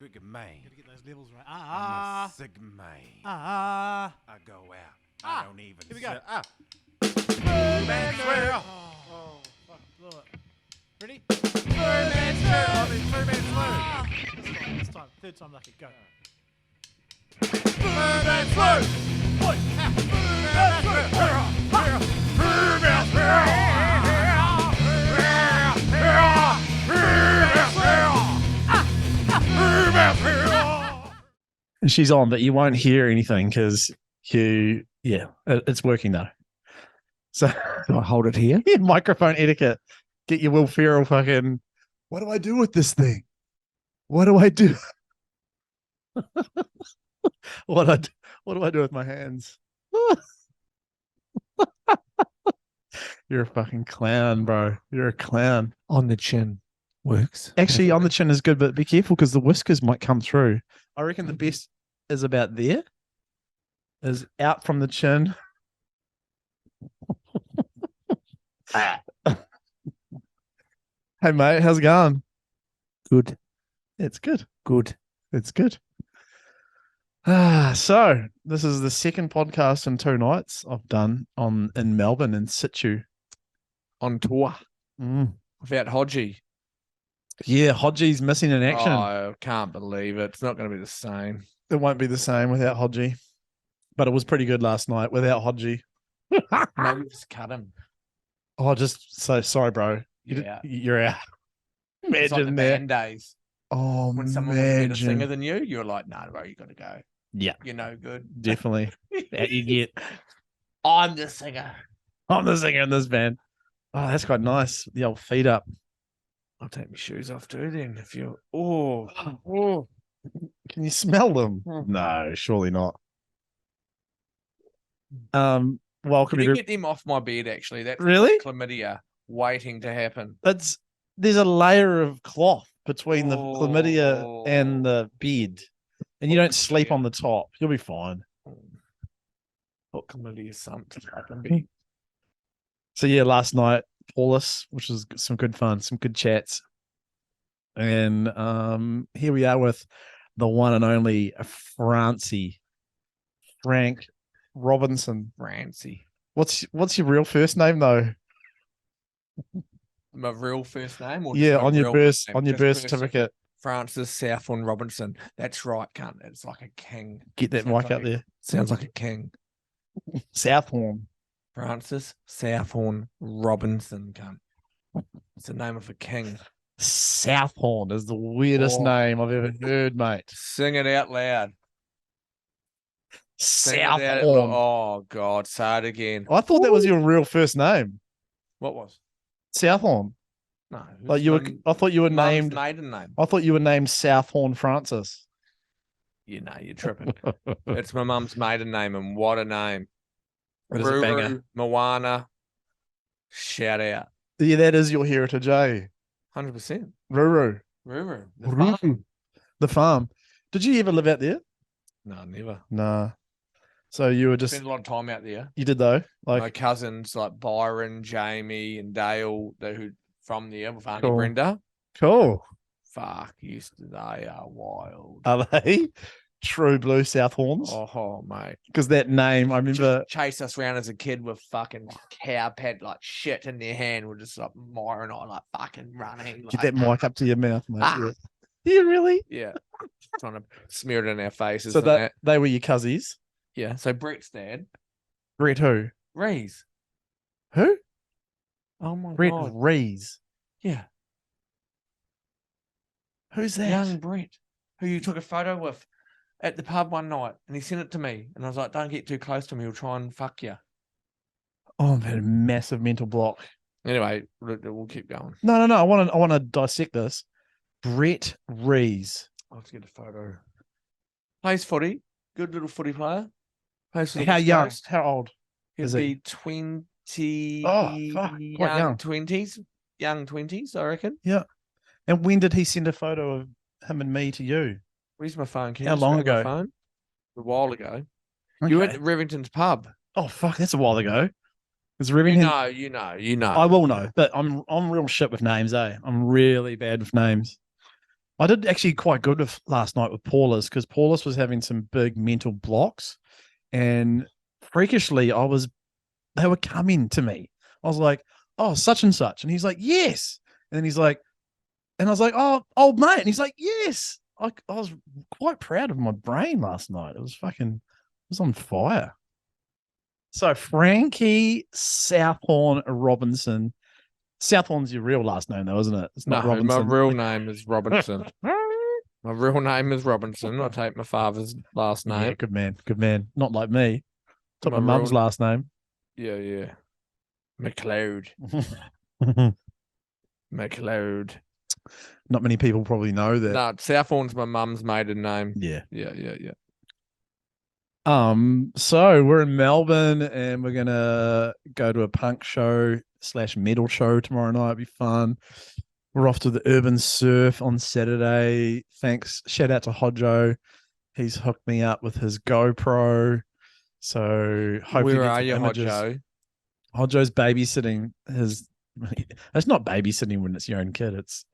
Big man. Gotta get those levels right. I'm a sick man. I go out. I don't even here we go. Man, swear. Oh, fuck, blew it. Ready? Man, swear. I mean, man, swear. This time. Third time lucky. Go. Man, swear. Oi, Man, And she's on, but you won't hear anything because it's working though. So Do I hold it here? microphone etiquette. Get your Will Ferrell fucking. What do I do with this thing? What do I do? What do I do with my hands? You're a fucking clown, bro. You're a clown. On the chin works. Actually, on the chin is good, but be careful because the whiskers might come through. I reckon the best is about there. Is out from the chin. Hey mate, how's it going? Good. It's good. Good. It's good. So this is the second podcast in 2 nights I've done in Melbourne in situ. On tour without Hodgie. Yeah, Hodgie's missing in action. Oh, I can't believe it. It's not going to be the same. It won't be the same without Hodgie, but it was pretty good last night without Hodgie. Maybe just cut him. Oh, just so sorry, bro. Yeah. You're out. It's like the Imagine that. band days. Oh, When someone was a better singer imagine. than you, you're like, nah, bro, you got to go. Yeah, You're no good. definitely. That you get. I'm the singer. I'm the singer in this band. Oh, that's quite nice. The old feet up. I'll take my shoes off too then. If you're, oh. Can you smell them? Hmm. No, surely not. Welcome Can you to get them off my bed, actually? That's Really? chlamydia waiting to happen. There's a layer of cloth between the chlamydia and the bed, and you don't sleep on the top. You'll be fine. What chlamydia something happened? So yeah, last night, Paulus, which was some good fun, some good chats, and here we are with the one and only Frank Robinson. Francie. What's your real first name though? My real first name? Or Yeah, just my on your real birth name? on your Just birth first- certificate. Francis Southorn Robinson. That's right, cunt. It's like a king. Get that Sounds mic like up a- there. Sounds like a king. Southhorn. Francis Southorn Robinson, cunt. It's the name of a king. Southhorn is the weirdest Oh. name I've ever heard, mate. Sing it out loud. Sing it out loud. Southhorn. Oh, God. Say it again. I thought that was your real first name. What was? Southhorn. No. Like you were. I thought you were Mum's named. maiden name. I thought you were named Southhorn Francis. You know, you're tripping. It's my mum's maiden name, and what a name. It is a banger. Ruru, Moana, shout out. Yeah, that is your heritage, eh? 100%. Ruru. Ruru. The Ruru. farm. The farm. Did you ever live out there? No, never. Nah. So you were just. Spent a lot of time out there. You did though. My Like cousins like Byron, Jamie, and Dale, who from there with Auntie Cool. Brenda. cool. Fuck, they are wild. Are they true blue Southhorns? Oh, mate. Because that name, I remember. Chased us around as a kid with fucking cow pad like shit in their hand. We're just like Myra and I like fucking running. Get Like, that mic up to your mouth, mate. Ah. Yeah. Yeah, really? yeah. Trying to smear it in our faces. So and that. they were your cousins. Yeah. So Brett's dad, Brett who? Rees. Who? Oh my Brett god. Rees. Yeah. Who's that? Young Brett, who you took a photo with at the pub one night, and he sent it to me, and I was like, "Don't get too close to him; he'll try and fuck you." Oh, I've had a massive mental block. Anyway, we'll keep going. No. I want to dissect this. Brett Rees. I'll have to get a photo. Plays footy, good little footy player. Plays for the How West young? Coast. How old? He'd is he? be 20. Oh, fuck, quite young. 20s, young 20s, I reckon. And when did he send a photo of him and me to you? Where's my phone? Can you How just long grab my ago? phone? A while ago. You were at Okay. Revington's pub. Oh fuck, that's a while ago. Is You Revington? know. I will know, but I'm real shit with names, eh? I'm really bad with names. I did actually quite good with last night with Paulus because Paulus was having some big mental blocks, and freakishly, they were coming to me. I was like, "Oh, such and such," and he's like, "Yes," and then he's like, and I was like, "Oh, old mate," and he's like, "Yes." I was quite proud of my brain last night. It was on fire. So Frankie Southhorn Robinson. Southhorn's your real last name, though, isn't it? It's not No, Robinson. my real name is Robinson. My real name is Robinson. I take my father's last name. Yeah, good man. Good man. Not like me. Took my My mum's real- last name. Yeah. McLeod. McLeod. Not many people probably know that. No, Southhorn's my mum's maiden name. Yeah. Yeah. So we're in Melbourne and we're gonna go to a punk show / metal show tomorrow night. It'll be fun. We're off to the Urban Surf on Saturday. Thanks. Shout out to Hodgo. He's hooked me up with his GoPro. So hopefully Where get are some you, images. Hodgo? Hodjo's babysitting his. It's not babysitting when it's your own kid. It's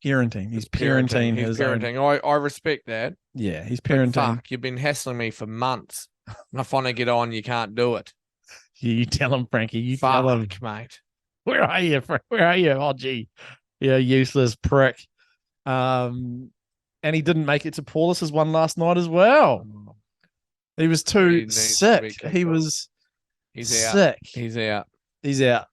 parenting. He's parenting He's his own. parenting. I respect that. Yeah, he's But parenting. fuck, you've been hassling me for months. And I finally get on, you can't do it. You tell him, Frankie. You tell him. Fuck, mate. Where are you? Where are you? Oh, gee. Yeah, useless prick. And he didn't make it to Paulus's one last night as well. He was He too needs to be sick. kicked He off. was He's sick. He's out. He's out.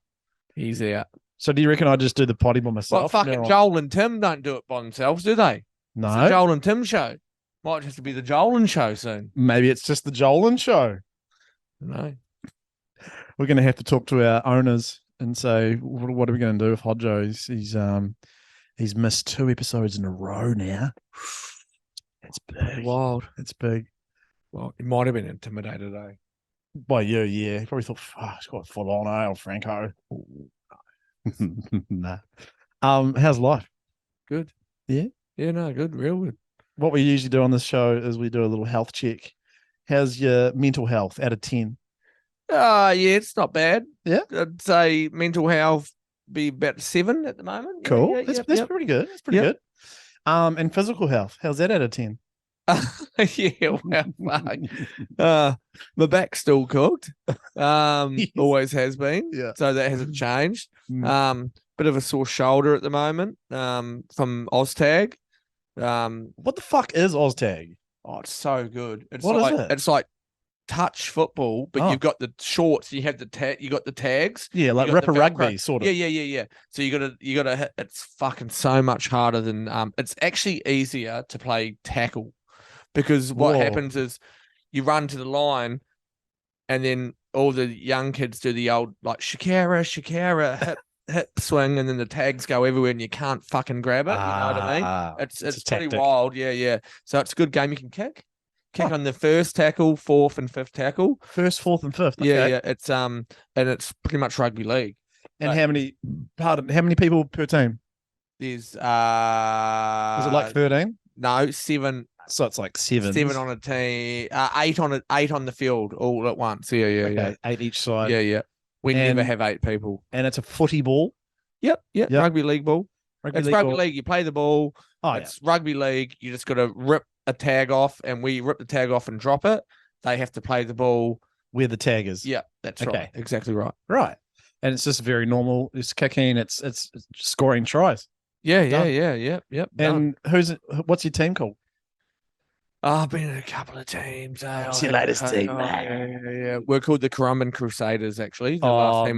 He's out. So do you reckon I just do the potty by Well, myself? fucking Joel and Tim don't do it by themselves, do they? No. It's the Joel and Tim show. Might have to be the Joel and show soon. Maybe it's just the Jolin show. No. We're going to have to talk to our owners and say, what are we going to do with Hodjo? He's missed 2 episodes in a row now. It's big. Wild. It's big. Well, he might have been intimidated, eh? By you, yeah. He probably thought, it's got full on, old Franco. Nah. How's life? Good. Yeah? Yeah, no, good. Real good. What we usually do on this show is we do a little health check. How's your mental health out of 10? Yeah, it's not bad. Yeah? I'd say mental health be about 7 at the moment. Yeah, Cool. Yeah, that's yep. pretty good. That's pretty good. And physical health, how's that out of 10? Yeah, well, fuck. My back's still cooked. Always has been. Yeah. So that hasn't changed. Mm. Bit of a sore shoulder at the moment. From OzTag. What the fuck is OzTag? Oh, it's so good. It's What is like it? it's like touch football, but Oh. you've got the shorts, you have you got the tags. Yeah, like You got the Ripper Rugby, Velcro. sort of. Yeah. So you gotta hit. It's fucking so much harder than it's actually easier to play tackle, because what Whoa. happens is you run to the line, and then all the young kids do the old like Shakira, hip swing, and then the tags go everywhere, and you can't fucking grab it. You know what I mean? It's a pretty tactic. wild. Yeah. So it's a good game. You can kick on the first tackle, 4th and 5th tackle. First, 4th, and 5th. Okay. Yeah. It's and it's pretty much rugby league. And But- how many people per team? There's Is it like 13? no 7 So it's like 7. 7 on a team, 8 on the field all at once. Yeah. Okay, 8 each side. Yeah. We And- never have 8 people. And it's a footy ball. Yep. Yep. Rugby league ball. It's rugby ball. league. You play the ball. Oh, yeah. It's rugby league. You just got to rip a tag off, and we rip the tag off and drop it. They have to play the ball. Where the tag is. Yeah, that's Okay. right. Exactly right. Right. And it's just very normal. It's kicking. It's scoring tries. Yeah. Done. Yep. done. And what's your team called? I've been in a couple of teams. What's your latest team, mate? Yeah. We're called the Currumbin Crusaders, actually. The Oh, last team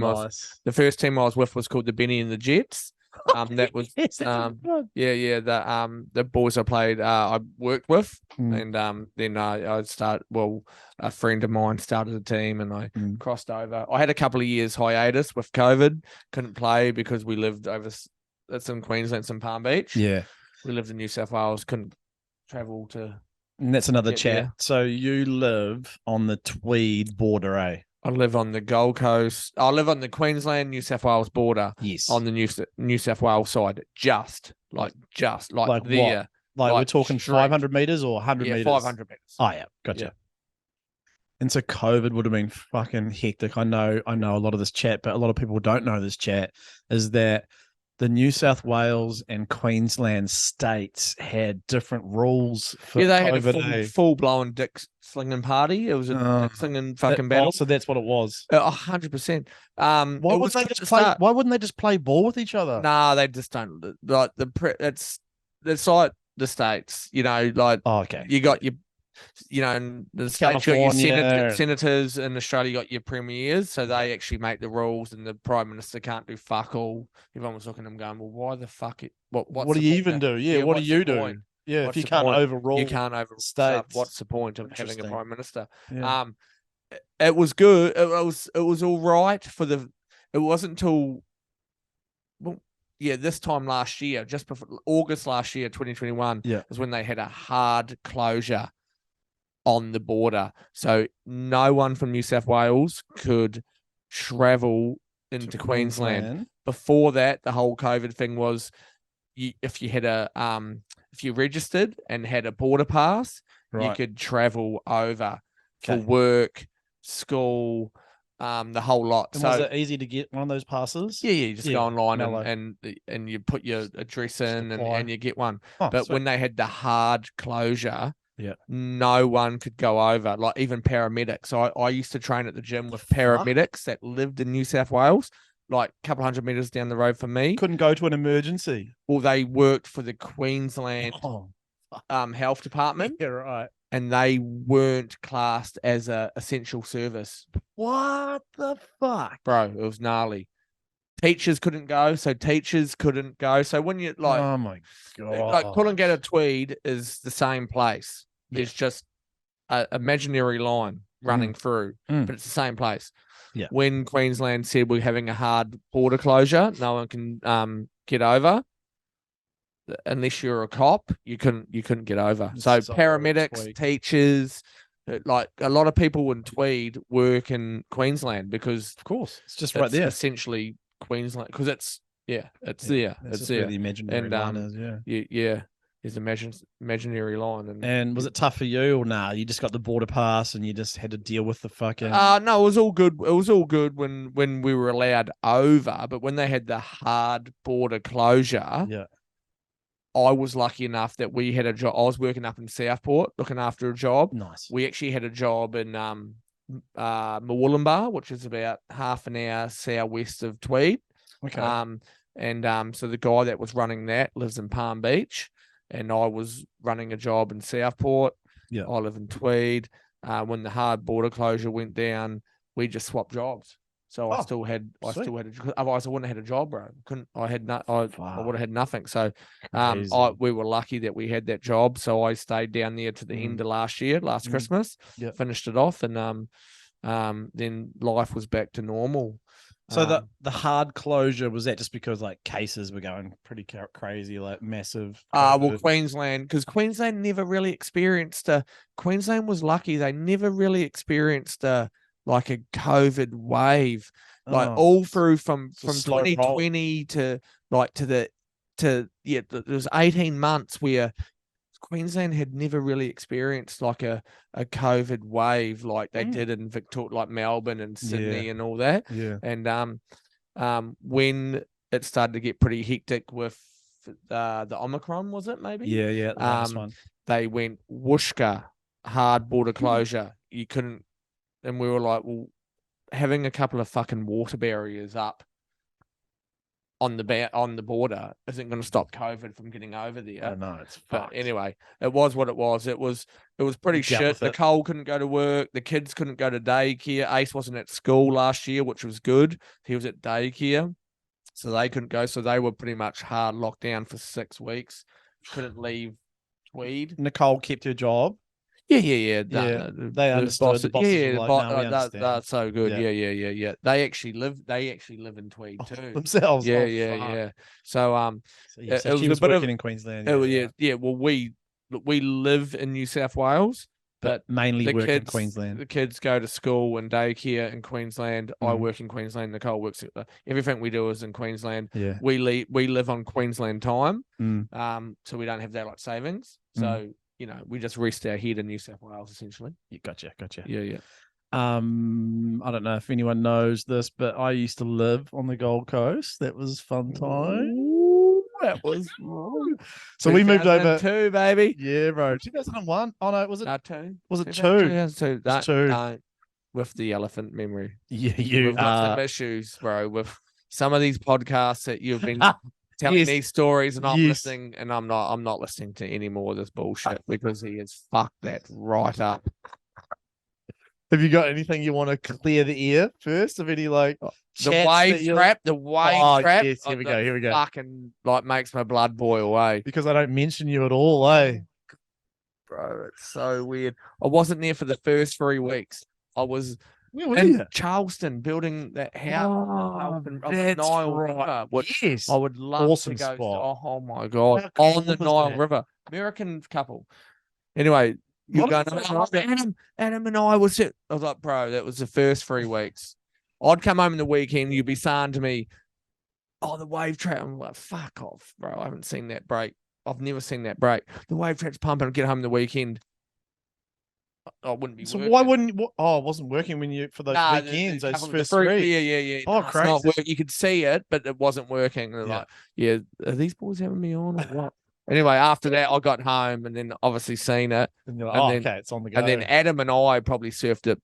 the first team I was with was called the Benny and the Jets. That was Yes, that's good. yeah. The boys I played, I worked with, Mm. and then I started. Well, a friend of mine started a team, and I crossed over. I had a couple of years hiatus with COVID. Couldn't play because we lived over. That's in Queensland, some Palm Beach. Yeah. We lived in New South Wales. Couldn't travel to. And that's another Yeah, chat. yeah. So you live on the Tweed border, eh? I live on the Gold Coast. I live on the Queensland, New South Wales border. Yes. On the New South Wales side, just like Like there. Like we're like talking straight. 500 meters or 100 Yeah, meters? 500 meters. Oh, yeah. Gotcha. Yeah. And so COVID would have been fucking hectic. I know a lot of this chat, but a lot of people don't know this chat is that the New South Wales and Queensland states had different rules for Yeah, they had COVID. a full blown dick slinging party. It was a dick slinging fucking battle. So that's what it was. 100%. Why wouldn't they just play? Why wouldn't they just play ball with each other? Nah, they just don't. Like it's like the states. You know, like okay. You got your, you know, in the states you got your California. senators. In Australia, you got your premiers. So they actually make the rules, and the prime minister can't do fuck all. Everyone was looking at them going, "Well, why the fuck it? What do you even do? Yeah, what do you do? Yeah, What's if you the can't point? overrule, You can't overrule states. What's the point of having a prime minister?" Yeah. It was good. It was all right for the. It wasn't until, well, yeah, this time last year, just before August last year, 2021, is when they had a hard closure on the border. So no one from New South Wales could travel into Queensland. Before that, the whole COVID thing was, if you had if you registered and had a border pass, you could travel over for work, school, the whole lot. And so was it easy to get one of those passes? Yeah, you just go online and you put your address in and you get one. But when they had the hard closure, no one could go over, like even paramedics. I used to train at the gym with paramedics that lived in New South Wales, like a couple hundred meters down the road from me. Couldn't go to an emergency. Well, they worked for the Queensland health department. Yeah, right. And they weren't classed as a essential service. What the fuck? Bro, it was gnarly. Teachers couldn't go, so teachers couldn't go. So when you like, oh my god, like Coolangatta Tweed is the same place. There's just an imaginary line running through, but it's the same place. Yeah. When Queensland said we're having a hard border closure, no one can get over. Unless you're a cop, you couldn't get over. So paramedics, teachers, like a lot of people in Tweed work in Queensland because, of course, it's just right there. Essentially Queensland, because it's there. It's there. The imaginary line is, there's an imaginary line. And was it tough for you, or nah? You just got the border pass and you just had to deal with the fucking. No, it was all good. It was all good when we were allowed over, but when they had the hard border closure, I was lucky enough that we had a job. I was working up in Southport, looking after a job. Nice. We actually had a job in Murwillumbah, which is about half an hour southwest of Tweed. Okay. So the guy that was running that lives in Palm Beach, and I was running a job in Southport. Yeah. I live in Tweed. When the hard border closure went down, we just swapped jobs. So I still had otherwise I wouldn't have had a job, bro. I would have had nothing. So we were lucky that we had that job. So I stayed down there to the end of last Christmas, finished it off, and then life was back to normal. So the hard closure, was that just because like cases were going pretty crazy, like massive? Well, Queensland, because Queensland never really experienced Queensland was lucky. They never really experienced like a COVID wave, like all through from 2020 to there was 18 months where Queensland had never really experienced like a COVID wave like they did in Victoria, like Melbourne and Sydney and all that. Yeah. And when it started to get pretty hectic with the Omicron, was it maybe? Yeah. The last one. They went whooshka, hard border closure. You couldn't. And we were like, well, having a couple of fucking water barriers up on the border isn't going to stop COVID from getting over there. I know, it's fucked. But anyway, it was what it was. It was pretty shit. The Cole couldn't go to work. The kids couldn't go to daycare. Ace wasn't at school last year, which was good. He was at daycare, so they couldn't go. So they were pretty much hard locked down for 6 weeks. Couldn't leave Tweed. Nicole kept her job. Yeah. They understood. The bosses were like, that's so good. Yeah. They actually live in Tweed too themselves. Yeah. So she was working in Queensland. Well, we live in New South Wales, but mainly work in Queensland. The kids go to school and daycare in Queensland. I work in Queensland. Nicole works. Everything we do is in Queensland. Yeah. We live on Queensland time. So we don't have daylight savings. So. We just rest our head in New South Wales, essentially. Yeah, gotcha. Yeah. I don't know if anyone knows this, but I used to live on the Gold Coast. That was fun time. That was so we moved over. 2002, baby. Yeah, bro. 2001. Oh no, was it? No, two. Was it 2002. two? It's two. No, with the elephant memory. Yeah, you We've got some are. issues, bro, with some of these podcasts that you've been telling Yes. me stories, and I'm Yes. listening, and I'm not listening to any more of this bullshit because he has fucked that right up. Have you got anything you want to clear the air first? Of any like The chats wave that you're- trap, the wave Oh, trap. yes, here we go, here we go. Fucking like makes my blood boil away. Because I don't mention you at all, eh? Bro, it's so weird. I wasn't there for the first 3 weeks. I was Where were in you? Charleston building that house on the that's Nile right. River, which Yes. I would love Awesome to go. spot. Oh my god, How cool on the was Nile that? River, American couple. Anyway, you're What going. is that? Adam and I was it. I was like, bro, that was the first 3 weeks. I'd come home in the weekend. You'd be saying to me, "Oh, the wave trap." I'm like, "Fuck off, bro. I haven't seen that break. I've never seen that break. The wave trap's pumping. I get home in the weekend. I wouldn't be. So working. why wouldn't you? Oh, it wasn't working when you for those Nah, weekends. Those couple of first the fruit- three. Yeah. Oh, Nah, it's not crazy. work- You could see it, but it wasn't working. They're Yeah. like, yeah, are these boys having me on or what? Anyway, after that, I got home and then obviously seen it. And you're like, And oh, then- okay, it's on the go. And then Adam and I probably surfed it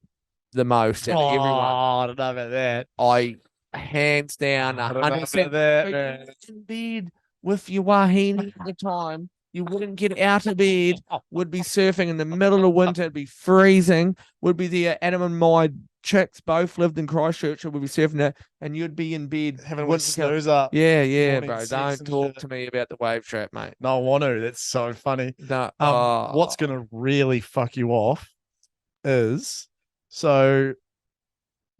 the most. And everyone, I don't know about that. I hands down, I don't know 100%. about that, But man. you was in bed with your wahine at the time. You wouldn't get out of bed. Would be surfing in the middle of winter. It'd be freezing. Would be there. Adam and my chicks both lived in Christchurch. Would be surfing it, and you'd be in bed Having a wouldn't go- snooze up. Yeah, morning bro. sex Don't and talk shit. to me about the wave trap, mate. No, I want to. That's so funny. No. What's gonna really fuck you off is so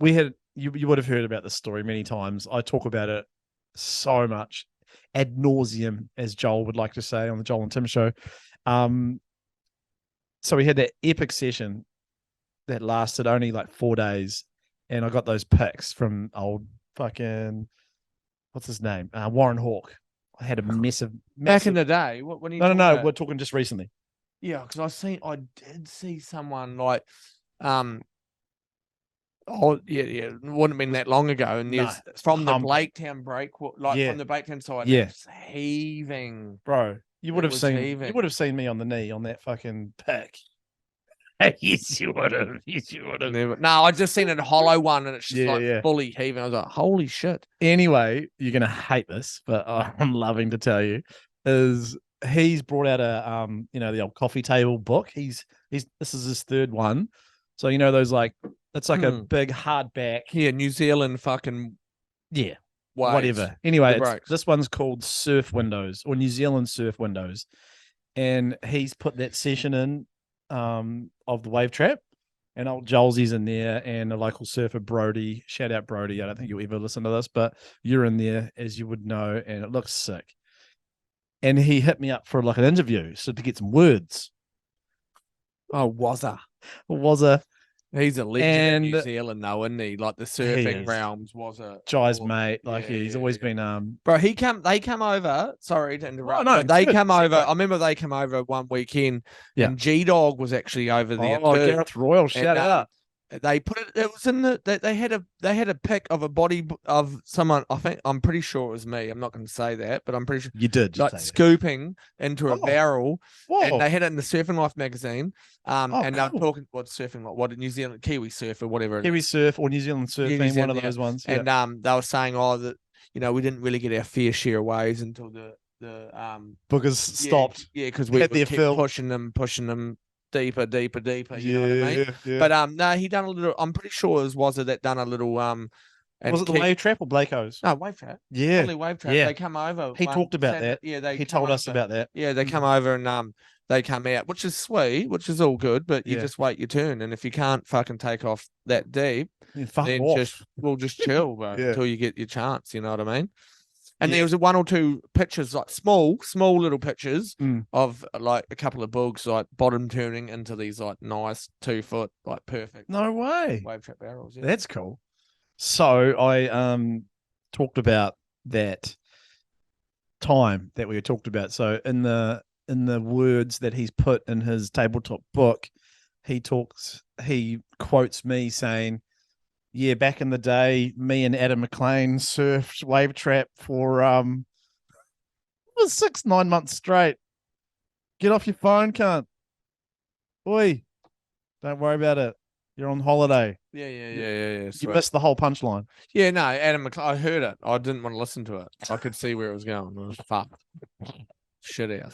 we had you would have heard about this story many times. I talk about it so much ad nauseum, as Joel would like to say on the Joel and Tim show. So we had that epic session that lasted only like 4 days, and I got those pics from old fucking what's his name, Warren Hawke. I had a massive Back in the day, what when you no, we're talking just recently. Yeah, because I did see someone like, oh yeah, it wouldn't have been that long ago, and No, there's from the humble. Blaketown break, like Yeah. from the Blaketown side, Yeah. it's heaving. Bro, you would It have was seen heaving. you would have seen me on the knee on that fucking pic. Yes, you would have. Yes, you would have. No, I just seen a hollow one, and it's just Yeah, like yeah. fully heaving. I was like, holy shit! Anyway, you're gonna hate this, but I'm loving to tell you, is he's brought out a the old coffee table book. He's this is his third one. So you know those like it's like a big hardback. Yeah, New Zealand fucking Yeah. waves. Whatever. Anyway, The breaks. this one's called Surf Windows or New Zealand Surf Windows. And he's put that session in of the wave trap. And old Jolzee's in there and a local surfer, Brody. Shout out, Brody. I don't think you'll ever listen to this, but you're in there, as you would know, and it looks sick. And he hit me up for like an interview, so to get some words. Oh, Wazza. Was a He's a legend in New And- Zealand, though, isn't he? Like the surfing is. realms was a Jai's mate. Like Yeah, he's yeah, always yeah. been Bro, they come over. Sorry to interrupt. no, but they it's good. come over. Segue. I remember they come over one weekend, Yeah. and G Dog was actually over there. Oh, too. Gareth Royal, shout And, out. They put it. It was in the. They had a pic of a body of someone. I think I'm pretty sure it was me. I'm not going to say that, but I'm pretty sure. You did. Like say that. scooping into a Oh. barrel, Whoa. and they had it in the Surfing Life magazine. And they were cool. talking what surfing, what New Zealand Kiwi surfer, whatever. it is. Kiwi Surf or New Zealand Surfing, New one Zealand, of yeah. those ones. Yeah. And they were saying, oh, that we didn't really get our fair share of waves until the Because stopped. Yeah, because we Had would their keep fill. pushing them deeper. You know what I mean? yeah. But no, he done a little. I'm pretty sure it was that done a little. And Was it the Wave Trap or Blakeo's? No, wave trap. Yeah. Only wave trap. Yeah. They come over. He talked about that. Yeah, they. He come told us over. about that. Yeah, they come over and they come out, which is sweet, which is all good. But you Yeah. just wait your turn, and if you can't fucking take off that deep, Yeah, fuck then off. we'll just chill, bro, Yeah. until you get your chance. You know what I mean? And Yeah. there was one or two pictures, like small little pictures Mm. of like a couple of bugs, like bottom turning into these like nice 2 foot, like perfect No way. wave trap barrels. Yeah. That's cool. So I talked about that time that we talked about. So in the words that he's put in his tabletop book, he quotes me saying, yeah, back in the day, me and Adam McLean surfed wave trap for was 6-9 months straight. Get off your phone, cunt. Oi, don't worry about it. You're on holiday. Yeah. You Sweet. missed the whole punchline. Yeah, no, Adam, I heard it. I didn't want to listen to it. I could see where it was going. It was fucked. Shit out.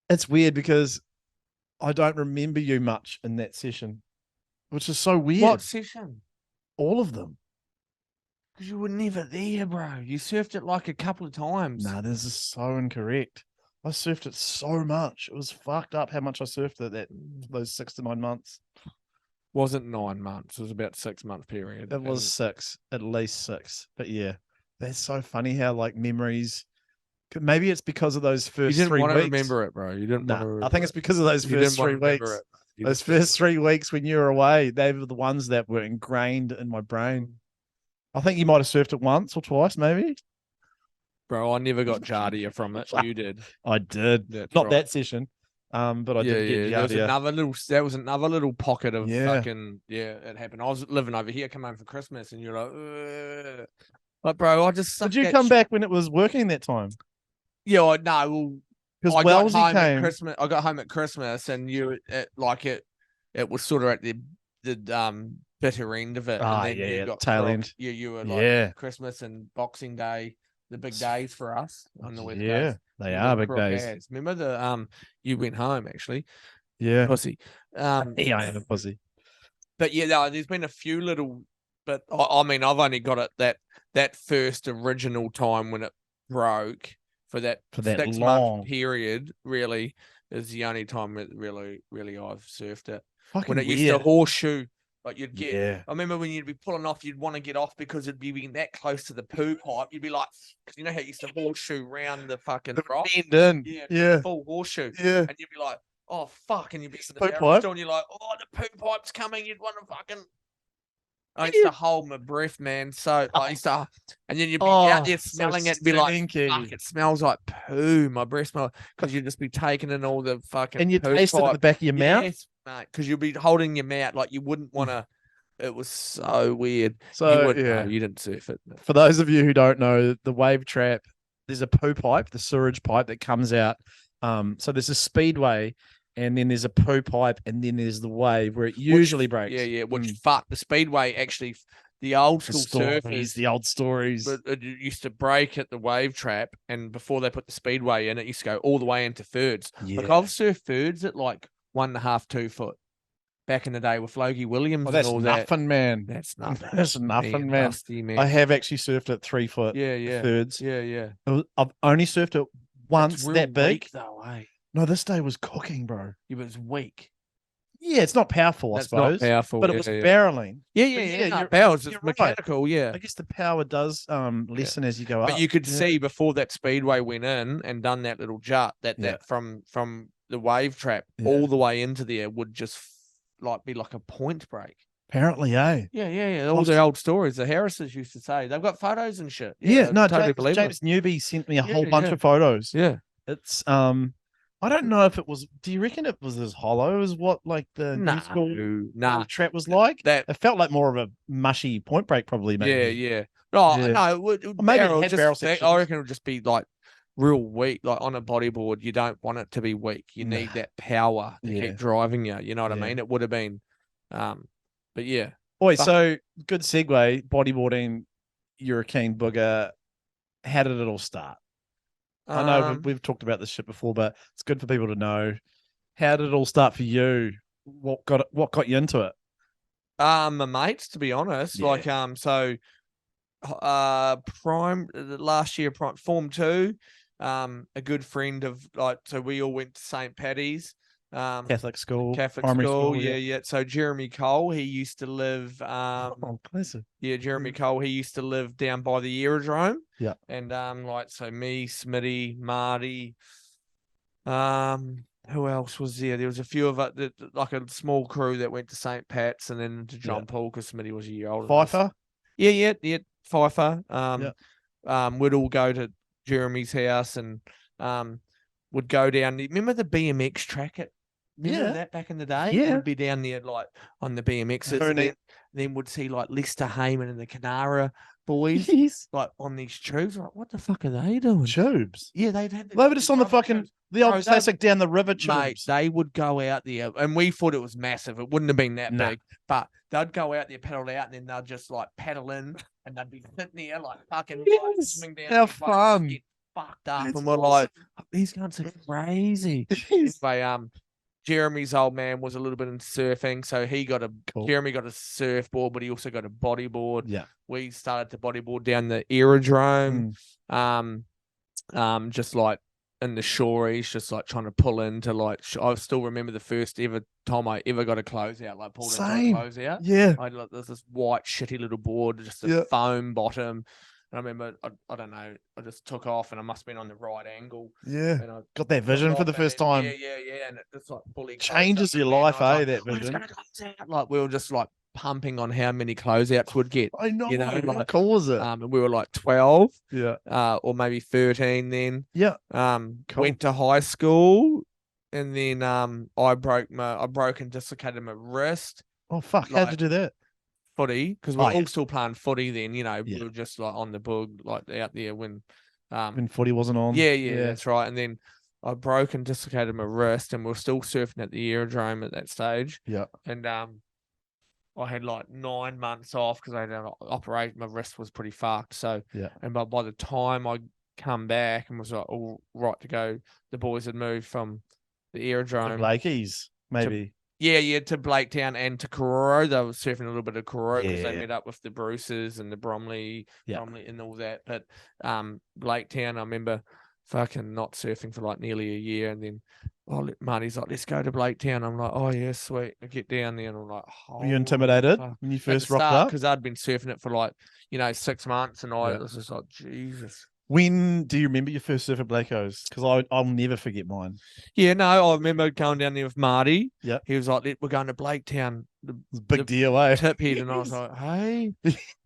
It's weird because I don't remember you much in that session, which is so weird. What session? All of them. Because you were never there, bro. You surfed it like a couple of times. Nah, this is so incorrect. I surfed it so much. It was fucked up how much I surfed it those 6 to 9 months. Wasn't 9 months. It was about 6-month period. It was 6, at least 6. But yeah, that's so funny how like memories. Maybe it's because of those You first didn't 3 want to weeks. remember it, bro. You didn't want to remember I think it's because of those You first didn't want 3 to remember weeks. it. You Those just first didn't 3 weeks when you were away, they were the ones that were ingrained in my brain. I think you might have surfed it once or twice, maybe. Bro, I never got Jardia from it. You did. I did. That's Not right. that session. But I did get There was Yardia. that was another little pocket of Yeah. fucking it happened. I was living over here, come home for Christmas, and you're like, ugh. Like, bro, I just Did you come back when it was working that time? Yeah, no, well, Because I got Wellsy home at came. Christmas. I got home at Christmas, and it was sort of at the bitter end of it. Ah, and then yeah, you yeah, got tail from- end. You were like Yeah. Christmas and Boxing Day, the big days for us on the West Yeah, Coast. they You are got big Crook days. Ass. Remember the you went home actually, Yeah. pussy. Yeah, I am a pussy. But yeah, no, there's been a few little, but I mean, I've only got it that first original time when it broke for that long 6-month period. Really, is the only time that really I've surfed it. Fucking When it weird. used to horseshoe, like you'd get. Yeah. I remember when you'd be pulling off, you'd want to get off because it'd be being that close to the poo pipe. You'd be like, because you know how you used to horseshoe round the fucking rock. Bend in. Yeah, Yeah. full horseshoe. Yeah. And you'd be like, oh fuck, and you'd be in the poo barrel pipe. still, and you're like, oh, the poo pipe's coming. You'd want to fucking. I used to hold my breath, man. So I used to, and then you'd be out there smelling it, and be like, stinky. fuck, it smells like poo. My breath smells because you'd just be taking in all the fucking. And you poo taste it at pipe. the back of your mouth. Yes, mate, because you'd be holding your mouth like you wouldn't want to. It was so weird. So No, you didn't surf it. No. For those of you who don't know, the wave trap, there's a poo pipe, the sewage pipe that comes out. So there's a speedway, and then there's a poo pipe, and then there's the wave where it usually breaks. Yeah. Which fuck the speedway actually. The old school surfers, the old stories. But it used to break at the wave trap, and before they put the speedway in, it used to go all the way into thirds. Yeah. Like I've surfed thirds at like 1.5, 2 foot back in the day with Logie Williams that's and all that. nothing, man. That's nothing. That's nothing, man. Dusty, man. I have actually surfed at 3 foot. Yeah. Thirds. Yeah. I've only surfed it once It's real that big. weak, though, eh? No, this day was cooking, bro. Yeah, but it's weak. Yeah, it's not powerful, That's I suppose. not powerful, But it was barreling. Yeah. No, you're- powers, you're it's right. mechanical, yeah. I guess the power does lessen as you go up. But you could Yeah. see before that speedway went in and done that little jut that from the wave trap all the way into there would just be like a point break. Apparently, eh? Yeah. All the old stories the Harrises used to say. They've got photos and shit. Yeah, no, totally believe James it. Newby sent me a whole Yeah, bunch of photos. Yeah. It's I don't know if it was. Do you reckon it was as hollow as what like the new school trap was like? That it felt like more of a mushy point break, probably. Maybe. Yeah. No, Yeah. no. It would, maybe barrel, it had just, barrel I sections. reckon it would just be like real weak. Like on a bodyboard, you don't want it to be weak. You need that power to keep driving you. You know what I mean? It would have been, but yeah. Boy, so good segue. Bodyboarding, you're a keen booger. How did it all start? I know we've talked about this shit before, but it's good for people to know. How did it all start for you? What got you into it? My mates, to be honest, Yeah. like so last year form 2, a good friend of so we all went to St. Paddy's. Catholic school, Catholic school, yeah. So Jeremy Cole, he used to live classic. Yeah, Jeremy Cole, he used to live down by the aerodrome. Yeah. And so me, Smitty, Marty, who else was there? There was a few of us, like a small crew that went to St. Pat's and then to John Paul because Smitty was a year older. Pfeiffer? Yeah, Pfeiffer. We'd all go to Jeremy's house and would go down. Remember the BMX track Remember that back in the day? Yeah. It'd be down there like on the BMXs. And then would see like Lester Heyman and the Canara boys Yes. like on these tubes. Like, what the fuck are they doing? Tubes. Yeah, they'd have They were just on the rubber fucking tubes. the old Bro, they- classic down the river tubes. Mate, they would go out there, and we thought it was massive. It wouldn't have been that Nah. big, but they'd go out there, paddle out, and then they'd just like paddle in, and they'd be sitting there like fucking Yes. swimming down. How there, like, fun. get fucked up, That's and we're like, these guys are crazy. Yes. Anyway, Jeremy's old man was a little bit into surfing, so he got Cool. Jeremy got a surfboard, but he also got a bodyboard. Yeah. We started to bodyboard down the aerodrome, just like in the shoreys, just like trying to pull into like. I still remember the first ever time I ever got a closeout, like pulled into a Same. closeout. Yeah. I had like this white shitty little board, just a Yeah. foam bottom. And I remember, I don't know, I just took off, and I must have been on the right angle. Yeah. And I Got that vision for the first time. Yeah. And it just like fully Changes closed up, your and life, I was eh? like, That "I'm just vision. gonna close out." Like we were just like pumping on how many closeouts would get. I know. You know, How like, cool was it? And we were like 12, Yeah. or maybe 13 then. Yeah. Went Cool. to high school, and then I broke and dislocated my wrist. Oh fuck! How'd you do that? Footy, because we Oh, were yeah. all still playing footy then, you know, Yeah. we were just like on the bug, like out there when When footy wasn't on. yeah, that's right. And then I broke and dislocated my wrist, and we were still surfing at the aerodrome at that stage. Yeah. And I had like 9 months off because I had an operation. My wrist was pretty fucked. So Yeah. and by the time I come back and was like all right to go, the boys had moved from the The aerodrome. Blakeys, maybe. Yeah, to Blaketown and to Kororo. They were surfing a little bit of Kororo because they Yeah. met up with the Bruces and the Bromley Yeah. and all that. But Blaketown, I remember fucking not surfing for like nearly a year, and then Marty's like, "Let's go to Blaketown." I'm like, "Oh yeah, sweet." I get down there, and I'm like, Were you intimidated fuck. when you At first the rocked start, up? because I'd been surfing it for like 6 months, and I Yeah. was just like, Jesus. When do you remember your first surf at Blakeo's? Because I'll never forget mine. Yeah, no, I remember going down there with Marty. Yeah. He was like, "We're going to Blaketown, the It was a big The deal, eh? tip head," and I was like, "Hey,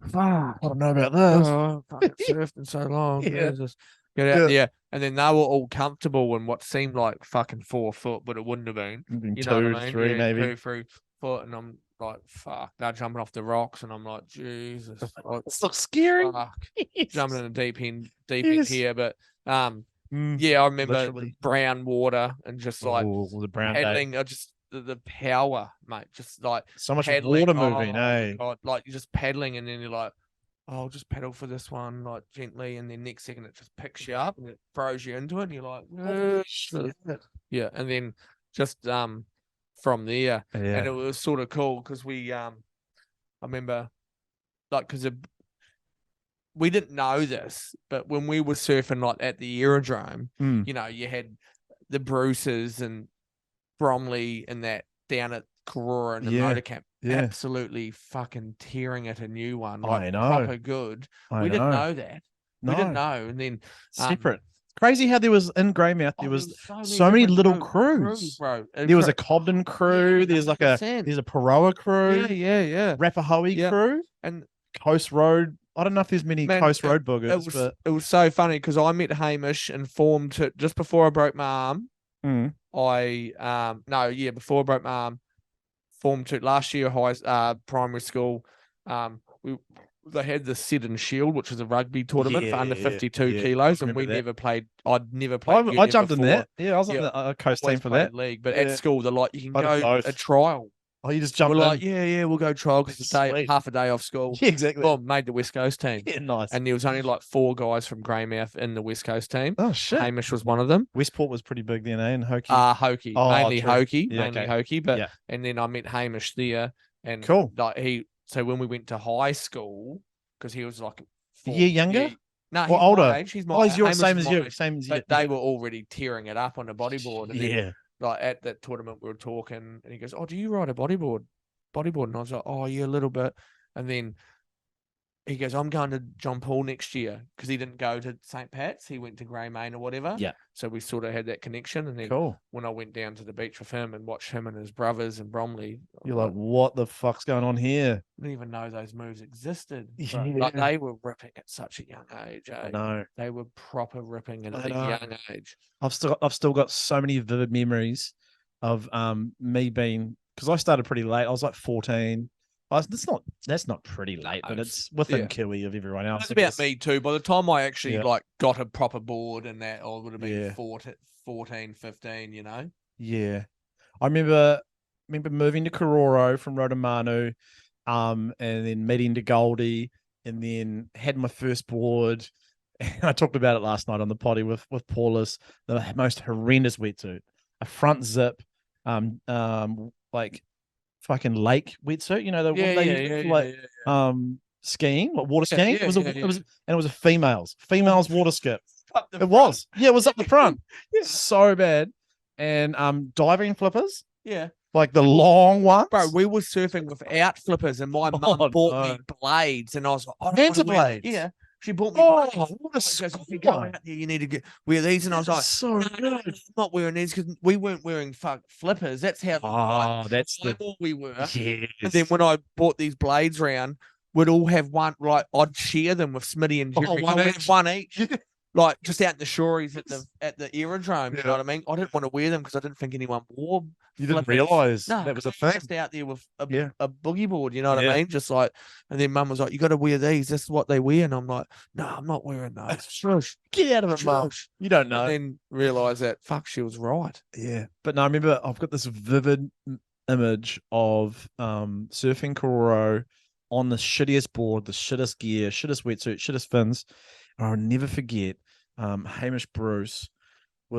fuck. I don't know about this. Oh, I fucking surfed in so long. Yeah. Jesus. Get out there." And then they were all comfortable in what seemed like fucking 4 foot, but it wouldn't have been. You know what I mean? 3 Yeah, maybe. 2, 3 foot. And I'm like, fuck. They're jumping off the rocks, and I'm like, Jesus. Like, It's so scary. fuck. Jumping in a deep end Yes. here. But Mm, yeah, I remember literally. the brown water and just like oh, the brown day. paddling. I just the power, mate. Just like So much paddling. water moving, Oh, eh? God. Like you're just paddling, and then you're like, "Oh, I'll just paddle for this one, like gently," and then next second it just picks you up and it throws you into it, and you're like, yeah. And then just from there, and it Yeah. was sort of cool because we I remember like because we didn't know this, but when we were surfing like at the aerodrome, Mm. you know, you had the Bruces and Bromley and that down at Korora and the Yeah, motor camp, yeah. absolutely fucking tearing at a new one, like I know. proper good. We didn't know that. We didn't know, and then Separate. Crazy how there was in Greymouth, there was so many different little crews, crews. bro. There was a Cobden crew. There's like a 100%. there's a Paroa crew. yeah. Rapahoe Yeah. crew. And Coast Road. I don't know if there's many Man, Coast Road boogers, but it was so funny because I met Hamish and formed it just before I broke my arm. Mm. Before I broke my arm, formed to last year primary school. They had the Set and Shield, which was a rugby tournament for under 52 kilos, and we remember that. never played. I'd never played. I jumped in before. that. Yeah, I was on Yeah. the coast Always team for played that. league, but Yeah. at school they're like, you can I did go both. a trial. Oh, you just We're jumped in. like, yeah, we'll go trial because it's Sweet. half a day off school. Yeah, exactly. Boom, made the West Coast team. Yeah, nice. And there was only like 4 guys from Greymouth in the West Coast team. Oh shit. Hamish was one of them. Westport was pretty big then, eh? And Hokie. Hokey, Oh, mainly true. Hokey, Yeah, mainly okay. Hokey. But Yeah. and then I met Hamish there, and Cool. like so when we went to high school, because he was like A year younger? No, Or he's older? my age. He's my Oh, he's your Hamish same is as my you. age. Same as you. But they were already tearing it up on the bodyboard. And then, Yeah. like at that tournament, we were talking, and he goes, "Oh, do you ride a bodyboard?" And I was like, "Oh, yeah, a little bit." And then he goes, "I'm going to John Paul next year," because he didn't go to St. Pat's. He went to Greymane or whatever. Yeah. So we sort of had that connection. And then Cool. when I went down to the beach with him and watched him and his brothers and Bromley, You're like, what the fuck's going on here? I didn't even know those moves existed. Yeah. Like they were ripping at such a young age. I Eh? know. They were proper ripping at I a know. young age. I've still got so many vivid memories of me being, because I started pretty late. I was like 14, Oh, that's not pretty late, but it's within yeah. Kiwi of everyone else. It's I about guess. me too. By the time I actually Yeah. like got a proper board and that, I would have been Yeah. 14, 15, you know? Yeah. I remember moving to Kororo from Rotomanu, and then meeting to Goldie, and then had my first board. And I talked about it last night on the potty with Paulus. The most horrendous wetsuit, a front zip, like fucking lake wetsuit. You know the Yeah, what they yeah, use yeah, for, yeah, like yeah. skiing, like water Yeah, skiing. yeah, It was yeah, yeah. it was a females water skip. Up the It front. was. Yeah, it was up the front. Yeah. So bad. And diving flippers, Yeah. like the long ones. Bro, we were surfing without flippers, and my mum bought me blades, and I was like, I don't wanna Manta wear-" blades. Yeah, she bought me. Oh, blades. what a She goes, if you score. go out there, you need to wear these, and I was like, So no, good. I'm not wearing these because we weren't wearing flippers. That's how That's the all we were. yes. And then when I bought these blades round, we'd all have one. Like I'd share them with Smitty and Jerry. one We'd each. have one each. Like just out in the shoreys at the aerodrome, you know what I mean? I didn't want to wear them because I didn't think anyone wore. You didn't flippers. realize No, that was a thing. just out there with a Yeah. boogie board, you know what Yeah. I mean? Just like, and then Mum was like, "You got to wear these. This is what they wear." And I'm like, "No, I'm not wearing those." Shush. Get out of it, Mum. Shush. You don't know. And then realize that she was right. Yeah. But no, I remember I've got this vivid image of surfing Kororo on the shittiest board, the shittest gear, shittest wetsuit, shittest fins. And I'll never forget Hamish Bruce I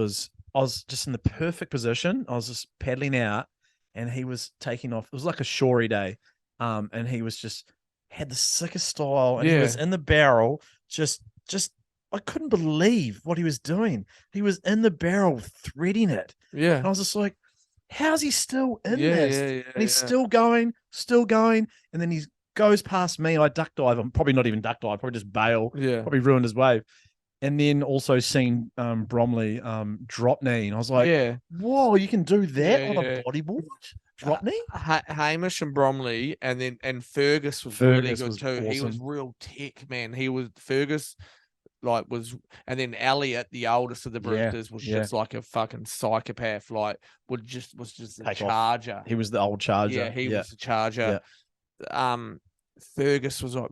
was just in the perfect position. I was just paddling out and he was taking off. It was like a shory day. And he was just had the sickest style and he was in the barrel just I couldn't believe what he was doing. He was in the barrel threading it. Yeah. And I was just like, how's he still in Yeah, this? yeah, And he's still going. And then he goes past me. I duck dive. I'm probably not even duck dive, probably just bail. Yeah. Probably ruined his wave. And then also seeing Bromley drop knee. And I was like, Yeah. whoa, you can do that on Yeah. a bodyboard? Drop knee? Hamish and Bromley, and Fergus was really good too. He was real tech, man. He was Fergus, and then Elliot, the oldest of the Brewsters, was just like a fucking psychopath. Like, was just a charger. He was the old charger. Yeah, he was a charger. Fergus was like,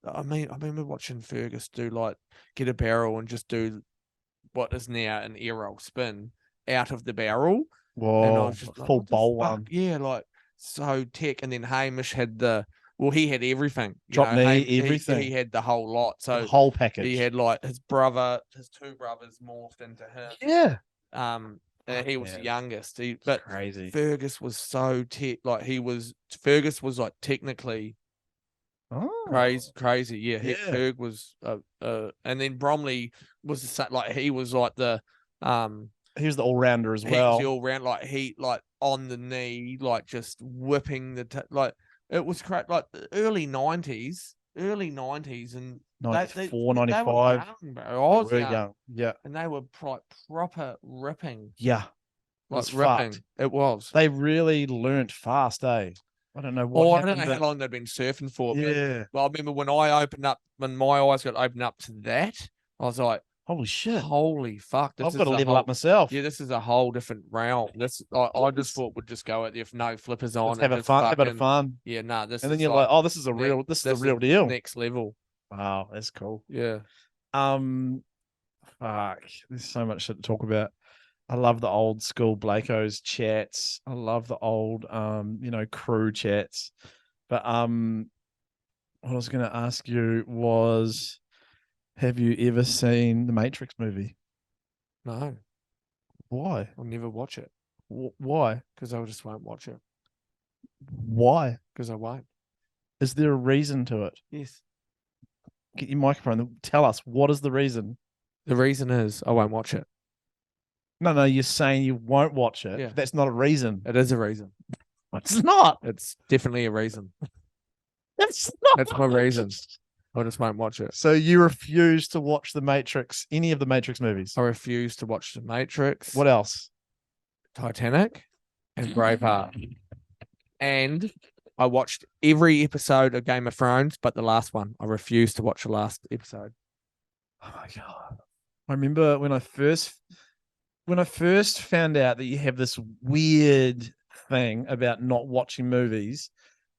I remember watching Fergus get a barrel and just do what is now an air roll spin out of the barrel. Whoa, and I was just full bowl one. Yeah, like so tech. And then Hamish had he had everything. Drop knee, everything. He had the whole lot. So the whole package. He had his two brothers morphed into him. Yeah. And he was the youngest. Crazy. Fergus was so tech. Fergus was like technically crazy. Yeah. Ferg was and then Bromley was the same. Like he was like the he was the all rounder as well. He was the all round. Like on the knee, like just whipping it was correct. Like the early 90s, and 94, they 95. were young, bro. I was young. Yeah. And they were proper ripping. Yeah. Like ripping. Fucked. It was. They really learnt fast, eh? I don't know what. I don't know how long they'd been surfing for. Yeah. But I remember when my eyes got opened up to that, I was like, holy shit. Holy fuck. I've got to level up myself. Yeah, this is a whole different realm. I just thought we'd just go out there with no flippers on. Have a bit of fun. Yeah, no, and then you're like, oh, this is the real deal. Next level. Wow, that's cool. Yeah. Fuck. There's so much shit to talk about. I love the old school Blakeo's chats. I love the old crew chats. But what I was gonna ask you was, have you ever seen the Matrix movie? No. Why? I'll never watch it. Why? Because I just won't watch it. Why? Because I won't. Is there a reason to it? Yes. Get your microphone. Tell us, what is the reason? The reason is I won't watch it. No, you're saying you won't watch it. Yeah. That's not a reason. It is a reason. It's not. It's definitely a reason. That's not. That's my reason. I just won't watch it. So you refuse to watch the Matrix, any of the Matrix movies? I refuse to watch the Matrix. What else? Titanic and Braveheart. And I watched every episode of Game of Thrones, but the last one. I refuse to watch the last episode. Oh my God. I remember when I first found out that you have this weird thing about not watching movies,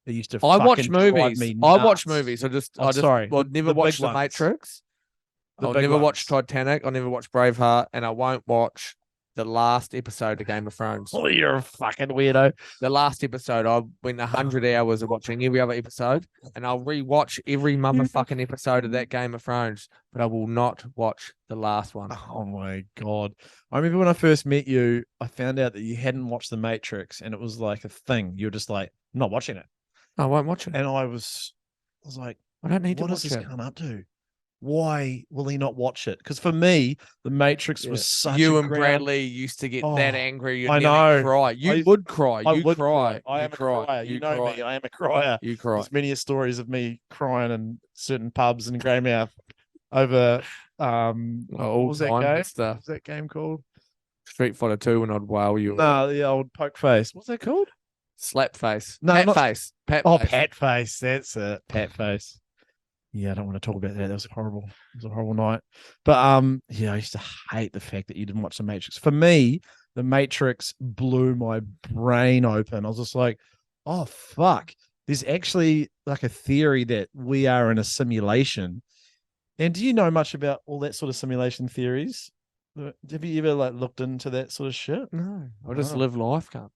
It used to. I watch fucking drive movies. me I watch nuts. movies. I'm sorry. Well, never The big watched The ones. Matrix. The I'll big never watch ones. Titanic. I'll never watch Braveheart, and I won't watch the last episode of Game of Thrones. Oh, you're a fucking weirdo. The last episode, I went 100 hours of watching every other episode, and I'll rewatch every motherfucking episode of that Game of Thrones, but I will not watch the last one. Oh my god! I remember when I first met you, I found out that you hadn't watched The Matrix, and it was like a thing. You were just like, I'm not watching it, I won't watch it. and I was like, I don't need to what is watch this it. cunt up to? Why will he not watch it? Because for me, The Matrix Yeah. was such You a and ground- Bradley used to get that Oh, angry. You'd I nearly know. cry. You I- would cry. I You would cry. I You am a cry. crier. You know cry. me. I am a crier. You cry. There's many stories of me crying in certain pubs in Greymouth over what was that time game? and stuff. What was that game called? Street Fighter 2 when I'd wow you. No, the old poke face. What's that called? Slap face. No, Pat not- face. Pat Oh, face. Pat face. That's it. Pat face. Yeah, I don't want to talk about that. That was horrible. It was a horrible night. But yeah, I used to hate the fact that you didn't watch The Matrix. For me, The Matrix blew my brain open. I was just like, oh fuck. There's actually like a theory that we are in a simulation. And do you know much about all that sort of simulation theories? Have you ever like looked into that sort of shit? No, I just Oh. live life, cunt.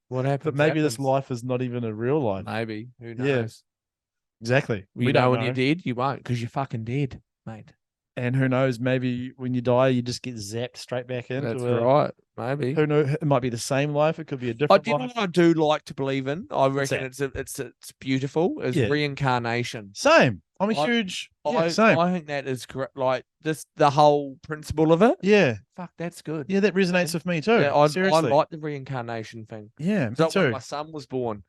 What happens? But maybe this happens. life is not even a real life. Maybe. Who Yeah. knows? Exactly. You We know don't when know. you're dead, you won't because you're fucking dead, mate. And who knows, maybe when you die, you just get zapped straight back into That's a, right. Maybe. Who knows? It might be the same life. It could be a I different do you know life. what I do like to believe in. I reckon that? it's beautiful. Is Yeah. reincarnation. Same. I'm a I- huge. Yeah, same. I think that is great. Like this, the whole principle of it. Yeah. Fuck, that's good. Yeah, that resonates with me too. Yeah, I Seriously. like the reincarnation thing. Yeah, me So when too. my son was born,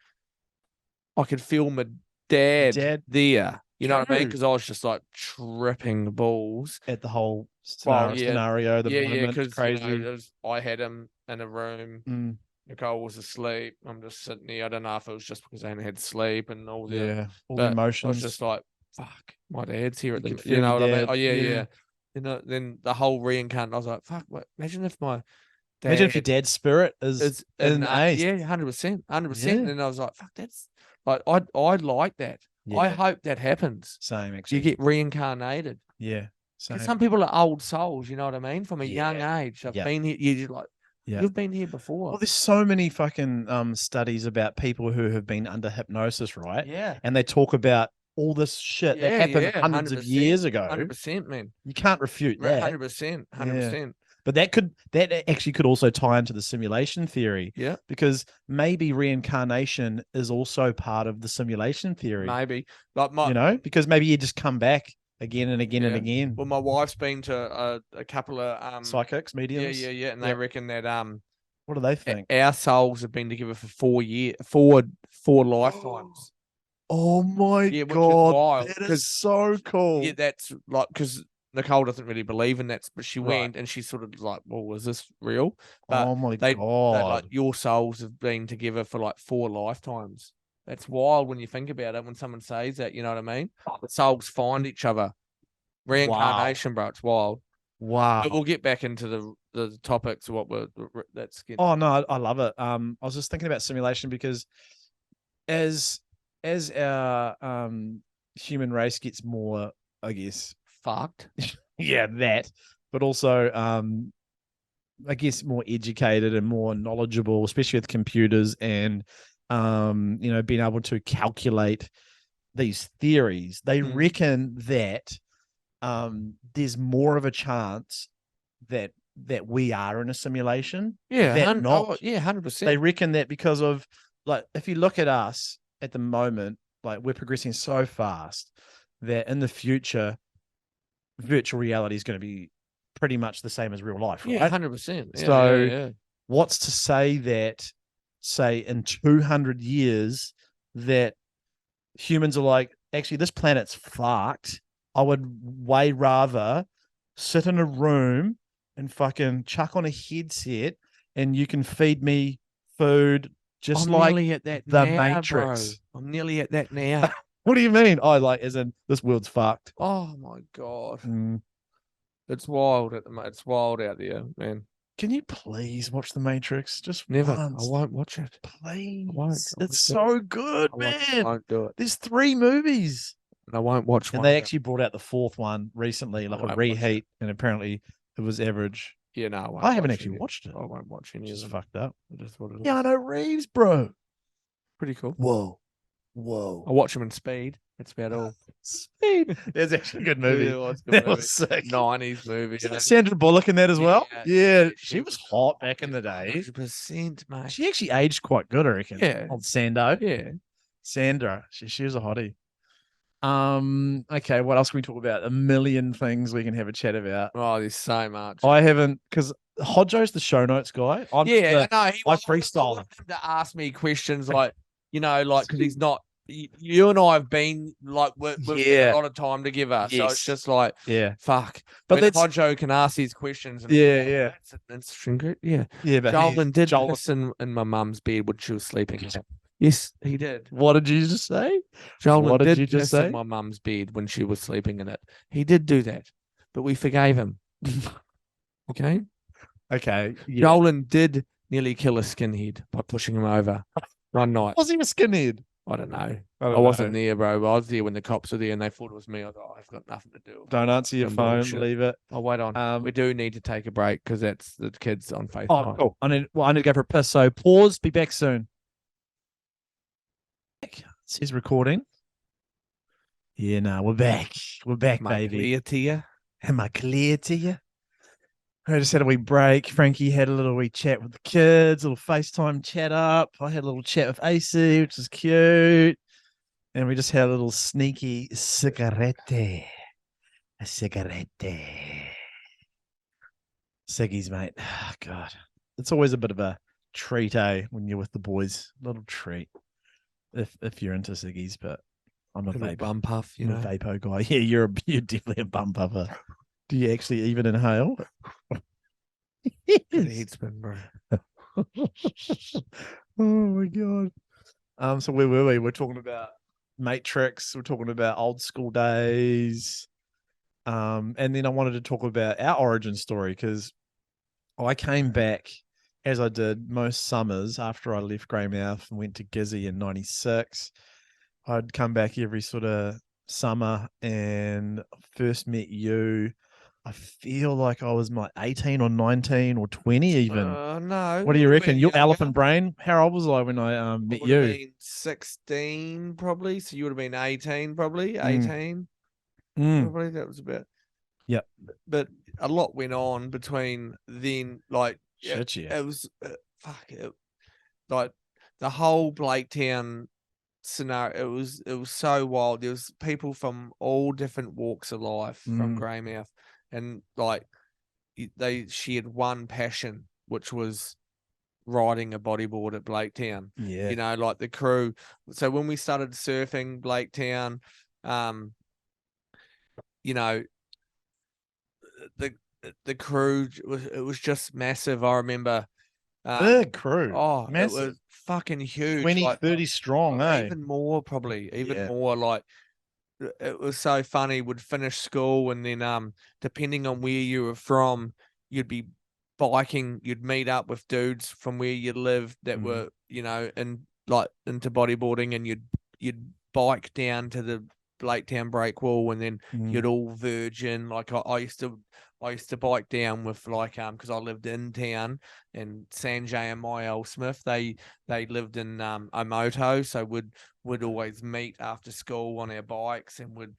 I could feel my dad, there. You know what I mean? True. Because I was just like tripping balls. At the whole Well, scenario, the moment, because crazy. I had him in a room. Mm, Nicole was asleep. I'm just sitting there. I don't know if it was just because I hadn't had sleep and all the. yeah, all but the I emotions. was just like, "Fuck, my dad's here at You the." could You feel know your what I mean? dad, Oh yeah, yeah. yeah. You know, then the whole reincarnation. I was like, "Fuck, what? Imagine if my dad Imagine if your dad's spirit is is in Ace. yeah, 100%, 100%." Yeah. And then I was like, "Fuck, that's like I like that. I Yeah. hope that happens. Same, You actually. get reincarnated. Yeah. Same. Because some people are old souls. You know what I mean? From a young age, I've Yeah. been here. You're like, Yeah. you've been here before. Well, there's so many fucking studies about people who have been under hypnosis, right? Yeah. And they talk about all this shit that Yeah, happened yeah, hundreds of 100%, years ago. 100%, man. You can't refute that. 100%, 100%. But that actually could also tie into the simulation theory. Yeah. Because maybe reincarnation is also part of the simulation theory. Maybe. Like my, You know, because maybe you just come back again and again and Yeah. again. well, my wife's been to a couple of Psychics, yeah, mediums. yeah, and Yeah. they reckon that What do they think? our souls have been together for 4 lifetimes. Oh my Yeah, which is god, wild, that 'cause- is so cool. Yeah, that's like because Nicole doesn't really believe in that, but she Right. went and she's sort of like, "Well, was this real?" But oh my they god, like your souls have been together for like 4 lifetimes. That's wild when you think about it. When someone says that, you know what I mean? The souls find each other. Reincarnation, bro. It's wild. wow. But we'll get back into the topics of what that's getting. Oh no, I love it. I was just thinking about simulation because as our human race gets more, I guess, Fucked. yeah, that, but also I guess more educated and more knowledgeable, especially with computers and being able to calculate these theories. They Mm. reckon that there's more of a chance that we are in a simulation. Yeah, That not. 100%. They reckon that because of, like, if you look at us at the moment, like, we're progressing so fast that in the future, virtual reality is going to be pretty much the same as real life, right? Yeah, 100%. Yeah, So- yeah. What's to say that, say, in 200 years, that humans are like, actually, this planet's fucked. I would way rather sit in a room and fucking chuck on a headset and you can feed me food just I'm like nearly at that the now, Matrix. bro. I'm nearly at that now. What do you mean? Oh, like, as in this world's fucked. Oh my god, Mm. it's wild it's wild out there, man. Can you please watch The Matrix? Just Never. once. I won't watch it. Please. I won't do It's it. so good, I man. won't do it. There's 3 movies. And I won't watch And one. they of them. actually brought out the 4th one recently, like a won't watch reheat, and apparently it was average. Yeah, no, won't I haven't watch actually any- watched it. I won't watch any Just of them. fucked up. It is what it is. Keanu Reeves, bro. Pretty cool. Whoa. I Whoa. watch them in speed. That's about all. Speed. That's actually a good movie. Yeah, it's a good That movie. was sick. 90s movie. You know? Sandra Bullock in that as well? Yeah, Yeah. she She was hot back in the day. 100%, mate. She actually aged quite good, I reckon. Yeah. Old Sando. Yeah. Sandra. She was a hottie. Okay, what else can we talk about? A million things we can have a chat about. Oh, there's so much. I haven't, because Hodgo's the show notes guy. I'm Yeah, the- no, I freestyle want him to ask me questions like, you know, like, because he's not, you and I have been like, we've Yeah. spent a lot of time together. So Yes. it's just like, yeah. fuck. But But that's- Hodgo can ask these questions. And Yeah, yeah. That's an interesting group. Yeah. Yeah, but Jolden did Jolden- piss in my mum's bed when she was sleeping. Yes, he did. What did you just say? Jolden What did did you just piss say? in my mum's bed when she was sleeping in it. He did do that, but we forgave him. Okay. Okay. Yeah. Jolden did nearly kill a skinhead by pushing him over one night. Was he a skinhead? I don't know. I I don't wasn't know. there, bro. I was there when the cops were there and they thought it was me. I was like, I've got nothing to do with it. Don't answer your Some phone. bullshit. Leave it. Oh, wait on. We do need to take a break because that's the kids on FaceTime. Oh, cool. I need to go for a piss. So pause. Be back soon. It says recording. Yeah, no, we're back. We're back, Am I baby. clear to you? Am I clear to you? I just had a wee break. Frankie had a little wee chat with the kids, a little FaceTime chat up. I had a little chat with AC, which is cute. And we just had a little sneaky cigarette. A cigarette. Ciggies, mate. Oh, God. It's always a bit of a treat, eh, when you're with the boys. Little treat. If you're into ciggies, but I'm a Little vape. bum puff, you I'm know. a vapo guy. Yeah, you're definitely a bum puffer. Do you actually even inhale? Good Yes. head spin, bro. Oh my god. So where were we? We're talking about Matrix. We're talking about old school days. And then I wanted to talk about our origin story because I came back as I did most summers after I left Greymouth and went to Gizzy in '96. I'd come back every sort of summer and first met you. I feel like I was my 18 or 19 or 20 even. No. What do you would've reckon? been Your younger. elephant brain. How old was I when I met Would have you? been 16 probably. So you would have been 18 probably. Mm. 18 Mm. probably. That was about. Yep. But a lot went on between then. Like Shit, yeah. it was fuck it. Like the whole blaketown scenario. It was so wild. There was people from all different walks of life from Mm. Greymouth, and like they shared one passion, which was riding a bodyboard at Blaketown. Yeah. You know, like the crew. So when we started surfing Blaketown, you know, the crew was just massive. I remember Big crew. Oh, massive. it was fucking huge. 20, like, 30 strong, eh? even more probably, even Yeah. more. Like it was so funny. Would finish school and then depending on where you were from, you'd be biking. You'd meet up with dudes from where you lived that Mhm. were, you know, in like into bodyboarding, and you'd bike down to the Blaketown break wall, and then you'd all virgin. Like I used to bike down with like because I lived in town, and Sanjay and Myel Smith they lived in Omoto, so would always meet after school on our bikes and would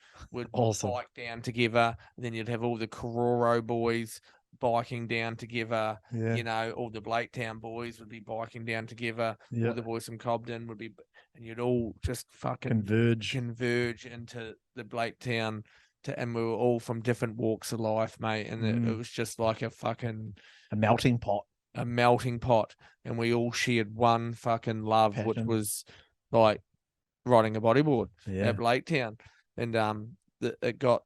Awesome. bike down together. And then you'd have all the Kororo boys biking down together. Yeah. You know, all the Blaketown boys would be biking down together. Yeah. All the boys from Cobden would be, and you'd all just fucking Converge. into the Blaketown. And we were all from different walks of life, mate. And it was just like a melting pot. a melting pot. And we all shared one fucking love, which Passion. was like riding a bodyboard Yeah. at Blaketown. And it got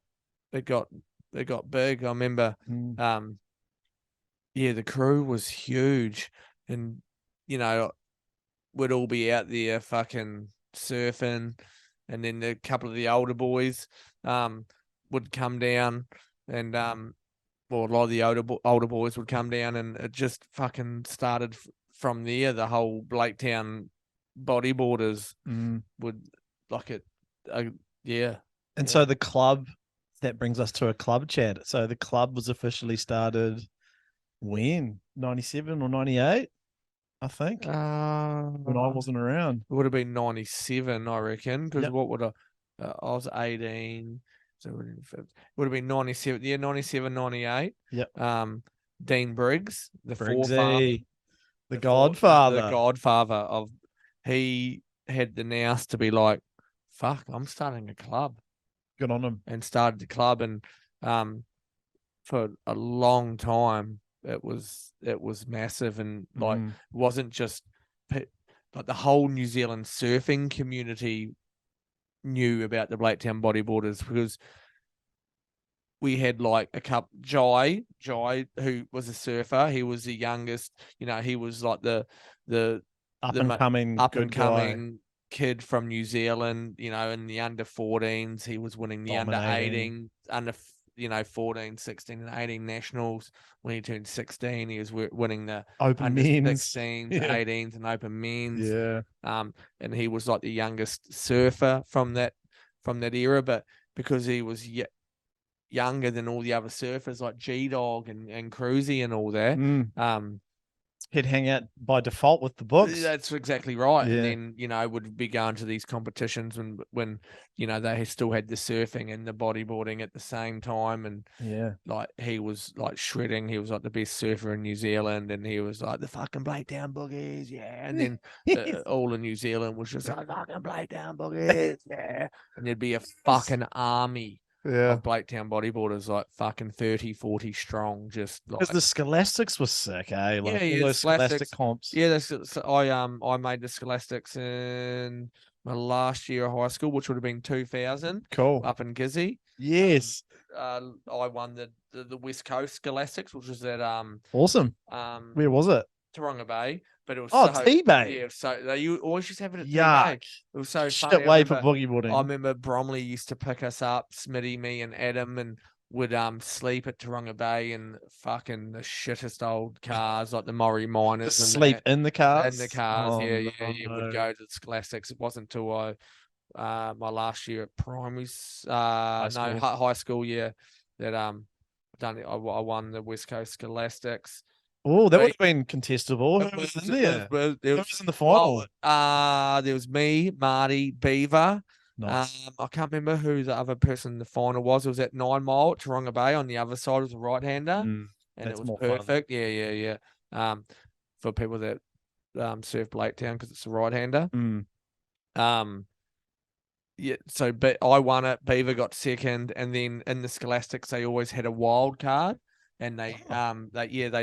big. I remember yeah, the crew was huge. And you know, we'd all be out there fucking surfing, and then a couple of the older boys would come down and well, a lot of the older boys would come down, and it just fucking started from there. The whole Blaketown bodyboarders would like it. Yeah. And so the club, that brings us to a club chat. So the club was officially started when? 97 or 98, I think. When I wasn't around. It would have been 97, I reckon, because Yep. what would I was 18, so it would have been 97, 97, 98. Yep. Dean Briggs, the Briggsy, forefather, the godfather. the godfather of, he had the nous to be like, fuck, I'm starting a club. Good on him. And started the club, and for a long time it was massive, and like it wasn't just like the whole New Zealand surfing community knew about the Blaketown bodyboarders, because we had like a couple, Jai, who was a surfer. He was the youngest, he was like the up and coming kid from New Zealand, in the under 14s. He was winning the under 18, under 14, 16 and 18 nationals. When he turned 16, he was winning the open under men's 16s, 18s and open men's. Yeah. And he was like the youngest surfer from that era, but because he was younger than all the other surfers like G-Dog and Cruzy and all that, he'd hang out by default with the books. That's exactly right. Yeah. And then, would be going to these competitions when they still had the surfing and the bodyboarding at the same time. And like he was like shredding. He was like the best surfer in New Zealand, and he was like the fucking Blaketown boogies, yeah. And then all of New Zealand was just like fucking Blaketown boogies, yeah. And there'd be a fucking army of Blaketown bodyboarders, like fucking 30, 40 strong, just like. Because the scholastics was sick, eh? Like all those scholastic comps. Yeah, I made the scholastics in my last year of high school, which would have been 2000. Cool. Up in Gizzy. Yes. I won the West Coast scholastics, which was at awesome. Where was it? Taronga Bay. But it was T-Bay. Yeah, so they always just have it at Yuck. T-Bay. It was so shit funny. way for boogie boarding. I remember Bromley used to pick us up, Smitty, me, and Adam, and would sleep at Taronga Bay in fucking the shittest old cars like the Maury Miners. Just sleep in the cars. In the cars, oh, yeah. No. Would go to the scholastics. It wasn't until my last year at primary, high school, yeah, that I won the West Coast scholastics. Oh, that would have been contestable. Who was in there? Who was in the final? There was me, Marty, Beaver. Nice. I can't remember who the other person in the final was. It was at 9 Mile at Taronga Bay. On the other side was a right-hander, and it was perfect. Fun. Yeah. For people that surf Blaketown, because it's a right-hander. Yeah. So, but I won it. Beaver got second, and then in the scholastics they always had a wild card. And they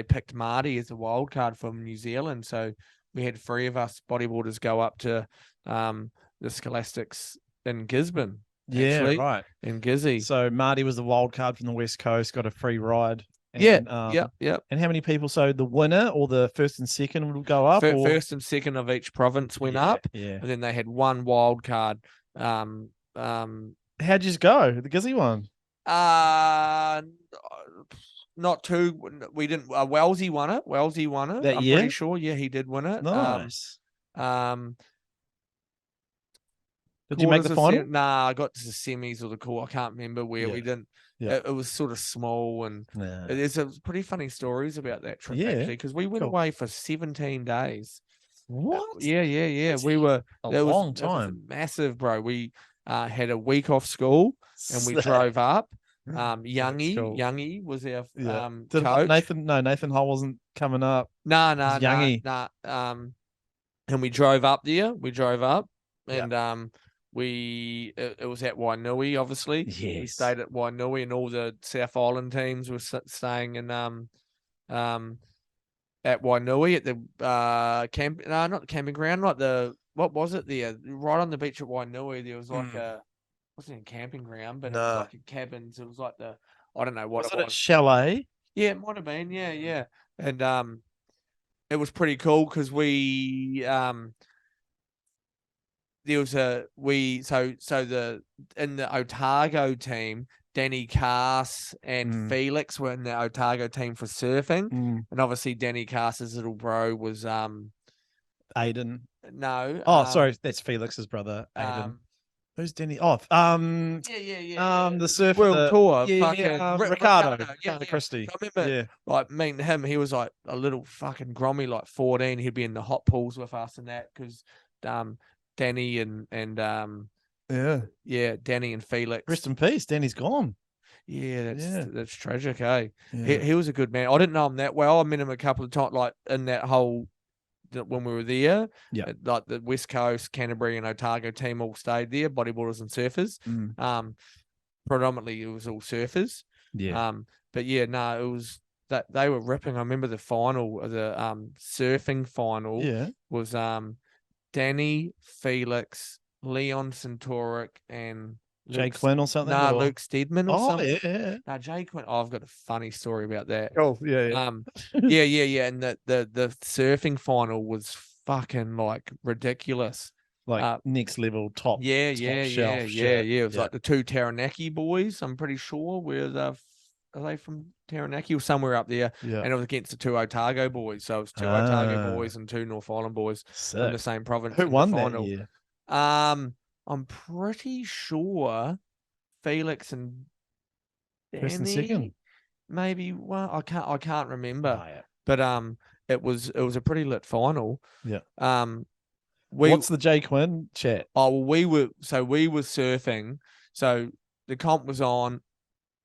picked Marty as a wild card from New Zealand. So we had 3 of us bodyboarders go up to the scholastics in Gisborne. Yeah, right. In Gizzy. So Marty was the wild card from the West Coast, got a free ride. And, yeah. And how many people? So the winner or the first and second would go up? First and second of each province went up. Yeah. And then they had one wild card. How'd you go? The Gizzy one? Not too. We didn't. Wellsy won it. That I'm year? pretty sure. Yeah, he did win it. Nice. Did you make the final? Nah, I got to the semis or the quarter. I can't remember where we didn't. Yeah. It was sort of small, and there's pretty funny stories about that trip actually, because we went away for 17 days. What? Yeah. That's we were a long time. It was massive, bro. We had a week off school, and we drove up. Youngie was our coach. Nathan Hull wasn't coming up. Nah. And we drove up there. And it was at Wainui, obviously. Yes. We stayed at Wainui, and all the South Island teams were staying in at Wainui at the not the camping ground, like what was it there? Right on the beach at Wainui, there was like wasn't a camping ground, but it was like a cabins. It was like I don't know what was it it. Was. Chalet? Yeah, it might have been. Yeah. And it was pretty cool because we there was in the Otago team, Danny Cass and Felix were in the Otago team for surfing, and obviously Danny Cass's little bro was Aiden. no. Oh, sorry, that's Felix's brother, Aiden. Who's Denny? Oh, the surfer, World Tour, Ricardo yeah. Christie. I remember, like meeting him, he was like a little fucking grommy, like 14. He'd be in the hot pools with us and that because, Danny and Danny and Felix. Rest in peace. Danny's gone. Yeah, that's tragic, eh? Yeah. He was a good man. I didn't know him that well. I met him a couple of times, like in that whole when we were there. Yeah, like the West Coast, Canterbury, and Otago team all stayed there, bodyboarders and surfers. Predominantly it was all surfers. Yeah. But yeah, no, it was that they were ripping. I remember the final, the surfing final. Yeah. Was Danny, Felix, Leon Centuric, and Jay Quinn or something? Nah, Luke Steedman or something. Yeah. Nah, Jay Quinn. Oh, I've got a funny story about that. Oh, yeah. Yeah. And the surfing final was fucking like ridiculous. Like next level top. Yeah. Shelf It was like the two Taranaki boys, I'm pretty sure. Are they from Taranaki or somewhere up there? Yeah. And it was against the two Otago boys. So it was two Otago boys and two North Island boys in the same province. Who won that year? I'm pretty sure Felix and First and Danny, second, maybe. Well, I can't remember. Oh, yeah. But it was a pretty lit final. Yeah. What's the Jay Quinn chat? Oh, well, we were surfing. So the comp was on.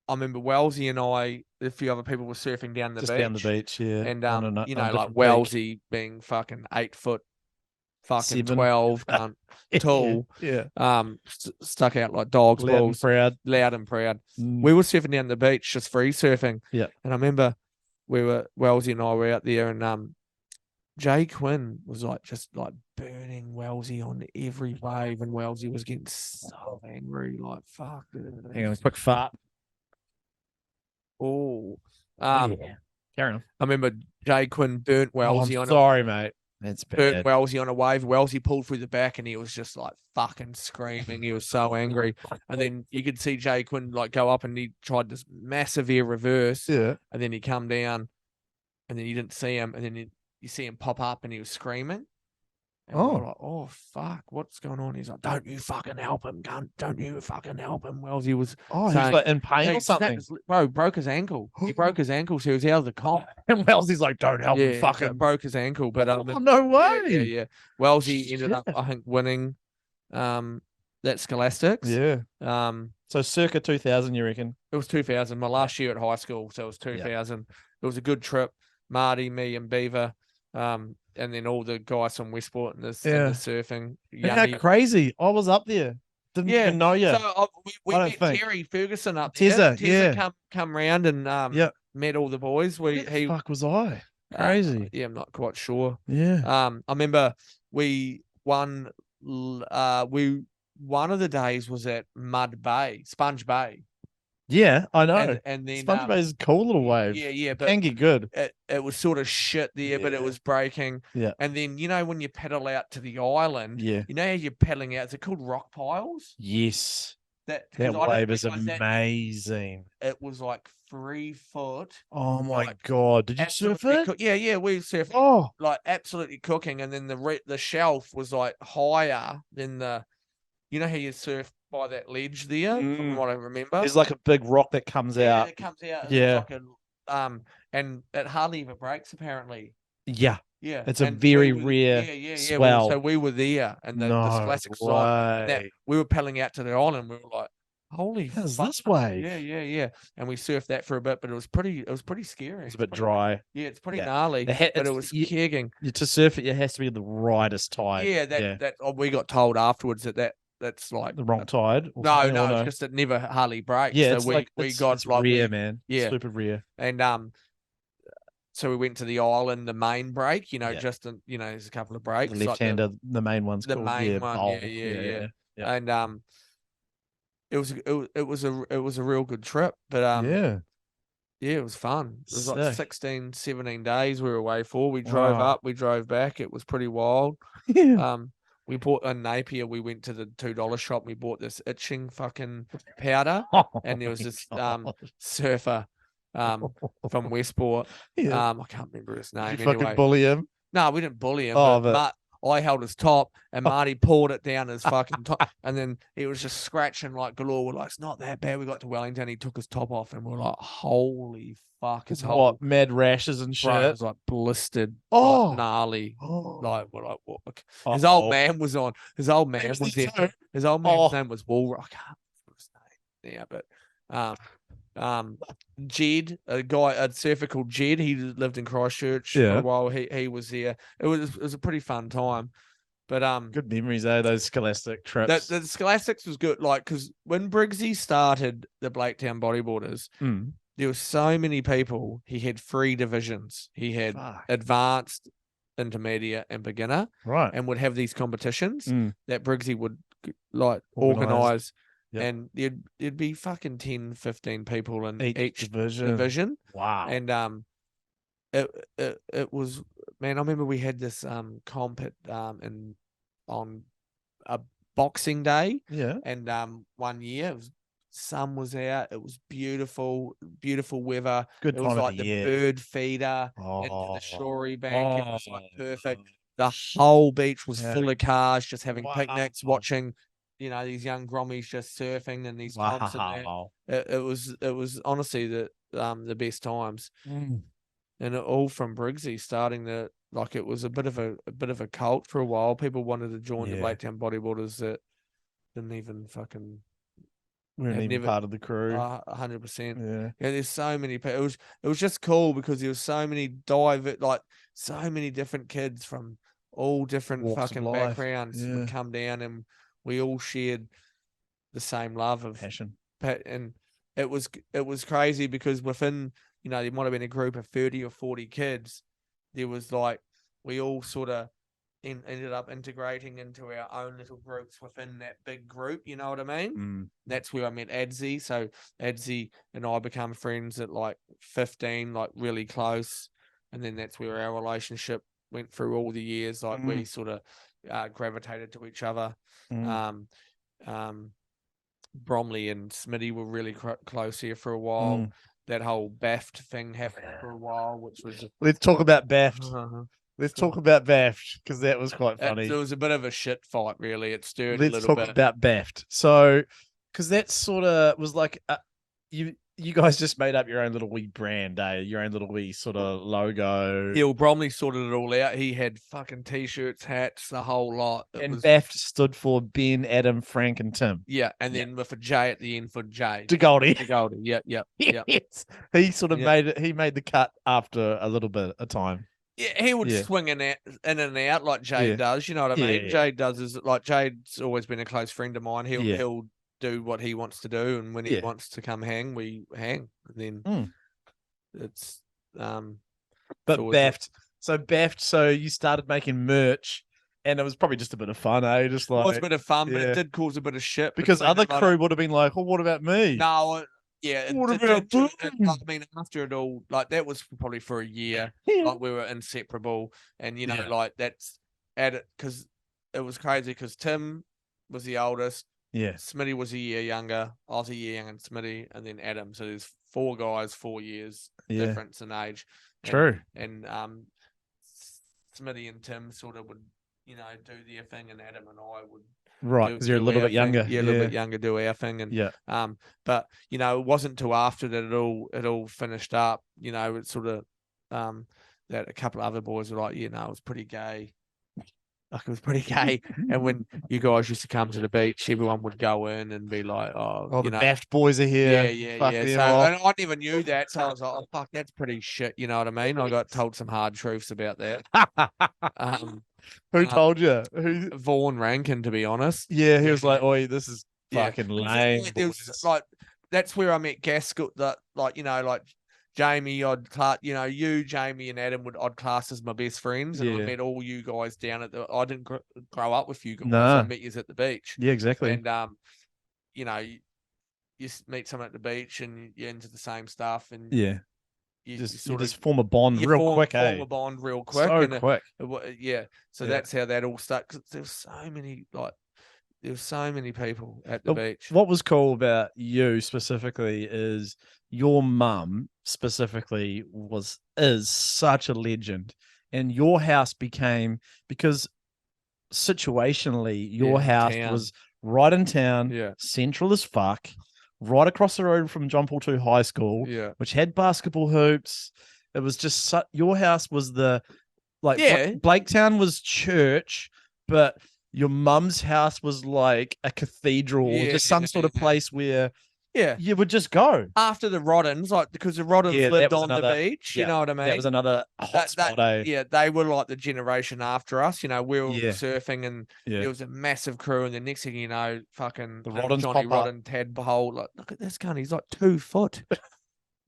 I remember Wellesley and a few other people were surfing down the beach. Down the beach, yeah. And like Wellesley being fucking 8 foot, fucking 12, tall. Yeah. Stuck out like dogs' balls. Loud and proud. We were surfing down the beach, just free surfing. Yeah. And I remember Wellesley and I were out there, and Jay Quinn was like just like burning Wellesley on every wave, and Wellesley was getting so angry, like fuck. Hang on, quick fart. Oh, yeah. Carry on. I remember Jay Quinn burnt Wellesley on. Sorry, mate. That's bad. Burnt Wellesley on a wave. Wellesley pulled through the back, and he was just like fucking screaming. He was so angry, and then you could see Jay Quinn like go up, and he tried this massive air reverse. Yeah, and then he come down, and then you didn't see him, and then you see him pop up, and he was screaming. And we were like, oh fuck, what's going on? He's like, don't you fucking help him, cunt. Don't you fucking help him. Wellesley was he was like in pain or something. Broke his ankle. He broke his ankle, so he was out of the comp. And Wellesley's like, don't help him, fucking broke his ankle. But no way. Yeah. Wellesley ended up, I think, winning that scholastics. Yeah. So circa 2000, you reckon? It was 2000. My last year at high school, so it was 2000. Yeah. It was a good trip. Marty, me, and Beaver. And then all the guys from Westport and the surfing. How crazy. I was up there. Didn't even know you. So we met Terry Ferguson up there. Tezza come round and met all the boys. Fuck was I? Crazy. I'm not quite sure. Yeah. I remember we won. One of the days was at Sponge Bay. Yeah, I know. And then Sponge Bay is a cool little wave. Yeah, but can get good. It was sort of shit there, but it was breaking. Yeah. And then when you pedal out to the island, you know how you're pedaling out. Is it called rock piles? Yes. That wave is amazing. It was like 3 foot. Oh my god! Did you surf it? Yeah, we surfed. Oh, like absolutely cooking. And then the shelf was like higher than the. You know how you surf by that ledge there, from what I remember. There's like a big rock that comes out. It comes out. Yeah. And it hardly ever breaks, apparently. Yeah. Yeah. It's a very rare swell. So we were there, and the scholastics was on. That we were paddling out to the island. We were like, holy how's this wave? Yeah. And we surfed that for a bit, but it was pretty scary. It's a bit dry. Yeah, it's pretty gnarly. But it was kegging. To surf it, it has to be the rightest tide. Yeah, that we got told afterwards that's like the wrong tide. No, it's just it never hardly breaks. Yeah, so we got like rare, man. Yeah, super rare. And so we went to the island, the main break. Just there's a couple of breaks. The left-hander, the main one's the called, main one. bowl. Yeah. And it was a real good trip. But it was fun. It was like 16, 17 days we were away for. We drove up, we drove back. It was pretty wild. Yeah. We bought a Napier. We went to the $2 shop. We bought this itching fucking powder, and there was this surfer from Westport. Yeah. I can't remember his name. Did you fucking Anyway, bully him? no, we didn't bully him. Oh, but I held his top, and Marty poured it down his fucking top, and then he was just scratching like galore. We're like, it's not that bad. We got to Wellington, he took his top off, and we're like, holy fuck, his whole What, mad rashes and shit? bro, it was like blistered, Oh. like, gnarly. Oh. Like, we're like, what? His old man was on. His old man Was was he there. too? His old man's Oh. name was Wool. I can't remember his name now, but Jed, a surfer called Jed. He lived in Christchurch for Yeah. a while. He was there. It was a pretty fun time. But Good memories, eh? Those scholastic trips. the scholastics was good. Like, because when Briggsy started the Blaketown bodyboarders, Mm. there were so many people. He had 3 divisions. He had Fuck. advanced, intermediate, and beginner, Right. and would have these competitions Mm. that Briggsy would like Organise. organize. Yep. And there'd be fucking 10, 15 people in Each each division. division. Wow. And it was, man, I remember we had this comp at on a Boxing Day, Yeah. and one year sun was out, it was beautiful weather. Good It was time of like the the year. bird feeder into Oh. the shory bank. It was like Oh. perfect. The whole beach was Yeah. full of cars just having Wow. picnics, watching, these young grommies just surfing and these comps and that. Wow. It was honestly the best times. Mm. And it all from Briggsy starting the, like, it was a bit of a cult for a while. People wanted to join the Yeah. Blaketown bodyboarders that didn't even fucking Weren't have even never part of the crew. 100%. Yeah. Yeah, there's so many people. It was just cool because there was so many so many different kids from all different Walks of fucking life. backgrounds Yeah. would come down, and we all shared the same love of Passion. and it was crazy because within, there might have been a group of 30 or 40 kids. There was like, we all sort of ended up integrating into our own little groups within that big group. You know what I mean? Mm. That's where I met Adzzy. So Adzzy and I become friends at like 15, like really close. And then that's where our relationship went through all the years. Like, we sort of gravitated to each other. Mm. Bromley and Smitty were really close here for a while. Mm. That whole BAFT thing happened for a while, which was Let's talk about BAFT. uh Let's talk about BAFT because that was quite funny. It was a bit of a shit fight, really. It stirred a Let's little talk bit. about BAFT. So, because that sort of was like you guys just made up your own little wee brand, eh? Your own little wee sort of logo. Yeah, well, Bromley sorted it all out. He had fucking t-shirts, hats, the whole lot. And BAFT stood for Ben, Adam, Frank, and Tim. Yeah, and then with a J at the end for Jay. DeGoldie. DeGoldie. Yep. Yes. He sort of made it. He made the cut after a little bit of time. Yeah, he would swing in and out like Jade does. You know what I mean? Jade does is like, Jade's always been a close friend of mine. He'll do what he wants to do, and when he wants to come hang, we hang. And then it's But BAFT. So BAFT. So you started making merch, and it was probably just a bit of fun, eh? Just like, it was a bit of fun, but it did cause a bit of shit because between other the crew would have been like, "Oh, what about me?" No, yeah. What about I mean, after it all, like, that was probably for a year. Like, we were inseparable, and like, that's added because it was crazy because Tim was the oldest. Yeah. Smitty was a year younger. I was a year younger than Smitty, and then Adam. So there's 4 guys, 4 years difference in age. True. And Smitty and Tim sort of would, do their thing, and Adam and I would. Right, because you're a little bit younger. Yeah, a little bit younger, do our thing, and but it wasn't till after that it all finished up. It sort of that a couple of other boys were like, it was pretty gay. Like, it was pretty gay. And when you guys used to come to the beach, everyone would go in and be like, the BAFT boys are here. Yeah. So, and I never knew that. So I was like, oh, fuck, that's pretty shit. You know what I mean? I got told some hard truths about that. Who told you? Who? Vaughan Rankin, to be honest. Yeah, he was like, "Oi, this is fucking lame." It was like, that's where I met Gaskell. That, like, like Jamie, you, Jamie, and Adam I'd class as my best friends, and I met all you guys down at I didn't grow up with you guys. I met you at the beach. Yeah, exactly. And you meet someone at the beach, and you're into the same stuff, and you Just sort of form a bond you real form quick, a eh? bond real quick. So and quick. Yeah. So Yeah. that's how that all started. 'Cause there's so many there were so many people at the beach. What was cool about you specifically is your mum specifically is such a legend, and your house became, because situationally your Yeah, house town. was right in town, Yeah. central as fuck, right across the road from John Paul II High School, Yeah. which had basketball hoops. It was just your house was the Yeah. Blaketown was church, but your mum's house was like a cathedral, or just some sort of place where Yeah. you would just go. After the Roddens, like, because the Roddens Yeah, that lived was on another- the beach, you yeah, know what I mean? That was another hot spot, eh? Yeah, they were like the generation after us. You know, we were Yeah. surfing, and Yeah. there was a massive crew, and the next thing you know, fucking The Roddens Johnny pop up. Rodden Tadpole, like, look at this cunt, he's like 2 foot.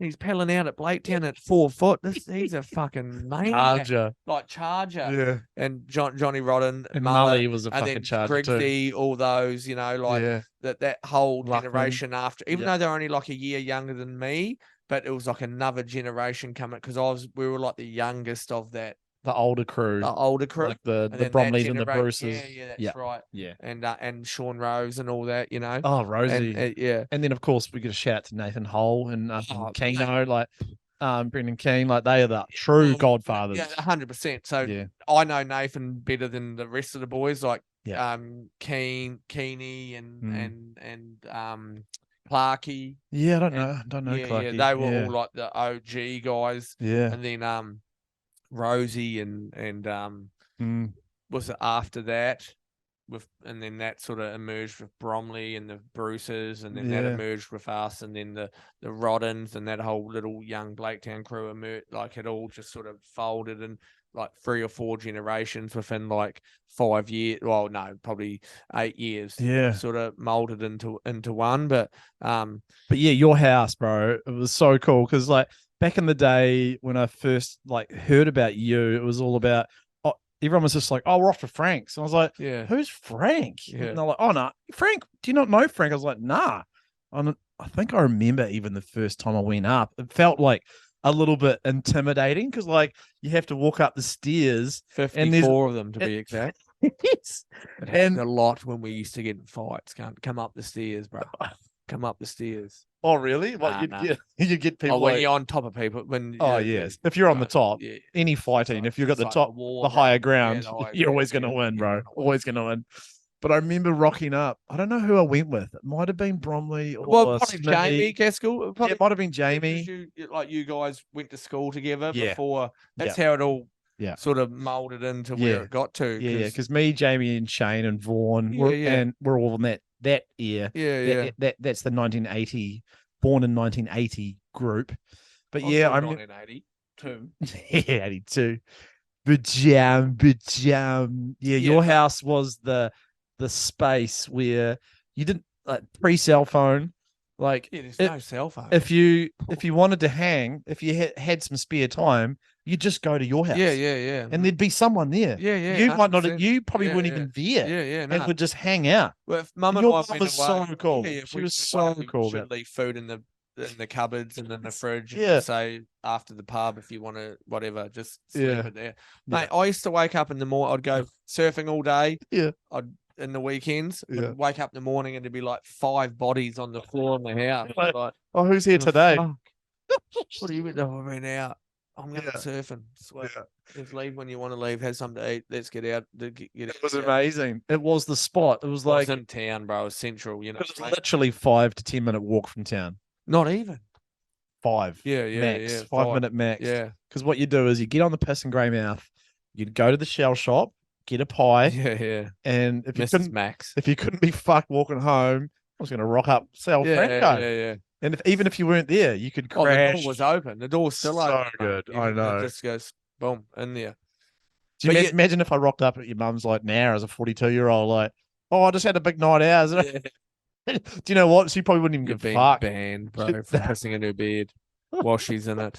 He's pelling out at Blaketown at 4 foot. He's a fucking maniac. Charger. Yeah. And Johnny Rodden, And Mullet, Mully was a and fucking then charger too. Grigsby, all those, you know, like Yeah. that whole Luckman. generation after, even Yeah. though they're only like a year younger than me, but it was like another generation coming, because we were like the youngest of that, The older crew. like the then that Bromleys and the generation- Bruces. Yeah, that's right. Yeah. And Sean Rose and all that, you know. Oh, Rosie. And, yeah. And then of course we get a shout out to Nathan Hull and Oh, Keno, like Brendan King, like they are the true godfathers. Yeah, 100%. So Yeah. I know Nathan better than the rest of the boys, like Yeah. Keeney and Clarkey. Yeah, I don't know Yeah, Clarky. they were all like the OG guys. Yeah. And then Rosie and was it after that? And then that sort of emerged with Bromley and the Bruces, and then that Yeah. emerged with us, and then the Roddens and that whole little young Blaketown crew emerged. Like, it all just sort of folded in like 3 or 4 generations within like 5 years. Well, no, probably 8 years. Yeah. Sort of molded into one. But yeah, your house, bro, it was so cool because like back in the day when I first like heard about you, it was all about everyone was just like, oh, we're off to Frank's. And I was like, yeah, who's Frank? Yeah. And they're like, oh, no, Frank, do you not know Frank? I was like, nah. I think I remember even the first time I went up, it felt like a little bit intimidating because like you have to walk up the stairs. 54 of them to be exact. Yes. And a lot when we used to get in fights. Come up the stairs, bro. Come up the stairs. Oh, really? What you get people when like, you're on top of people. Yes. If you're on the top, yeah. any fighting, if you've got the It's top, like war, the bro. higher ground, Yeah, the higher you're ground, always going to yeah. win, You're bro. gonna win. Always going to win. But I remember rocking up. I don't know who I went with. It might have been Bromley or Probably Smithy. Jamie Gaskell. Yeah, it might have been Jamie. You guys went to school together Yeah. before. That's how it all Yeah. sort of molded into where it got to. Yeah, because me, Jamie, and Shane and Vaughan, Yeah. we're all in that year. Yeah. That's the 1980, born in 1980 group. But I was yeah, born I'm 1982. yeah, 82. But jam. Yeah, your house was the space where you didn't like pre-cell phone. Like There's no cell phone. if you wanted to hang, if you had some spare time, you just go to your house. Yeah. And there'd be someone there. Yeah. You might not. 100%. You probably Yeah, weren't yeah. even there. Yeah. And No. would just hang out. Well, if Mum and Your I mum went was away, so cool. if She we was went away, so we cool. should leave food in the cupboards and in the fridge. Yeah. And say after the pub, if you want to, whatever, just sleep Yeah. it there. Mate, I used to wake up in the morning. I'd go surfing all day. Yeah. In the weekends, Yeah. I'd wake up in the morning and there'd be like 5 bodies on the floor in the house. Like, Like, Oh, who's here "Oh, today? fuck. What do you mean? Oh, I mean, out. I'm going Yeah. surfing. Sweat. Yeah. Just leave when you want to leave. Have something to eat. Let's get out. It was amazing. It was the spot. It was like Like in town, bro. It was central. You know, it was literally 5 to 10 minute walk from town. not even. 5. Yeah, max. yeah. 5-minute max. Yeah, Because what you do is you get on the piss and Greymouth, you'd go to the shell shop, get a pie, yeah. and if you Mrs. Max. couldn't be fucked walking home, I was going to rock up, sell Yeah, Franco. yeah. And even if you weren't there, you could Oh, the crash. door was open. The door's still So open. good. You I can- know. It just goes boom in there. Do you but imagine if I rocked up at your mum's like now as a 42-year-old, like, oh, I just had a big night out. Yeah. Do you know what? She probably wouldn't even You've give a been fuck. banned, bro, for pissing in her bed while she's in it.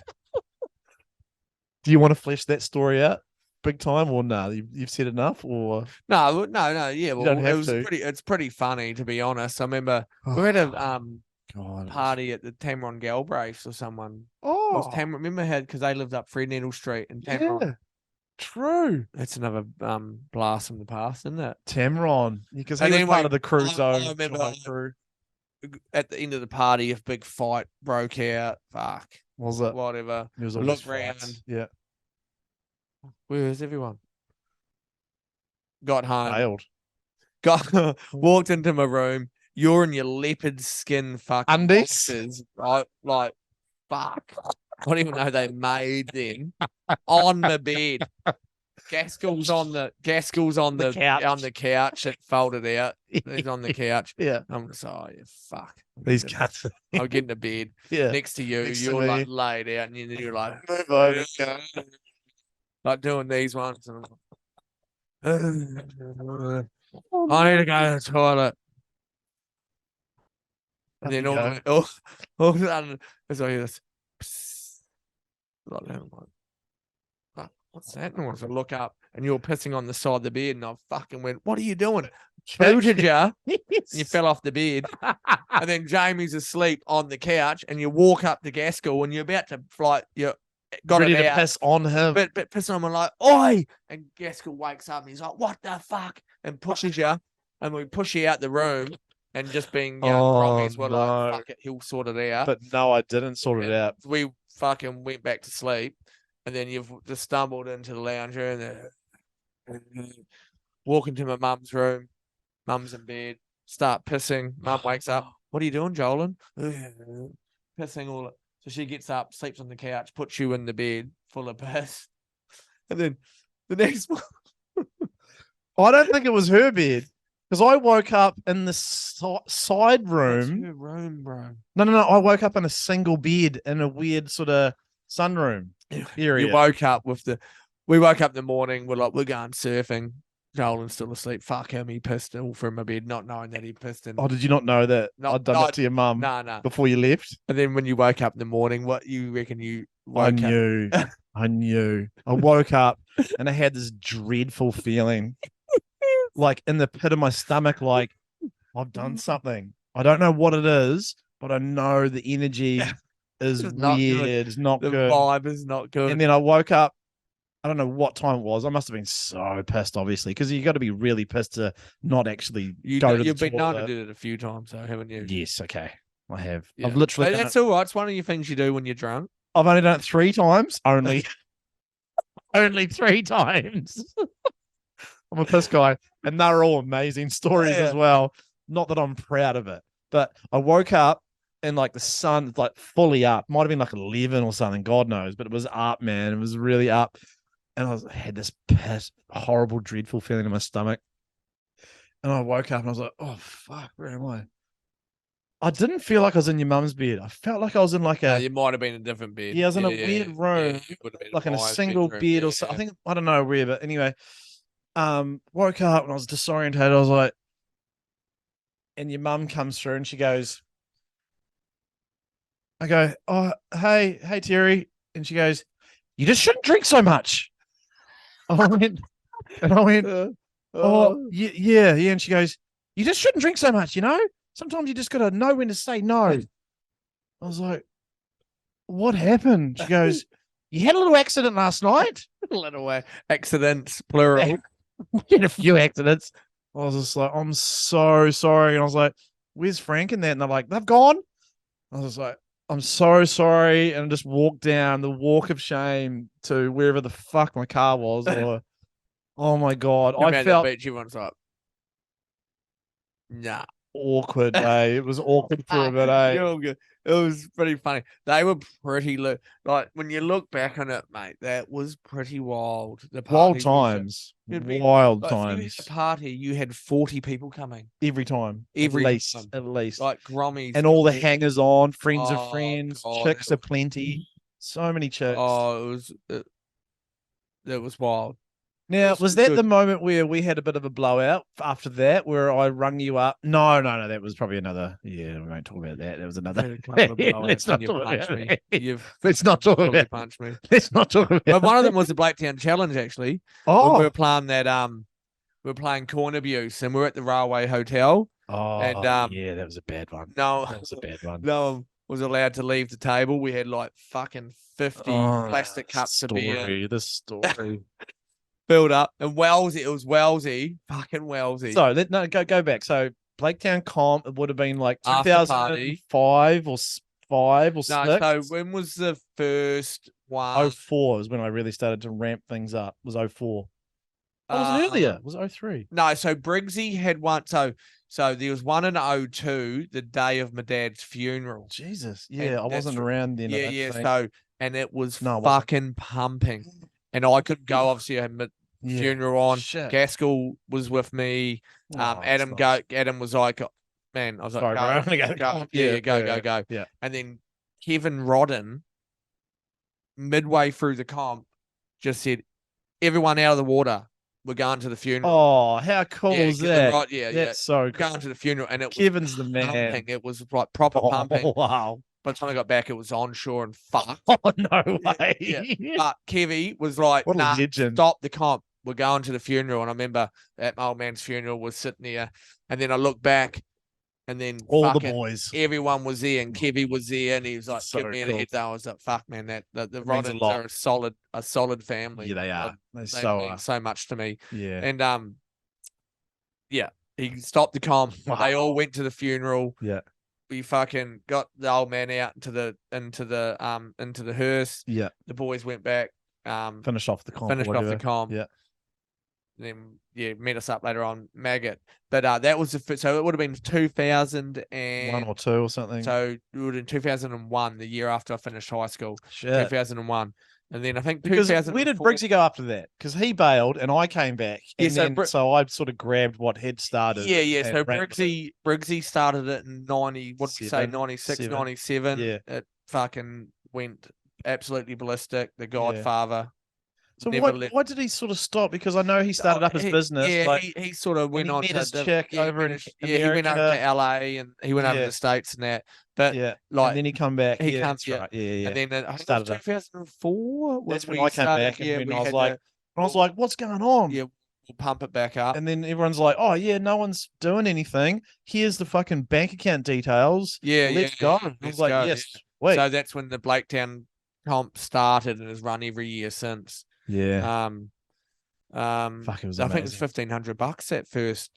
Do you want to flesh that story out big time or no? You've said enough or No. Yeah, well, don't have it was to. it's pretty funny, to be honest. I remember we had a God. party at the Tamron Galbraiths or someone. Oh, Was remember how because they lived up Fremantle Street in Tamron. Yeah, true. That's another blast from the past, isn't it? Tamron, because he And was then part we- of the crew I zone. remember- giant crew. At the end of the party, a big fight broke out. Fuck, Was it? whatever. It was We always looked round. fights. Yeah, Where's everyone? Got home. failed. Got walked into my room. You're in your leopard skin fucking Undies? boxers, right? Like, fuck. I don't even know they made them on the bed. Gaskell's on the The couch. on the couch. It folded out. He's on the couch. Yeah, I'm just yeah, fuck. these cats. I'll get into bed Yeah, next to you. Next to You're like me. laid out, and then you're like, move over. like doing these ones. And I'm like, I need to go to the toilet. And then all of a sudden, as I hear this, psst, like that, I'm like, "Fuck, what's that noise?" I look up, and you're pissing on the side of the bed, and I fucking went, "What are you doing?" Booted you, and you fell off the bed. And then Jamie's asleep on the couch, and you walk up to Gaskell, and you're about to like you got ready it to out, piss on him. but piss on him, and like, "Oi!" And Gaskell wakes up, and he's like, "What the fuck?" And pushes you, and we push you out the room. And just being promise, we're like, fuck it, he'll sort it out. But no, I didn't sort it out. We fucking went back to sleep, and then you've just stumbled into the lounge room, and walk into my mum's room. Mum's in bed, start pissing. Mum wakes up. What are you doing, Jolin? Pissing all. So she gets up, sleeps on the couch, puts you in the bed full of piss, and then the next one. I don't think it was her bed. Because I woke up in the side That's room. her room, bro. No. I woke up in a single bed in a weird sort of sunroom area. You woke up with the. We woke up in the morning. We're like, we're going surfing. Jolin's still asleep. Fuck him. He pissed all from my bed, not knowing that he pissed in. Oh, did you not know that I'd done it to your mum Nah. before you left? And then when you woke up in the morning, what you reckon you woke I knew. I knew. I woke up and I had this dreadful feeling, like in the pit of my stomach, like I've done something. I don't know what it is, but I know the energy is It's not good. weird. It's not The good. vibe is not good. And then I woke up. I don't know what time it was. I must have been so pissed, obviously, because you got to be really pissed to not actually go to You've the been known toilet. to do it a few times, though, haven't you? Yes, okay. I have. Yeah. I've literally But done that's it. all right. It's one of your things you do when you're drunk. I've only done it 3 times. Only. Only 3 times. I'm a piss guy. And they're all amazing stories as well. Not that I'm proud of it. But I woke up and like the sun like fully up. Might have been like 11 or something. God knows. But it was up, man. It was really up. And I had this horrible, dreadful feeling in my stomach. And I woke up and I was like, oh, fuck, where am I? I didn't feel like I was in your mum's bed. I felt like I was in like a... You might have been in a different bed. Yeah, I was in a weird room, it would have been like in a Maya's single bedroom. bed or so. I think, I don't know where, but anyway, woke up and I was disorientated. I was like, and your mum comes through and she goes, I go, oh, hey, Terry. And she goes, you just shouldn't drink so much. I went, oh, yeah. And she goes, you just shouldn't drink so much, you know? Sometimes you just got to know when to say no. I was like, what happened? She goes, you had a little accident last night. A little accidents, plural. We had a few accidents. I was just like, I'm so sorry. And I was like, where's Frank and that? And they're like, they've gone. I was like, I'm so sorry. And I just walked down the walk of shame to wherever the fuck my car was. Or, oh my God. I felt Everyone's like, nah. awkward, eh? It was awkward for a bit, eh? You're all good. It was pretty funny. They were pretty like when you look back on it, mate. That was pretty wild. The Wild party times. It'd be- Wild like, if you had times. a party, you had 40 people coming, Every time. Every at least. time. At least. like grommies, And all the hangers on, friends Oh, of friends, God. chicks aplenty. So many chicks. Oh, it was wild. Now, It was was that good. the moment where we had a bit of a blowout after that, where I rung you up? No, that was probably another. Yeah, we won't talk about that. That was Had another. a couple of Yeah, blowouts let's and not you talk punched about me. that. You've Let's not talk totally about. punched me. Let's not talk about. But one of them was the Blaketown Challenge, actually. When Oh, we were playing that we were playing corn abuse, and we were at the Railway Hotel. oh, and, yeah, that was a bad one. No, That was a bad one. no, was allowed to leave the table. We had like fucking 50 plastic cups of beer The story. filled up. And Wellesley, it was Wellesley, fucking Wellesley. So go back. So Blaketown comp, it would have been like After party. 2005 or 5 or 6. No, so when was the first one? 04 is when I really started to ramp things up. It was 04. Oh, was it earlier? Was it 03? No, so Briggsy had one. So there was one in 02, the day of my dad's funeral. Jesus. Yeah, And I wasn't around then. Yeah, yeah. So, and it was No, it wasn't. fucking pumping. And I couldn't go. Obviously, I had my funeral on. Shit. Gaskell was with me. Oh, Adam nice. Adam was like, man, I was like, Sorry, bro, I'm gonna go. Yeah, Go. Yeah. And then Kevin Rodden, midway through the comp, just said, everyone out of the water. We're going to the funeral. Oh, how cool is that? Right, yeah. That's so cool. Going to the funeral, and it Kevin's the was man. pumping. It was like proper pumping. Wow. By the time I got back, it was onshore and fucked. Oh, no way. Yeah. But Kevy was like, What a nah, legend. stop the comp. We're going to the funeral. And I remember at my old man's funeral was sitting there. And then I looked back, and then All the boys. everyone was there, and Kevy was there, and he was like, So give me cool. a heads. I was like, fuck, man, the means a Roddens lot. are a solid family. Yeah, they are. They They mean so much to me. Yeah. And yeah, he stopped the comp. Wow. They all went to the funeral. Yeah. We fucking got the old man out into the hearse. Yeah. The boys went back. Finish off the comp. Finished off the comp. Yeah. Then met us up later on Maggot. But that was the first, so it would have been 2001 1 or 2 or something. So it would have been 2001, the year after I finished high school. Shit. 2001. And then I think Because 2004. where did Briggsy go after that? Because he bailed and I came back. Yeah, And so I sort of grabbed what had started. Yeah. and So ran with it. Briggsy started it in 90, what did we say, 7, 96, 7. 97. Yeah. It fucking went absolutely ballistic. The Godfather. So never why did he sort of stop? Because I know he started up his business. Yeah, like, he sort of went he on met to his the chick yeah, over in he went over America. to LA and he went over to Yeah. the States and that. But yeah. like and then he come back. he yeah, comes- that's right. Yeah. and then I think Started it up. was 2004. That's when we I came started- back and yeah, when we I was had like, to- and I was like, what's going on? yeah, we'll pump it back up. And then everyone's like, oh, yeah, no one's doing anything. Here's the fucking bank account details. Yeah, Let's yeah, go. I let's was like, go, yes, yeah. wait. So that's when the Blaketown comp started and has run every year since. yeah. Fuck, it was I think it was amazing. $1,500 that first.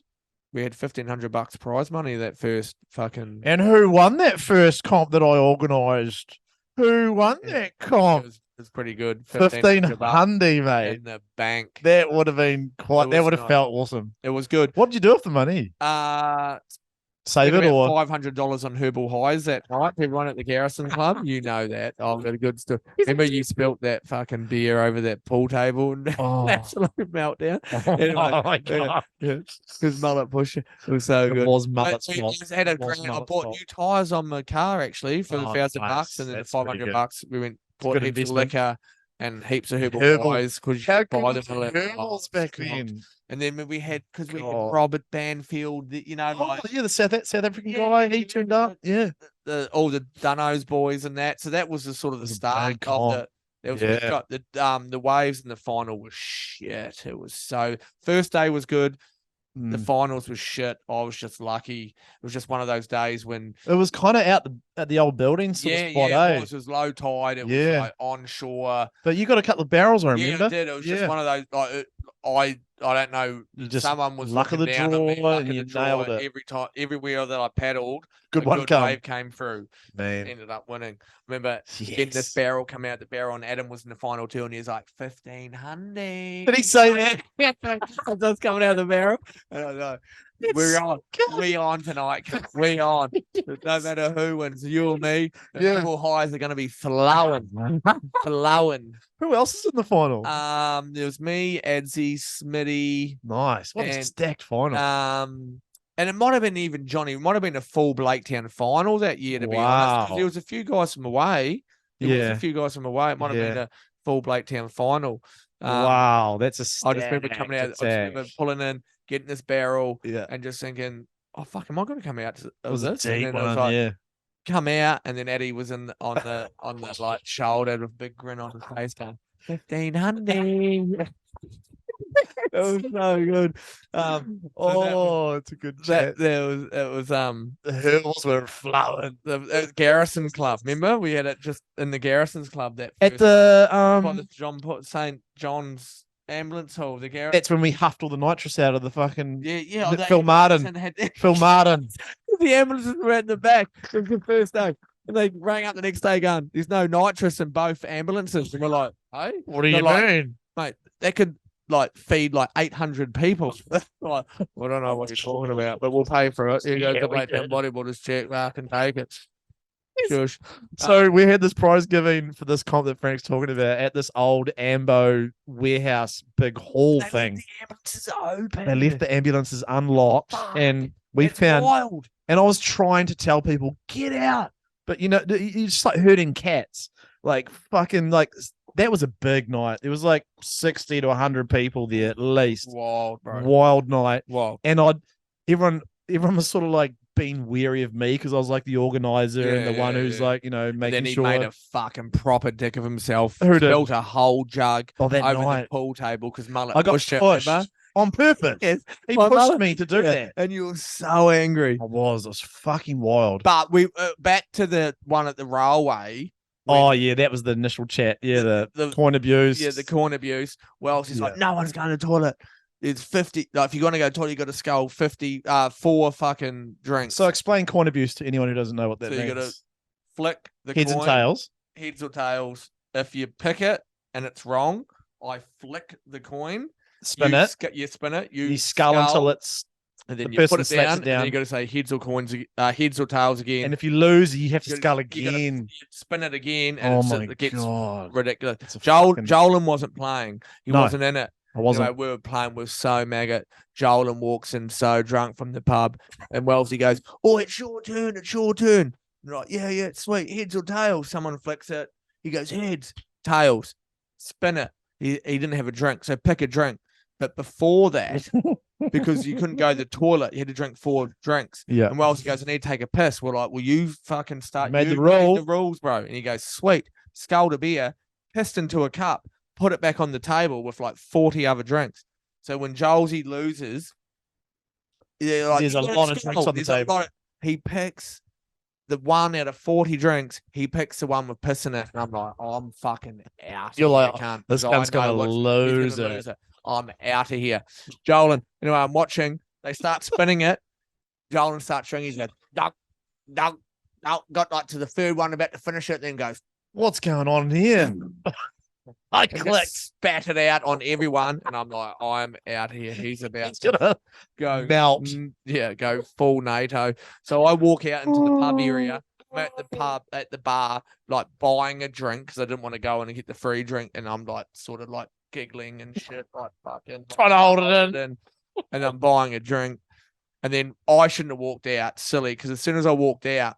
We had $1,500 prize money that first fucking. And who won that first comp that I organised? Who won that It comp? was pretty good. 1,500, mate. in the bank. That would have been quite. It That was would have nice. felt awesome. It was good. What did you do with the money? Save it or $500 on herbal highs that night. Everyone at the Garrison Club, you know that. I've got a good story. Remember you spilt that fucking beer over that pool table and oh, absolute meltdown. Anyway, oh my god! because mullet pusher. It was so It good. was But mullet's we fault. just had a It was grand. I mullet's bought fault. new tires on my car actually for Oh, $1,000, nice. and then That's the pretty good. $500 we went bought good heaps of investment. liquor and heaps of herbal Herbal. pies because How you could buy good them. was at herbals back then? And then we had because we had God. Robert Banfield, you know, Oh, like yeah, the South African Yeah, guy. yeah, He yeah, turned yeah. up. Yeah. all the Dunno's boys and that. So that was the sort of the was a start big of the. comp. It was Yeah. got the waves in the final was shit. It was so first day was good. The Mm. finals was shit. I was just lucky. It was just one of those days when It was kind of out at the old building sort of spot, eh? it was low tide. It was Yeah. like onshore. But you got a couple of barrels, I remember. Yeah, I did. It was just Yeah. one of those. Like, I don't know. You just Someone was luck of looking the down on me, draw luck and of you the draw nailed it. every time, everywhere that I paddled. Good a one good come. wave came through. Man. Ended up winning. Remember getting this Yes. barrel come out the barrel, and Adam was in the final two, and he was like 1,500. Did he say that? That's coming out of the barrel. And I know. We're on. We on tonight. We on. No matter who wins, you or me. The Yeah. double highs are going to be flowing, flowing. Who else is in the final? There was me, Adsy, Smitty. Nice. What a and, stacked final. And it might have been even Johnny. It might have been a full Blaketown final that year. To be honest, 'cause Wow. there was a few guys from away. There was Yeah. a few guys from away. It might have been Yeah. a full Blaketown final. Wow, that's a I stacked just remember coming out. I just remember attack. pulling in, getting this barrel, Yeah. and just thinking, "Oh fuck, am I going to come out to It was a this?" And deep then I was one, like, yeah. "Come out," and then Eddie was on the like shoulder with a big grin on his face, going 1,500. It was so good. Oh, it's a good chat. It was The hurdles were flowing. the Garrison Club. Remember, we had it just in the Garrison's Club that At first the by the St. John's ambulance hall. The Garrison. that's when we huffed all the nitrous out of the fucking Yeah. the Phil Martin. ambulance Had Phil Martin. the ambulances were in the back. It was the first day. And they rang up the next day going, there's no nitrous in both ambulances. And we're like, hey? What do you They're like, mean? mate, that could like feed like 800 people. Like, I don't know what you're talking about, but we'll pay for it. You go Yeah, to we BLAKetown did. bodyboarders check, I can take it. Shush. So we had this prize giving for this comp that Frank's talking about at this old Ambo warehouse big hall thing. The ambulances open. They left the ambulances unlocked, and we It's found. wild. And I was trying to tell people get out, but you just like herding cats, like fucking like that was a big night. There was like 60 to 100 people there at least. Wild, bro. Wild night, Wild. and everyone was sort of like being wary of me because I was like the organizer and the one who's like And making then he sure. made a fucking proper dick of himself. Who did? Spilled a whole jug Oh, that over night the pool table because Mullet I got pushed it. pushed remember? on purpose. Yes. He My pushed mother- me to do Yeah, that. and you were so angry. I was fucking wild. But we back to the one at the railway. Oh when yeah, that was the initial chat. Yeah, The- the coin abuse. Yeah, the corn abuse. Well, she's like, Yeah. no one's going to the toilet. It's 50. Like, if you're going to go to the toilet, you got to scull 50, 4 fucking drinks. So explain coin abuse to anyone who doesn't know what that So you means. gotta flick the Heads coin, and tails. heads or tails. If you pick it and it's wrong, I flick the coin. Spin you it. You spin it. You scull until it's. and then the you put person it slaps down, it and then down. you got to say heads or coins, heads or tails again. And if you lose, you have to You- scull you gotta- again. you spin it again, and Oh it's, my it gets god! ridiculous. It's a Joel fucking- Jolan wasn't playing. He No. wasn't in it. I wasn't. Anyway, we were playing with so maggot. Jolan walks in so drunk from the pub, and Wellesley goes, "Oh, it's your turn. It's your turn." And we're like, yeah, sweet. Heads or tails? Someone flicks it. He goes, heads, tails, spin it. He didn't have a drink, so pick a drink. But before that, because you couldn't go to the toilet, you had to drink 4 drinks. Yeah. And Wellesley goes, I need to take a piss. We're like, well, you fucking start. Made You the rule. the rules, bro. And he goes, sweet. Sculled a beer, pissed into a cup, put it back on the table with like 40 other drinks. So when Jolzee loses, like, There's a lot of drinks on the table. He picks the one out of 40 drinks. He picks the one with piss in it. And I'm like, oh, I'm fucking out. You're like, I can't. this because cunt's I know gonna he's gonna lose it. I'm out of here. Jolan, anyway, I'm watching. They start spinning it. Jolan starts ringing. He goes, dunk, dunk, dunk. Got like to the third one, about to finish it, then goes, What's going on here? I and just clicked. spat it out on everyone. And I'm like, I'm out here. He's about It's to gonna go melt. go full NATO. So I walk out into the pub area. I'm at the pub, at the bar, like buying a drink because I didn't want to go in and get the free drink. And I'm like, sort of like giggling and shit, like fucking Trying to hold it in. And I'm buying a drink. And then I shouldn't have walked out, silly, because as soon as I walked out,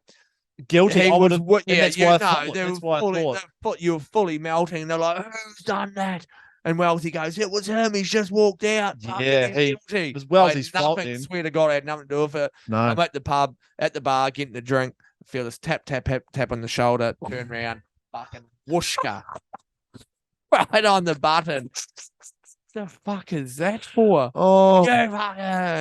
Guilty. he I would was, have. what, and yeah, that's you why I know, thought. they That's were why I fully, thought. you were fully melting. They're like, who's done that? And Wellesley goes, it was him. He's just walked out. Fucking Yeah, he's he- guilty. it was Wellesley's I had fault nothing, then. Swear to God, I had nothing to do with it. No. I'm at the pub, at the bar, getting a drink. I feel this tap, tap, tap, tap on the shoulder. Turn around, fucking whooshka. Right on the button. The fuck is that for? Oh, Yeah, fucker.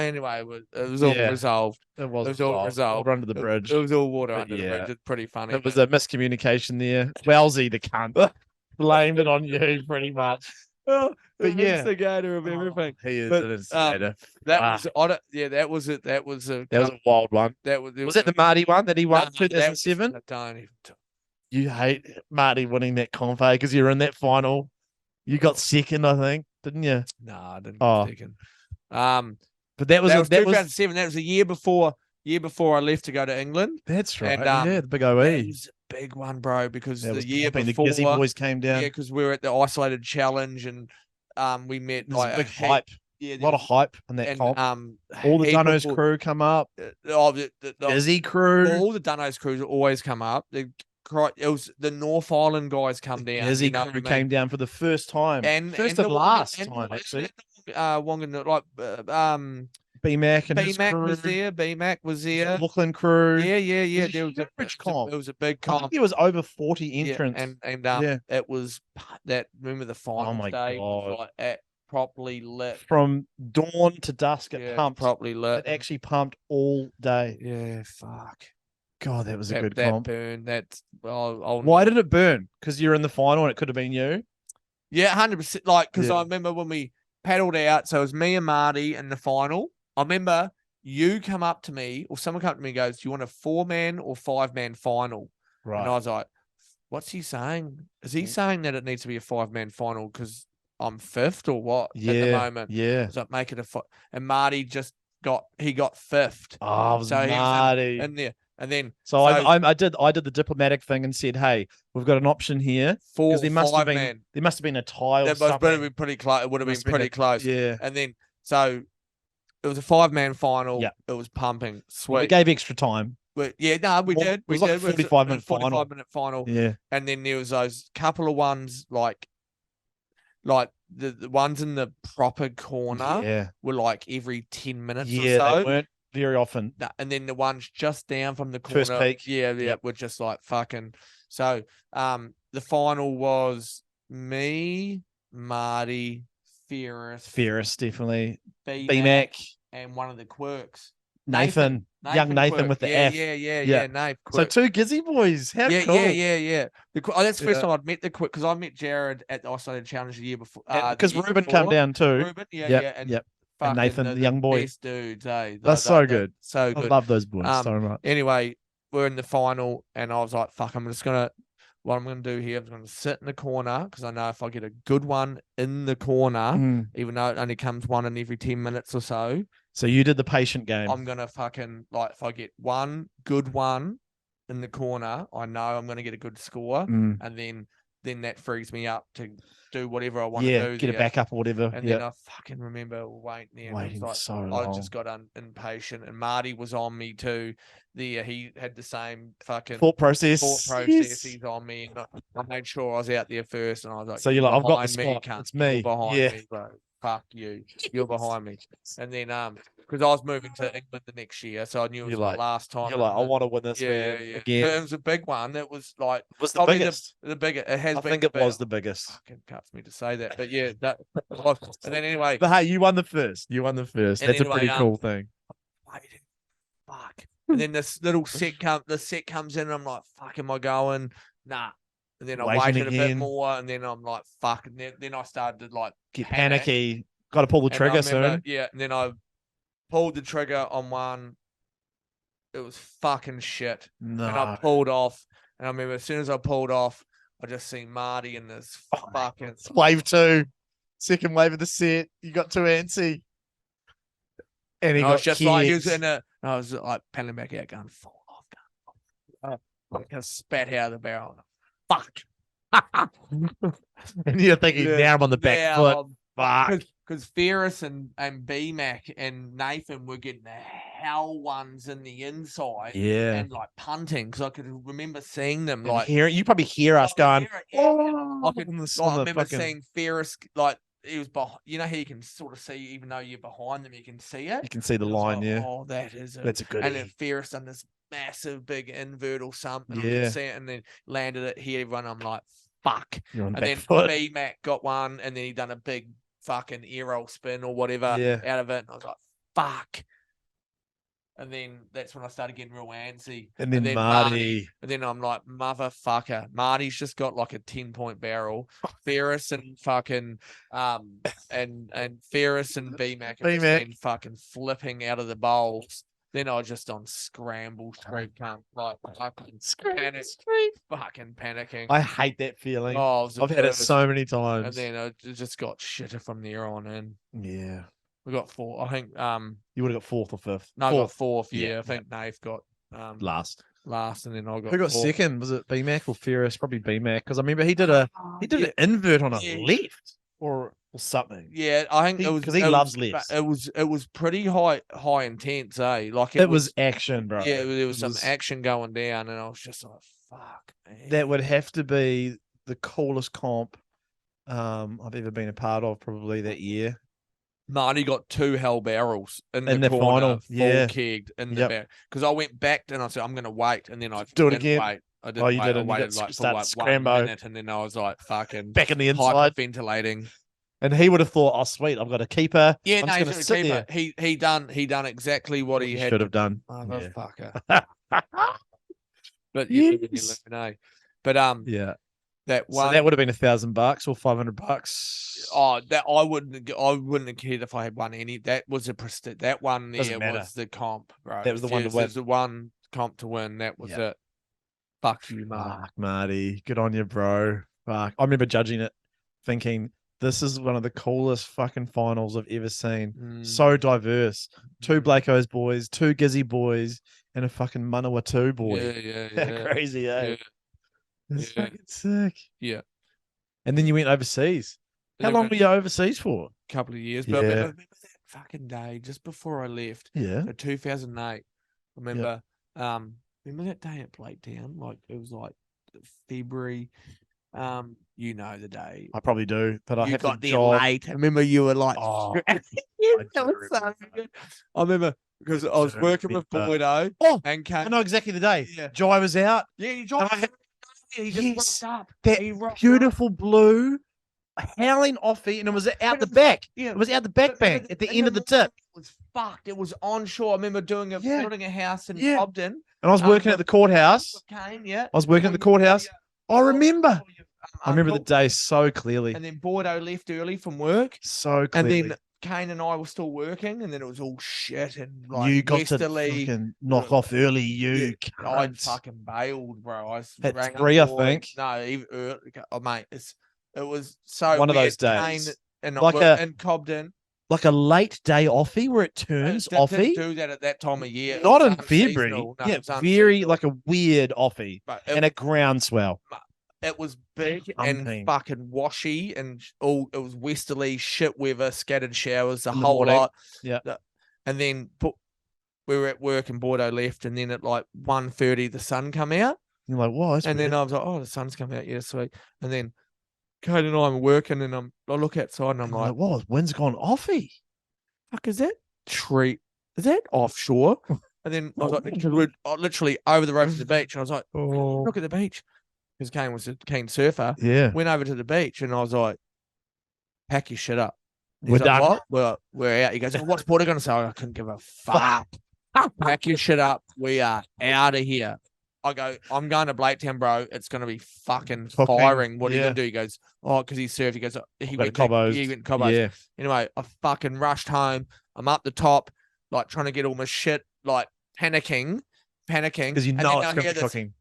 Anyway, it was all Yeah. resolved. it was. It was all wild. resolved. We're under the bridge. It was all water But under the yeah. bridge. It's pretty funny. It was a miscommunication there. Wellesley, the cunt, blamed it on you pretty much. Oh, But the yeah. instigator of everything. He is But, an instigator. That Ah. was I don't, yeah, that was it. That was a That was a wild one. that was Was it the Marty one that he won No, that was- 2007? I don't even You hate Marty winning that comp because you're in that final. You got second, I think, didn't you? no, I didn't Oh. get second. But that was That a, was that was 2007. That was a year before I left to go to England. that's right. and, Yeah, the big That OE. was a big one, bro, because That the was year camping. before, The Gizzy boys came down. yeah, because we were at the isolated challenge and we met There's like a big heap- hype. yeah, A lot of hype in that and comp. all All the Dunno's crew come up. the Gizzy crew. all the Dunno's crews always come up. It was the North Island guys come down. Gizzy you know crew what I mean? came down for the first time. First and the last and- time, actually. Wongan, like B-Mac and his B-Mac crew. was there. B-Mac was there. Brooklyn crew. Yeah. was a There was huge comp. it was a big I comp. think there was over 40 Yeah, entrants. and Yeah. it was that. Remember the final Oh my day? Was God. like properly lit. From dawn to dusk, it Yeah, pumped. properly lit. It actually pumped all day. Yeah, fuck. God, that was a good that comp. burn. That's I'll Why did it burn? Because you're in the final and it could have been you. Yeah, 100%. Like, because Yeah. I remember when we paddled out, so it was me and Marty in the final. I remember you come up to me, or someone come up to me and goes, "Do you want a 4-man or 5-man final?" Right. And I was like, "What's he saying? Is he saying that it needs to be a 5-man final because I'm 5th or what at the moment?" Yeah. I was like, "Make it a And Marty just got 5th. Oh, it was So he Marty. was in there, and then I did the diplomatic thing and said, "Hey, we've got an option here." 4 Because there must have 5-man. been a tie or That something. would have been pretty close. It would have been Must have been pretty close. Yeah. And then so it was a 5-man final. Yeah. It was pumping. We Sweet. gave extra time. We did. It We was like did. a 45-minute 45-minute final. Yeah. And then there was those couple of ones like the ones in the proper corner Yeah. were like every 10 minutes or Yeah, so. they weren't very often. And then the ones just down from the corner. First peak. Yeah, Yep. were just like fucking. So the final was me, Marty, Ferris, definitely. B-Mac, B-Mac. and one of the quirks. Young Nathan Quirk. with the yeah, F. Yeah, Nate. So Quirk. 2 Gizzy boys. How yeah, cool. yeah. That's the first Yeah. time I'd met the Quirk because I met Jared at the Isolated Challenge the year before. Because Ruben came down too. Ruben, yeah, Yep, and yep. fucking Nathan, the young boy. best dudes, eh? That's so good. So I good. love those boys so much. Anyway, we're in the final, and I was like, "Fuck! What I'm gonna do here, I'm gonna sit in the corner because I know if I get a good one in the corner, even though it only comes one in every 10 minutes or so." So you did the patient game. I'm gonna fucking if I get one good one in the corner, I know I'm gonna get a good score, and then that frees me up to do whatever I want to do. Get it back up or whatever. And then I fucking remember waiting there. Waiting so I long. just got impatient, and Marty was on me too. He had the same fucking thought process. Yes. He's on me, and I made sure I was out there first. And I was like, "So you're like, I've got the me, spot. It's me. You're behind Yeah. me, bro. Fuck you. You're behind me." And then because I was moving to England the next year, so I knew it was my last time. You're like, "I want to win this Yeah. again." It was a big one. It was like Was the biggest. The biggest. It has. I been think it was the biggest. Fucking cuts me to say that, but yeah, that. And then anyway, But hey, you won the first. And That's a anyway, pretty cool thing. waiting. Fuck. And then this little set comes in, and I'm like, "Fuck, am I going?" Nah. And then I Waiting waited a bit again. more, and then I'm like, "Fuck." And then I started to like Get panic. panicky. Got to pull the And I trigger remember- soon. Yeah, and then I pulled the trigger on one. It was fucking shit. No. And I pulled off. And I remember as soon as I pulled off, I just seen Marty in this fucking Wave 2. Second wave of the set. You got too antsy. And he I got was just like, he was kicked. in a, I was like paddling back out, going, "Fall off, like I spat out of the barrel. Fuck. And you're thinking, now I'm on the back foot. Fuck. Because Ferris and B-Mac and Nathan were getting the hell ones in the inside. Yeah. And like punting, because I could remember seeing them And like. you probably hear us going, I could, on the I remember fucking- seeing Ferris, like, he was behind, you know how you can sort of see, even though you're behind them, you can see it. You can see the I was line, like, yeah. "Oh, that is it." That's a good And then Ferris done this massive big invert or something. I Yeah. could see it, and then landed it here. Everyone, I'm like, "Fuck." You're on And back then foot. B-Mac got one, and then he done a big fucking air roll spin or whatever Yeah. out of it. And I was like, "Fuck." And then that's when I started getting real antsy. And then Marty. And then I'm like, "Motherfucker." Marty's just got like a 10-point barrel. Ferris and fucking and Ferris and B-Mac have just been fucking flipping out of the bowls. Then I just on scramble straight cunt, like fucking panic, fucking panicking. I hate that feeling. Oh, it was the I've had it worst. so many times. And then it just got shitter from there on in. Yeah. We got 4. I think You would have got 4th or 5th. no, I got 4th, Yeah, yeah. I think Nave got Last. last, and then I got Who got 4th. second? Was it B-Mac or Ferris? Probably B-Mac. Because I remember he did an invert on a Yeah. left or something. Yeah, I think it was 'cause he it loves was, lefts. It was pretty high intense, eh? Like It was action, bro. yeah, there was It some action going down, and I was just like, "Fuck, man." That would have to be the coolest comp I've ever been a part of, probably that year. Marty got 2 hell barrels in In the the corner, final, full yeah. kegged in the Yep. back. Because I went back and I said, "I'm going to wait," and then I Do it didn't again? wait. I didn't Oh, you wait. didn't. I You waited got like for start like 1 scrambo. minute, and then I was like, fucking Back in the inside. hyperventilating. And he would have thought, "Oh, sweet, I've got a keeper. Yeah, I'm no, just he's going to a sit keeper. there." He done exactly what he had should have done. Motherfucker. Yeah. But you live and you Yes. learn, eh? But Yeah. that So one that would have been $1,000 or $500. that I wouldn't have cared if I had won any. That was a prestige. That one there Doesn't matter. was the comp, bro. That was the one to It win. was the one comp to win. That was Yeah. it. Fuck you, Mark. Fuck, Marty. Good on you, bro. Fuck. I remember judging it, thinking this is one of the coolest fucking finals I've ever seen. Mm. So diverse. 2 Mm. Blakeo's boys, 2 Gizzy boys, and a fucking Manawatu boy. Yeah. Crazy, eh? Yeah. It's Yeah. fucking sick. Yeah. And then you went overseas. How Then long went were you overseas for? a couple of years. But I Yeah. remember that fucking day just before I left. Yeah. So 2008. Remember that day at Blaketown? Like it was like February. You know the day. I probably do, but I You have got to there jog. late. I remember you were like, Oh, that do was so remember good. I remember because I was do working with remember. Boydo Oh, and I came. know exactly the day. Yeah. Jai was out. Yeah, he And dropped. I had He just Yes, rocked up. that He rocked up. beautiful blue howling offie, and it was out the back. Yeah. It was out the back bank at the end of the tip. It was fucked. It was onshore. I remember building a house in Yeah. Cobden. And I was working at the courthouse. Kane, yeah. I was working at the courthouse. I remember. I remember the uncle. day so clearly. And then Boydo left early from work. So And clearly. then Kane and I were still working, and then it was all shit and like you got westerly. to fucking knock off early, you I cunt. fucking bailed, bro. I At rang up 3, I boys. think. No, even early. Oh, mate, it was so One of weird. those days. Kane and Like and Cobden. Like a late day offie where it turns Didn't offie. do that at that time of year. It Not was in February. unseasonal. No, Yeah, it was very unseasonal. like a weird offie But and a groundswell. it was big Umpeen. and fucking washy and it was westerly, shit weather, scattered showers, the In the whole morning. lot. Yeah. And then we were at work and Bordeaux left, and then at like 1:30 the sun come out. You're like, whoa, that's And weird. then I was like, oh, the sun's come out, yeah, sweet. And then Kate and I were working, and I look outside and I'm like, whoa, wind's gone offie. fuck, is that tree? Is that offshore? And then I was like, because we're literally over the road to the beach. And I was like, Oh, look at the beach. Because Kane was a keen surfer. yeah. Went over to the beach and I was like, pack your shit up. He's We're like, done. what? Well, we're out. He goes, oh, what's Porter going to say? I couldn't give a fuck. Pack your shit up. We are out of here. I go, I'm going to Blaketown, bro. It's going to be fucking Fucking- firing. What are you yeah. going to do? He goes, oh, because he surfed. He goes, he Got went to Cobos. He went to Cobos. Yeah. Anyway, I fucking rushed home. I'm up the top, like trying to get all my shit, like panicking. Because you And know then it's I hear going to be this cooking.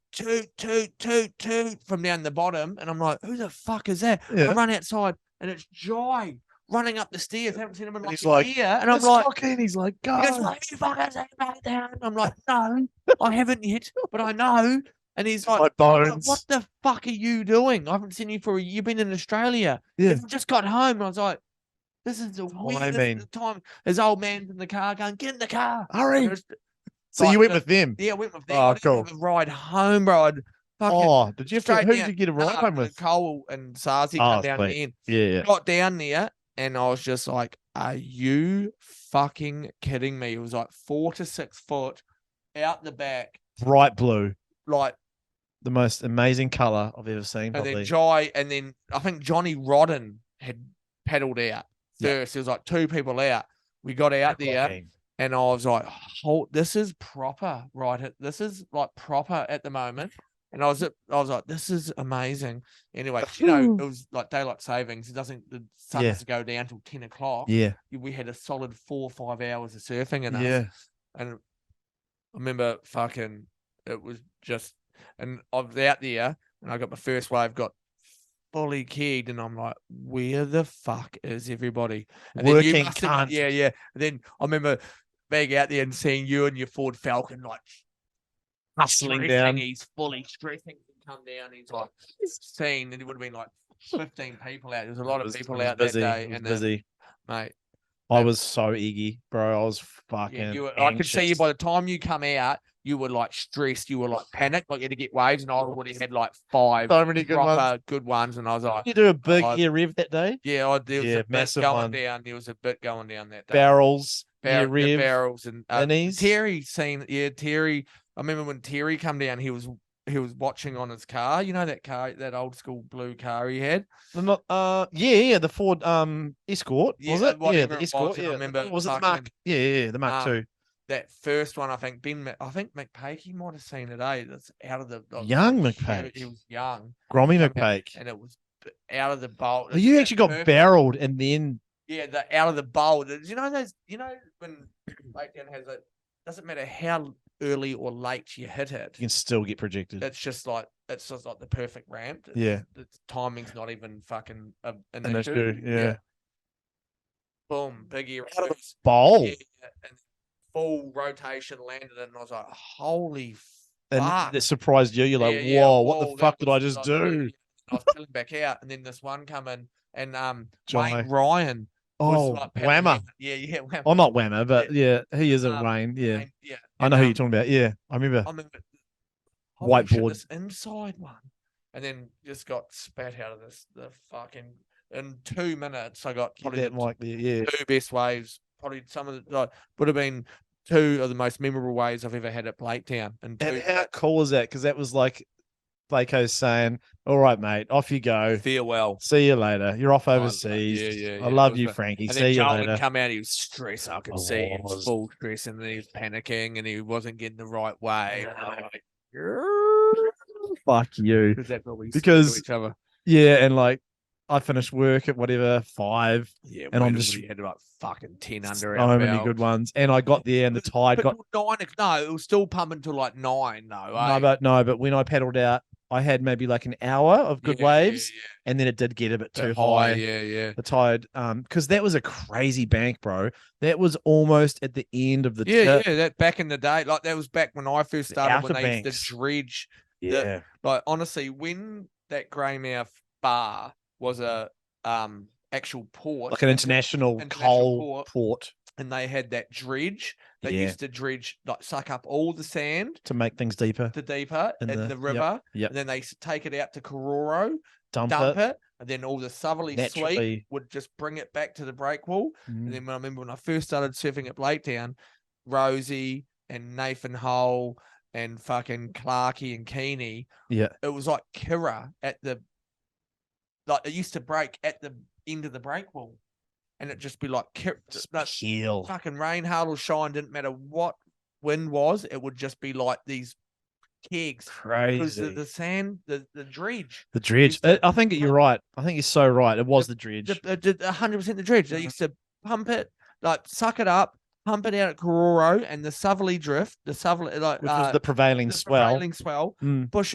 toot from down the bottom, and I'm like, who the fuck is that? Yeah. I run outside, and it's Jai running up the stairs. I haven't seen him in like he's a like, year, and I'm It's like, cooking. He's like, go. he goes, like, you fuckers ain't back down. I'm like, no, I haven't yet, but I know. And he's like, My bones. what the fuck are you doing? I haven't seen you for you've been in Australia. Yeah. You've just got home. And I was like, this is the weirdest time. His old man's in the car going, get in the car. Hurry. And So you went with them. yeah, I went with them. Oh, I didn't cool. have a ride home, bro. I'd fucking Oh, did you have to, straight who down. did you get a ride home with? Cole and Sazi Oh, come down sweet. the end. Yeah. Got down there, and I was just like, are you fucking kidding me? It was like 4 to 6 foot out the back, Bright blue. like, The most amazing color I've ever seen. and Probably. then Jai, and then I think Johnny Rodden had paddled out Yeah. first. There was like 2 people out. We got out there, and I was like, this is proper, right? This is like proper at the moment. And I was like, this is amazing. Anyway, you know, it was like daylight savings. The sun Yeah. doesn't go down till 10 o'clock. Yeah. We had a solid 4 or 5 hours of surfing in us. Yeah. And I remember it was just, and I was out there, and I got my first wave, got fully keyed, and I'm like, where the fuck is everybody? And then you Working must have- cunt. yeah. And then I remember being out there and seeing you and your Ford Falcon like Hustling stressing. down. He's fully stressing to come down. He's like seen, and it would have been like 15 people out. There's a lot of people out busy. that day, It was and busy. mate. I was so eggy, bro. I was fucking. Yeah, I could see you anxious. by the time you come out, you were like stressed, you were like panicked, like you had to get waves, and I already had like 5 So many good proper ones. good ones, and I was like, You do a big I- air rev that day. yeah, there was Yeah, a bit massive going one. down. There was a bit going down that day. Barrels, air The rev. barrels and Innies. Terry seen, yeah, Terry. I remember when Terry come down, he was he was watching on his car. You know that car, that old school blue car he had. Not, yeah, the Ford Escort, was Yeah, it? Yeah, whatever the it Escort. was, and I Yeah, remember was it the fucking Mark? Yeah, the Mark II. that first one, I think McPakey might have seen it. That's out of the Young like, McPake. He was young. Grommy Come out, McPake. and it was out of the bowl. Oh, you actually got barreled and then Yeah, the out of the bowl. You know those. You know when Blaketown has it. Doesn't matter how early or late you hit it. you can still get projected. It's just like the perfect ramp. Yeah. The timing's not even fucking an issue. Yeah. Boom, biggie Out of the bowl. Yeah, and full rotation landed it, and I was like, holy And fuck. that surprised you. You're like, Yeah, whoa, what the whoa, fuck that did I was just like, do? I was peeling back out, and then this one come in, and Johnny. Wayne Ryan was Oh, like pedaling Whammer. out. Yeah, Whammer. Oh, not Whammer, but yeah, he is a Wayne. Yeah. Wayne, yeah. I know who you're talking about. Yeah, I remember. Holy shit, Whiteboard. this inside one, and then just got spat out of the fucking in 2 minutes. I got probably That mic there, yeah. two best waves. Probably some of the would have been two of the most memorable waves I've ever had at Blaketown. And how cool is that? Because that was like Blakeo's saying, "All right, mate, off you go. Farewell. See you later. You're off overseas. Yeah. I love you, Frankie. And See then you Joel later." would come out. He was stressed. I could see he was was. full stress, and then he was panicking, and he wasn't getting the right way. Fuck you. That's what we Because to each other. yeah, and like I finished work at whatever 5, Yeah, and I'm just had like fucking 10 under so our many belt. good ones. And I got there, and the tide got 9. No, it was still pumping till like 9. No, but when I paddled out, I had maybe like an hour of good waves, and then it did get a bit too high. Yeah. The tide, because that was a crazy bank, bro. That was almost at the end of the tip. Yeah. That back in the day, like that was back when I first started when outer they used banks. to dredge. Yeah, Like honestly, when that Greymouth bar was a actual port, like an international coal port, and they had that dredge that Yeah. used to dredge, like suck up all the sand to make things deeper. in the river, Yep. and then they take it out to Kororo, Dump dump it. it, and then all the southerly Naturally. sweep would just bring it back to the break wall. Mm. And then I remember when I first started surfing at Blaketown, Rosie and Nathan Hull and fucking Clarkey and Keeney, Yeah. it was like Kira at the, like it used to break at the end of the break wall, and it'd just be like Heel. fucking rain, hail or shine, didn't matter what wind was, it would just be like these kegs. Because Crazy. the sand, the dredge. The dredge. I think you're right. I think you're so right. It was the dredge. 100% the dredge. They used to pump it, like suck it up, pump it out at Kororo, and the southerly drift, the southerly, like Which was the prevailing swell. Mm. Push,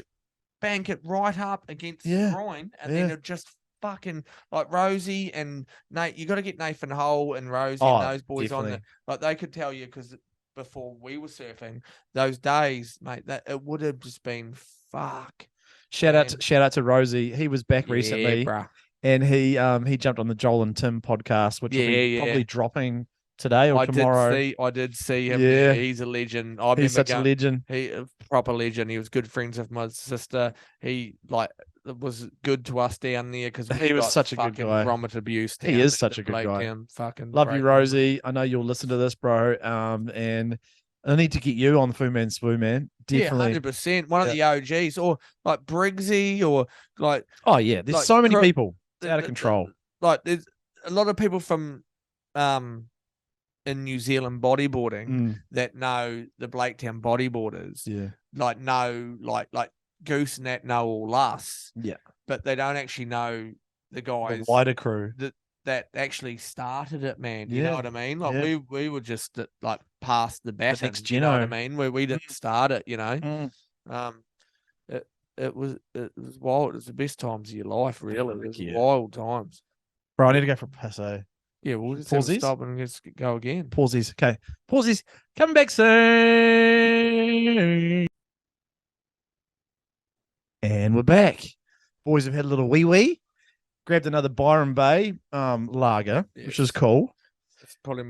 bank it right up against the groin, and then it just fucking like Rosie and Nate. You got to get Nathan Hull and Rosie and those boys on the, like they could tell you, because before we were surfing those days, mate, that it would have just been fuck. Shout out to Rosie. He was back recently, bruh. and he jumped on the Joel and Tim podcast, which will be probably dropping today or tomorrow. I did see him. Yeah. He's a legend. He's such a legend. He a proper legend. He was good friends with my sister. He was good to us down there because he was such a good guy. Grommet abuse. He is such a good guy. Fucking love you, Rosie. I know you'll listen to this, bro. And I need to get you on the Fu Man Swoo, man. Definitely, 100%. One of the OGs, or like Briggsy, or like there's like so many people. It's out of control. Like there's a lot of people from in New Zealand bodyboarding that know the Blaketown bodyboarders. Yeah. Like know like Goose and that know all us. Yeah. But they don't actually know the guys, the wider crew that actually started it, man. You know what I mean? Like we were just like past the baton. Next you know what I mean? We didn't start it, you know. It was wild. It was the best times of your life, really. It was wild times. Bro, I need to go for a piss, eh? Yeah, we'll just have to stop and just go again. Pausies. Okay. Pausies. Coming back soon. And we're back. Boys have had a little wee. Grabbed another Byron Bay lager, which is cool. This is probably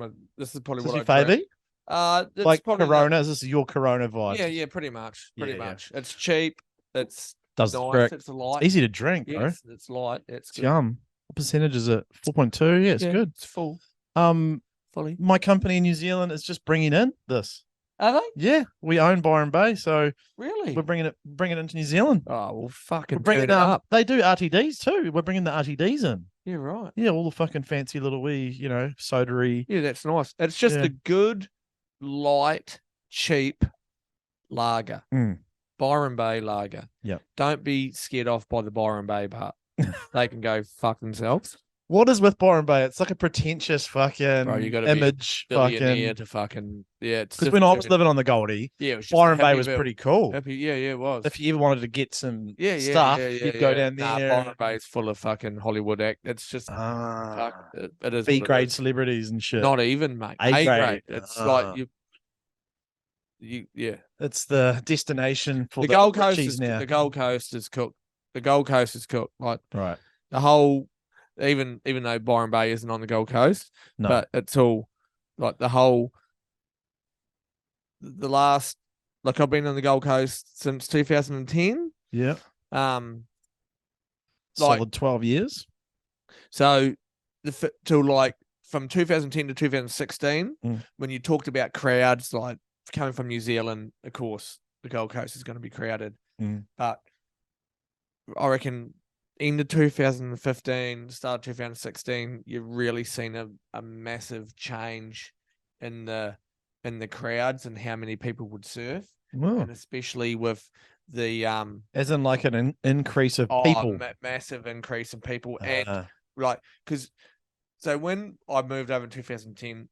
what your favourite. Like Corona. Is this your Corona vibe? Yeah, pretty much. Pretty much. It's cheap. It's nice. It's light. It's easy to drink, bro. Yes, it's light. It's yum. What percentage is it? 4.2. Yeah, it's good. It's full. Fully. My company in New Zealand is just bringing in this. Are they? Yeah, we own Byron Bay, so Really? we're bringing it into New Zealand. Oh, well, fucking We're bringing turn it up. They do RTDs too. We're bringing the RTDs in. Yeah, right. Yeah, all the fucking fancy little wee, sodery. Yeah, that's nice. It's just Yeah. a good, light, cheap lager. Mm. Byron Bay lager. Yep. Don't be scared off by the Byron Bay part. They can go fuck themselves. What is with Byron Bay? It's like a pretentious fucking Bro, you gotta image. be a billionaire Fucking to fucking it's because when I was living on the Goldie, yeah, it was just Byron Bay Happy was Bill. pretty cool. Happy, yeah, it was. If you ever wanted to get some stuff, you'd go down Nah, there. Byron Bay's full of fucking Hollywood act. It's just Ah, it is B what it grade is. celebrities and shit. Not even, mate. A A grade. grade. It's like you yeah. It's the destination for The Gold Coast Richiees is now. the Gold Coast is cooked. The Gold Coast is cooked. Like Right. the whole, even though Byron Bay isn't on the Gold Coast, No. but it's all like the whole. The last, like I've been on the Gold Coast since 2010. Yeah. Like- Solid 12 years. So till like from 2010 to 2016, Mm. when you talked about crowds, like coming from New Zealand, of course, the Gold Coast is going to be crowded. Mm. But I reckon end of 2015, start of 2016, you've really seen a massive change in the crowds and how many people would surf, Wow. and especially with the As in like an increase of people. massive increase in people, and Uh, like because so when I moved over in 2010,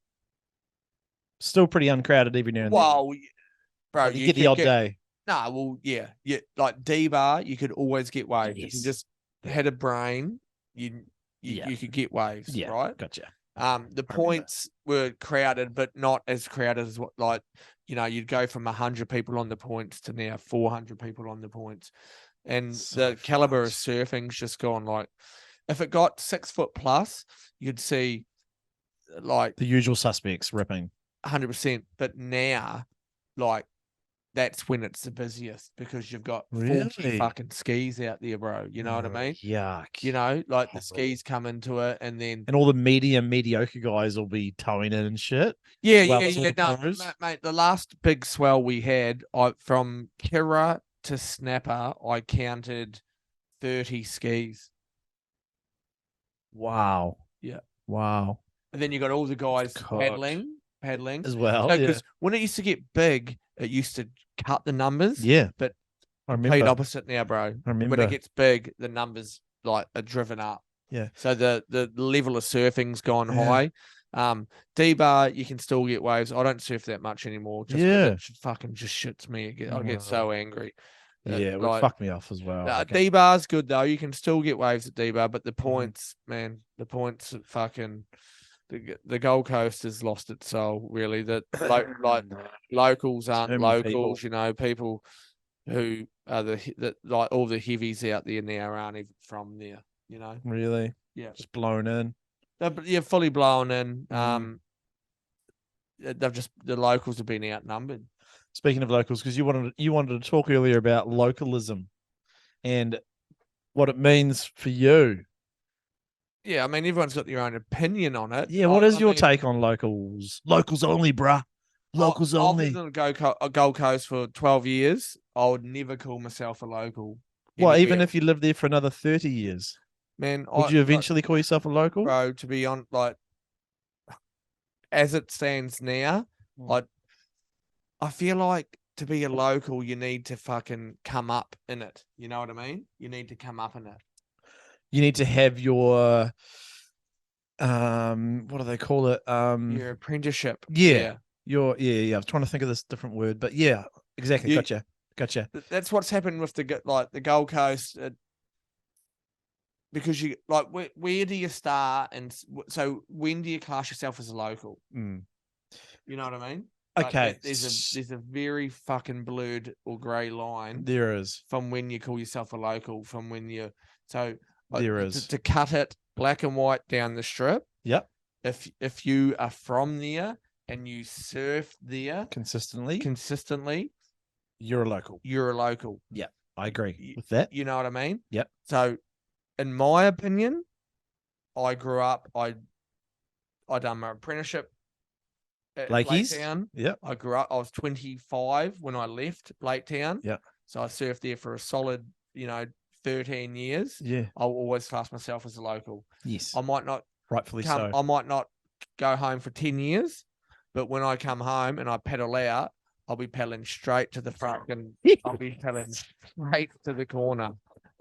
still pretty uncrowded even now and then. well, bro, Like you get the odd day. Nah, well, yeah, like D bar, you could always get waves. If you Yes. just had a brain, you could get waves, Yeah, right? gotcha. The points were crowded, but not as crowded as what, like, you'd go from 100 people on the points to now 400 people on the points, and So the caliber of fast. surfing's just gone. Like, if it got 6 foot plus, you'd see like The usual suspects ripping. 100%, but now, like, that's when it's the busiest because you've got 40 Really? fucking skis out there, bro. You know what I mean? Yuck. Like the skis come into it, and then And all the mediocre guys will be towing in and shit. yeah. Well, it's all the No, pros. mate. The last big swell we had, from Kira to Snapper, I counted 30 skis. Wow. Yeah. Wow. And then you got all the guys Cooked. paddling As well. Because when it used to get big, it used to cut the numbers. Yeah. But I complete remember. opposite now, bro. I remember. When it gets big, the numbers like are driven up. Yeah. So the level of surfing's gone Yeah. high. D bar, you can still get waves. I don't surf that much anymore. Just 'cause Yeah. it fucking just shits me. I get so angry. Yeah, it would like, fuck me off as well. Okay. D bar's good though. You can still get waves at D bar, but the Mm-hmm. points, man, the points are fucking. The Gold Coast has lost its soul. Really, that like locals aren't So many locals. People who are like all the heavies out there now aren't even from there. Really? Yeah. Just blown in. They're fully blown in. Mm. The locals have been outnumbered. Speaking of locals, because you wanted to talk earlier about localism and what it means for you. Yeah, I mean, everyone's got their own opinion on it. Yeah, what is your take on locals? Locals only, bruh. Locals only. I've been on a Gold Coast for 12 years. I would never call myself a local. Well, even anywhere. if you lived there for another 30 years, Man, would you eventually call yourself a local? bro, to be on, like, as it stands now, like, I feel like to be a local, you need to fucking come up in it. You know what I mean? You need to come up in it. You need to have your what do they call it? Your apprenticeship. Yeah. I was trying to think of this different word, but yeah, exactly. Gotcha. That's what's happened with the Gold Coast. Because you like, where do you start? And so when do you class yourself as a local? Mm. You know what I mean? Okay. Like, there's a very fucking blurred or grey line There is. from when you call yourself a local, from when you There is. to cut it black and white down the strip. Yep. If you are from there and you surf there Consistently, you're a local. you're a local. Yeah, I agree with that. You know what I mean? Yep. So, in my opinion, I grew up. I done my apprenticeship at Blakey's? Blaketown. Yep. I grew up. I was 25 when I left Blaketown. Yeah. So I surfed there for a solid, 13 years. Yeah. I'll always class myself as a local. Yes. I might not Rightfully so. I might not go home for 10 years, but when I come home and I paddle out, I'll be paddling straight to the front and I'll be paddling straight to the corner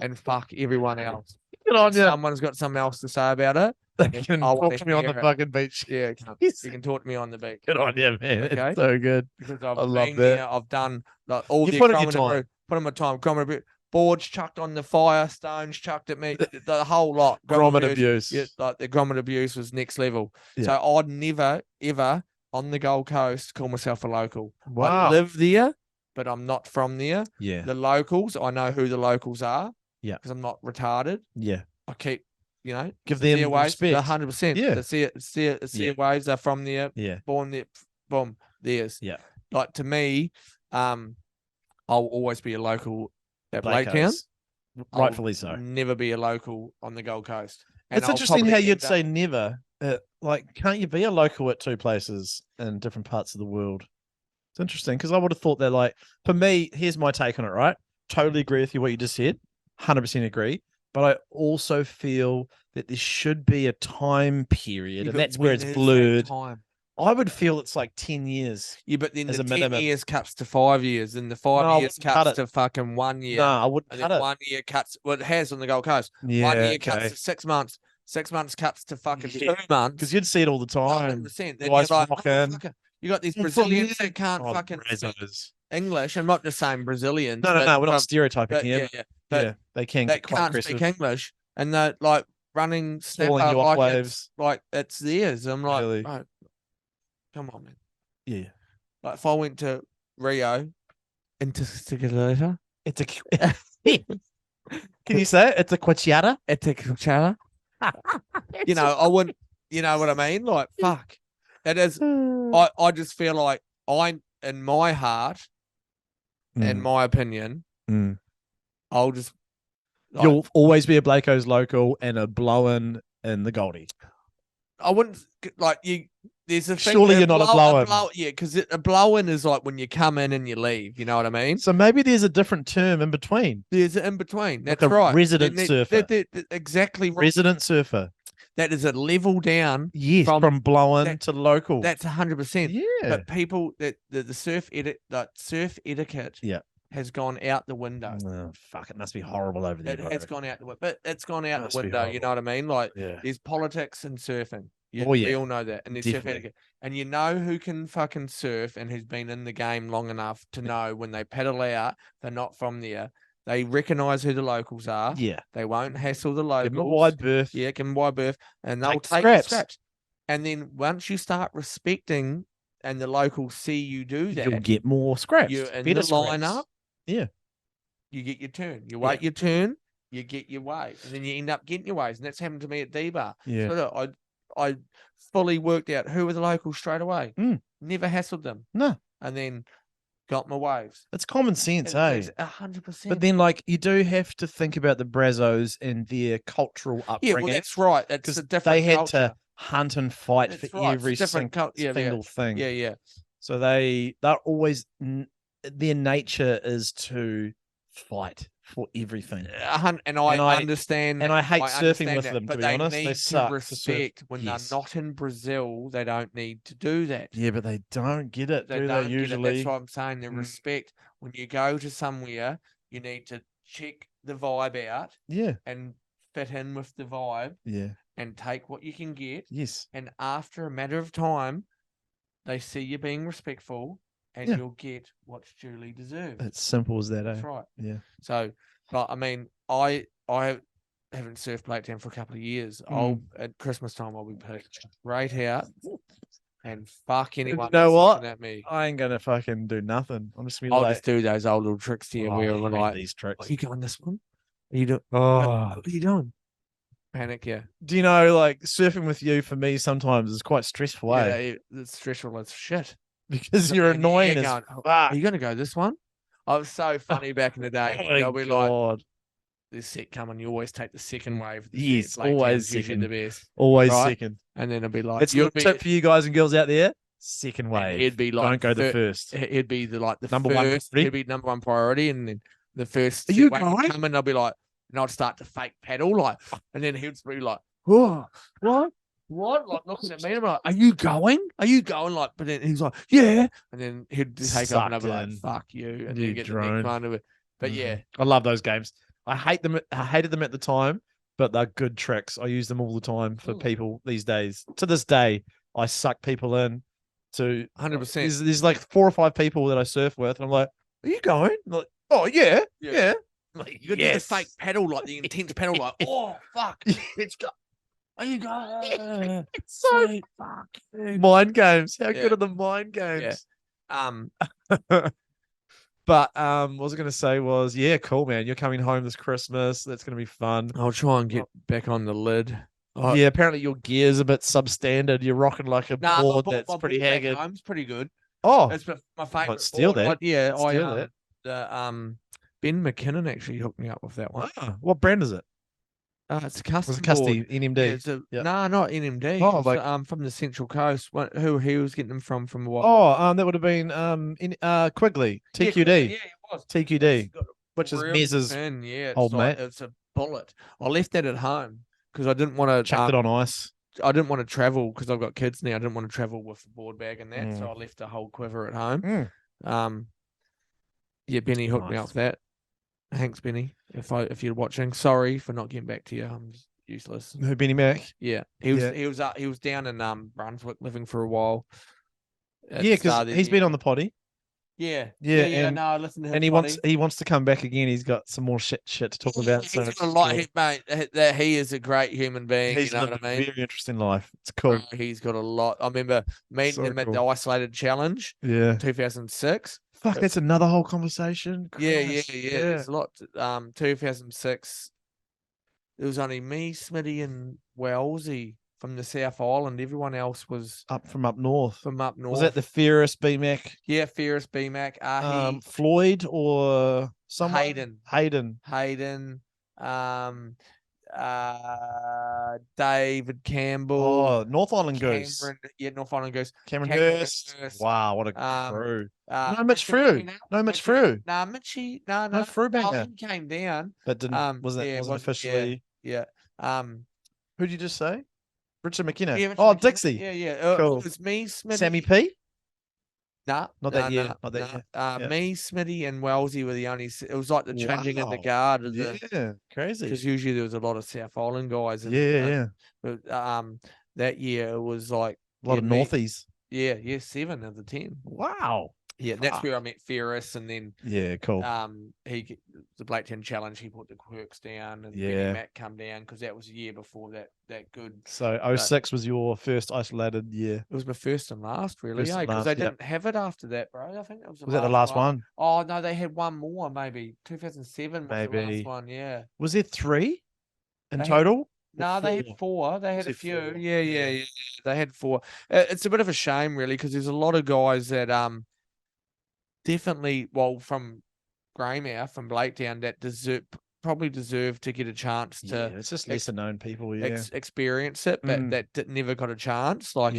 and fuck everyone else. Good on you. Someone's got something else to say about it. You can I wanna talk to me on the hear it. fucking beach. Yeah, you can talk to me on the beach. Good on you, man. Okay. It's so good. Because I've I love been that. there, I've done like all You the put in your acrometer- time. put in my time, acrometer, boards chucked on the fire, stones chucked at me, the whole lot. Grommet abuse. Yeah, like the grommet abuse was next level. Yeah. So I'd never ever on the Gold Coast call myself a local. Wow. I live there, but I'm not from there. Yeah. The locals, I know who the locals are. Yeah. Because I'm not retarded. Yeah. I keep, Give them their ways, respect. 100%. Yeah. The sea waves are from there, Yeah. born there, boom, theirs. Yeah. Like to me, I'll always be a local at Blaketown. Blakos. Rightfully so. Never be a local on the Gold Coast. And It's I'll interesting probably how you'd end up- say never. Like, can't you be a local at two places in different parts of the world? It's interesting because I would have thought that, like, for me, here's my take on it, right? Totally agree with you what you just said. 100% agree. But I also feel that there should be a time period, Yeah, and but that's where when it's is that blurred. time? I would feel it's like 10 years. Yeah, but then as the a 10 minimum. years cuts to 5 years, and the 5 No, I years wouldn't cut cuts it. to fucking 1 year. No, I wouldn't And cut then it. 1 year cuts, well, it has on the Gold Coast. Yeah, 1 year okay. cuts to 6 months. 6 months cuts to fucking Yeah. 2 months. Because you'd see it all the time. 100%. Then Guys you're like, rocking. motherfucker, you got these Yeah, Brazilians yeah. that can't Oh, fucking speak Brazzos. English. I'm not just saying Brazilians. No, but we're not from- stereotyping but, here. yeah. But Yeah, they can they get quite can't aggressive. speak English, and they're like running Falling snapper you off like waves. it's theirs. I'm like, Really? "Bro, come on, man. Yeah. Like if I went to Rio, into Stigaleta, It's a. Can you say it? It's a quachiata. it's a Coachella. I wouldn't. You know what I mean? Like, fuck. It is. I just feel like in my heart, in my opinion, Mm. I'll just. Like, You'll always be a Blakeo's local and a blow-in in the Goldie. I wouldn't like you. There's a thing Surely that you're not a blow-in. Yeah, because a blow-in is like when you come in and you leave. You know what I mean? So maybe there's a different term in between. There's an in between. That's a right. resident surfer. Exactly right. Resident surfer. That is a level down. Yes, From from blow-in that- to local. That's 100%. Yeah. But people that the surf etiquette Yeah. has gone out the window. Oh, fuck, it must be horrible over there. It bro. has gone out the window. But it's gone out Must the be window. You horrible. know what I mean? Like Yeah. there's politics in surfing. Oh, yeah. We all know that. And there's surf Definitely. etiquette. And you know who can fucking surf and who's been in the game long enough to know when they paddle out, they're not from there. They recognize who the locals are. Yeah. They won't hassle the Give 'em a locals. wide berth. Yeah, give them wide berth. And they'll Take take scraps. scraps. And then once you start respecting and the locals see you do that, You'll get more scraps. you're in better the line scraps. up. Yeah. You get your turn. You wait your turn. You get your wave, and then you end up getting your waves. And that's happened to me at D-Bar. Yeah. So look, I fully worked out who were the locals straight away. Mm. Never hassled them. No. And then got my waves. It's common sense, hey? 100%. But then, like, you do have to think about the Brazzos and their cultural yeah, upbringing. well, that's right. That's because a different. they had culture. to hunt and fight That's for right, it's every different single thing. Yeah, yeah. So they're always their nature is to fight for everything. And I understand. And I hate surfing understand with that, them, to but be they honest. need They suck to to surf. respect when Yes. they're not in Brazil. They don't need to do that. Yeah, but they don't get it, They do don't they? get it. Usually, That's what I'm saying. The Mm. respect when you go to somewhere, you need to check the vibe out yeah, and fit in with the vibe yeah, and take what you can get. yes, And after a matter of time, they see you being respectful, and Yeah. you'll get what's duly deserved. it's simple as that. That's Eh? right. Yeah, So, but I mean, I haven't surfed Blaketown for a couple of years. I'll at Christmas time I'll be picked straight out and fuck anyone. know that's what? looking At me, I ain't gonna fucking do nothing. I'm just gonna be I'll like, just do those old little tricks to you oh, where I we're hate like, these tricks. "Are you going this one? Are you doing? Oh, What are you doing?" Panic, yeah. do you know, like surfing with you for me sometimes is quite stressful, Yeah, eh? it's stressful as shit. Because you're And you're annoying as going, "Oh, fuck. Are you going to go this one? I was so funny back in the day. Oh my They'll be like, God. this set coming, you always take the second wave. of the Yes, set. Blaketown's always usually second. the best. Always Right? second. And then it'll be like, It's a you'll little tip for you guys and girls out there. Second And wave. he'd be like, Don't go the first. He'd be the Number one first. priority? He'd be number one priority, and then the first. Are you wave would going? come in, I'll be like, and I'd start to fake paddle like, and then he'd be like, oh, what? Like looking at me, and I'm like, are you going? Are you going? Like, but then he's like, yeah, and then he'd take off, and I'd be like, fuck you, and You then get the drone. next one of it. But yeah, I love those games. I hated them at the time, but they're good tricks. I use them all the time for people these days. To this day, I suck people in to 100%. There's like 4 or 5 people that I surf with, and I'm like, "Are you going?" I'm like, "Oh yeah, yeah." I'm like, you do the fake paddle, like the intense paddle, like, oh fuck, let's go. Are you going? It's so mind games. How good are the mind games? But what I was gonna say was, yeah, cool, man. You're coming home this Christmas. That's gonna be fun. I'll try and get back on the lid. Yeah, apparently your gear's a bit substandard. You're rocking like a board that's pretty haggard. Home's pretty good. Oh, It's my favorite. steal board. that. Yeah, Steal that. Ben McKinnon actually hooked me up with that one. What brand is it? It's a custom. Was it custom board. NMD? Yeah, it's no, not NMD. Oh, It's, like from the Central Coast. Who he was getting them from what? Oh, that would have been Quigley TQD. Yeah, it was TQD, which is Mez's old mate. It's a bullet. I left that at home because I didn't want to chucked it on ice. I didn't want to travel because I've got kids now. I didn't want to travel with the board bag and that, so I left a whole quiver at home. Yeah, Benny hooked me up with that. Thanks, Benny. If you're watching, sorry for not getting back to you. I'm just useless. Who, Benny Mac? Yeah, he was down in Brunswick living for a while. Yeah, because he's been on the potty. Yeah. And, no, I listened to him. And he wants to come back again. He's got some more shit to talk about. He's So got a lot, mate. That he is a great human being. He's you know lived what I mean? a very interesting life. It's cool. He's got a lot. I remember meeting him at the Isolated Challenge. Yeah. 2006. Fuck, that's another whole conversation. Yeah. There's a lot. 2006. It was only me, Smitty, and Jolzee from the South Island. Everyone else was from up north. Was that the Ferris BMAC? Yeah, Ferris BMAC. Floyd or someone? Hayden. David Campbell. Oh, North Island Goose. Yeah, North Island Goose. Cameron Hurst. Wow, what a crew. No Mitch Frew. No Mitch Frew. Nah, Mitchie. No Frew back there. He came down. But didn't wasn't officially. Yeah. Who did you just say? Richard McKenna. Yeah, McKenna. Dixie. Yeah. Cool. It was me, Smitty. Sammy P? Nah, not that year. Not that year. Me, Smitty, and Jolzee were the only. It was like the changing in the guard. Crazy. Because usually there was a lot of South Island guys. But that year it was like a lot of Northies. Yeah, 7 of the 10. Wow. Yeah, that's where I met Ferris, and then cool. The Blaketown Challenge, he put the quirks down, and Matt come down because that was a year before that good. So 06 was your first isolated year. It was my first and last, really, because they didn't have it after that, bro. I think it was. Was that the last one? Oh no, they had one more, maybe 2007. Was the last one, yeah. Was there 3 in total? No, they had 4. They had a few. 4? Yeah. They had 4. It's a bit of a shame, really, because there's a lot of guys that definitely, from Greymouth, from Blaketown, that probably deserve to get a chance to. It's just lesser known people, experience it, but that never got a chance. Like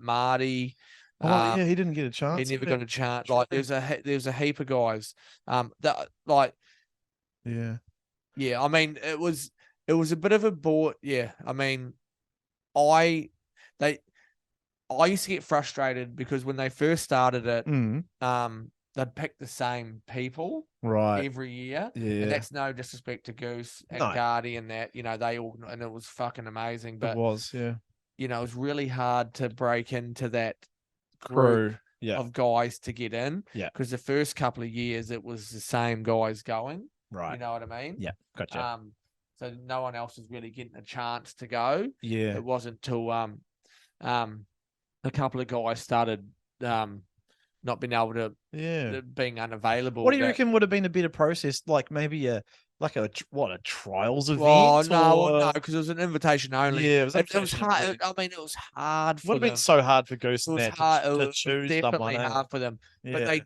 Marty. He didn't get a chance. He never got a chance. Like there's a heap of guys. That like. Yeah. I mean, it was a bit of a bore. Yeah. I mean, I used to get frustrated because when they first started it, they'd pick the same people every year. Yeah. And that's no disrespect to Goose and Gardy and that, they all, and it was fucking amazing. But it was, it was really hard to break into that group of guys to get in. Yeah. Because the first couple of years it was the same guys going. Right. You know what I mean? Yeah. Gotcha. So no one else was really getting a chance to go. Yeah. It wasn't till a couple of guys started not being able to being unavailable. What do you reckon would have been a better process? Like maybe a trials event? Oh no, because it was an invitation only. Yeah, it was hard. I mean, it was hard. It would have been so hard for Goose to choose. Definitely hard for them. But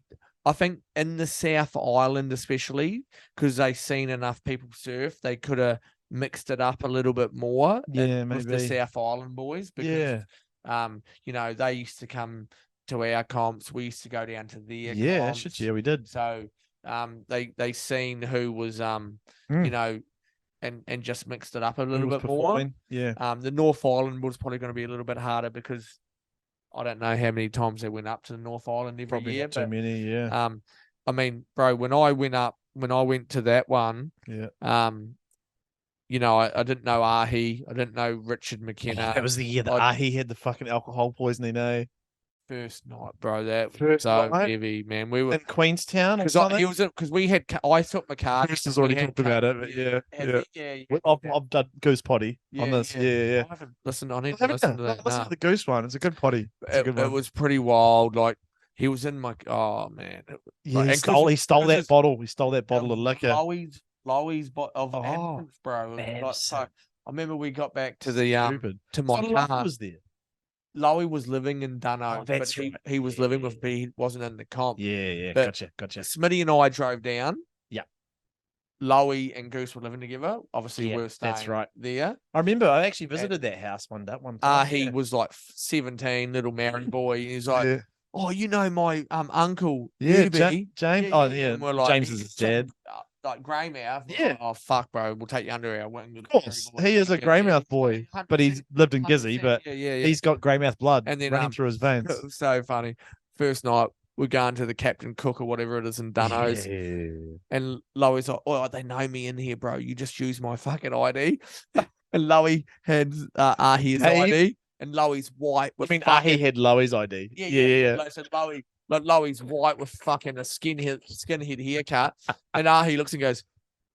I think in the South Island, especially because they seen enough people surf, they could have mixed it up a little bit more. Yeah, maybe with the South Island boys. Because, they used to come to our comps. We used to go down to their Yeah, comps. shit, yeah, we did. So they seen who was you know, and just mixed it up a little bit more. Yeah. The North Island was probably going to be a little bit harder because I don't know how many times they went up to the North Island every Probably year. not too many, yeah. I mean, bro, when I went to that one, Yeah. you know, I didn't know Ahi, I didn't know Richard McKenna. That was the year that Ahi had the fucking alcohol poisoning, eh? First night, bro, that was First so night? heavy, man. We were In Queenstown or because something? we had I took my card. Chris has already talked about it, but yeah. I've done Goose Potty on this. Yeah. I haven't listened. I need I to listen to that. Listen to the Goose one. It's a good potty. It's a good one. It was pretty wild. Like he was in my man. Yeah, Like, he stole that bottle. He stole that bottle of liquor. Lowy's of absinthe, bro. Like, so I remember we got back to the to my car. Was there? Lowy was living in Dunno, but he was living with me. He wasn't in the comp. Yeah. But Gotcha. Smitty and I drove down. Yeah. Lowy and Goose were living together. Obviously, we were staying there. I remember I actually visited that house one time. He was like 17, little married boy. He's like, oh, you know my uncle. Yeah, James. Oh, yeah. And we're like, James is his dad. Like Greymouth. Yeah. Oh, fuck, bro. We'll take you under our wing. Of course. He is a Greymouth boy, but he's lived in Gizzy, but he's got Greymouth blood and then, running through his veins. So funny. First night, we're going to the Captain Cook or whatever it is in Dunno's. Yeah. And Lowy's like, oh, they know me in here, bro. You just use my fucking ID. And Lowy had his ID. And Lowy's white. He had Lowy's ID. Yeah. So Lowy's white with fucking a skinhead haircut. And Ahi looks and goes,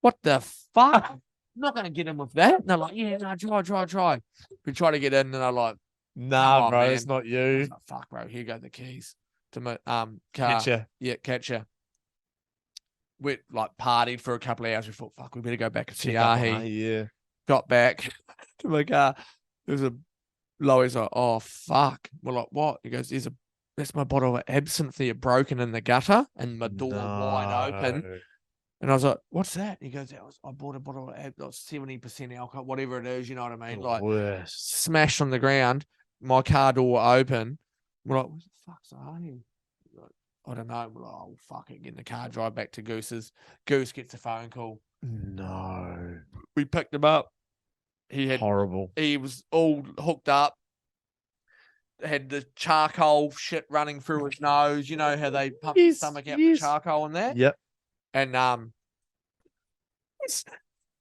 what the fuck? I'm not going to get him with that. And they're like, yeah, no, try. We try to get in and they're like, nah, bro, it's not you. Like, fuck, bro, here go the keys to my car. Catcher. Yeah, catcher. We like partied for a couple of hours. We thought, fuck, we better go back and see Ahi. Yeah. Got back to my car. Lowy's like, oh, fuck. We're like, what? He goes, that's my bottle of absinthe there broken in the gutter and my door wide open. And I was like, what's that? He goes, I bought a bottle of 70% alcohol, whatever it is, you know what I mean? Like, smashed on the ground, my car door open. We're like, what the fuck's Ahi? I don't know. We're like, oh, fuck it. Get in the car, drive back to Goose's. Goose gets a phone call. No. We picked him up. Horrible. He was all hooked up. Had the charcoal shit running through his nose. You know how they pump his stomach out with charcoal and that? Yep. And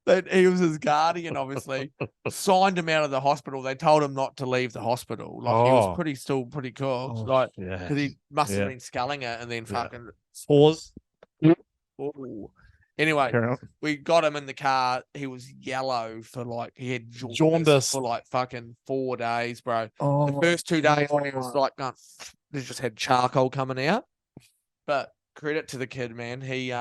but he was his guardian, obviously. Signed him out of the hospital. They told him not to leave the hospital. Like he was still pretty cool. Like because he must have been sculling it and then fucking pause. Ooh. Anyway, we got him in the car. He was yellow for like he had jaundice for like fucking 4 days, bro. The first 2 days when he was like, he just had charcoal coming out. But credit to the kid, man. He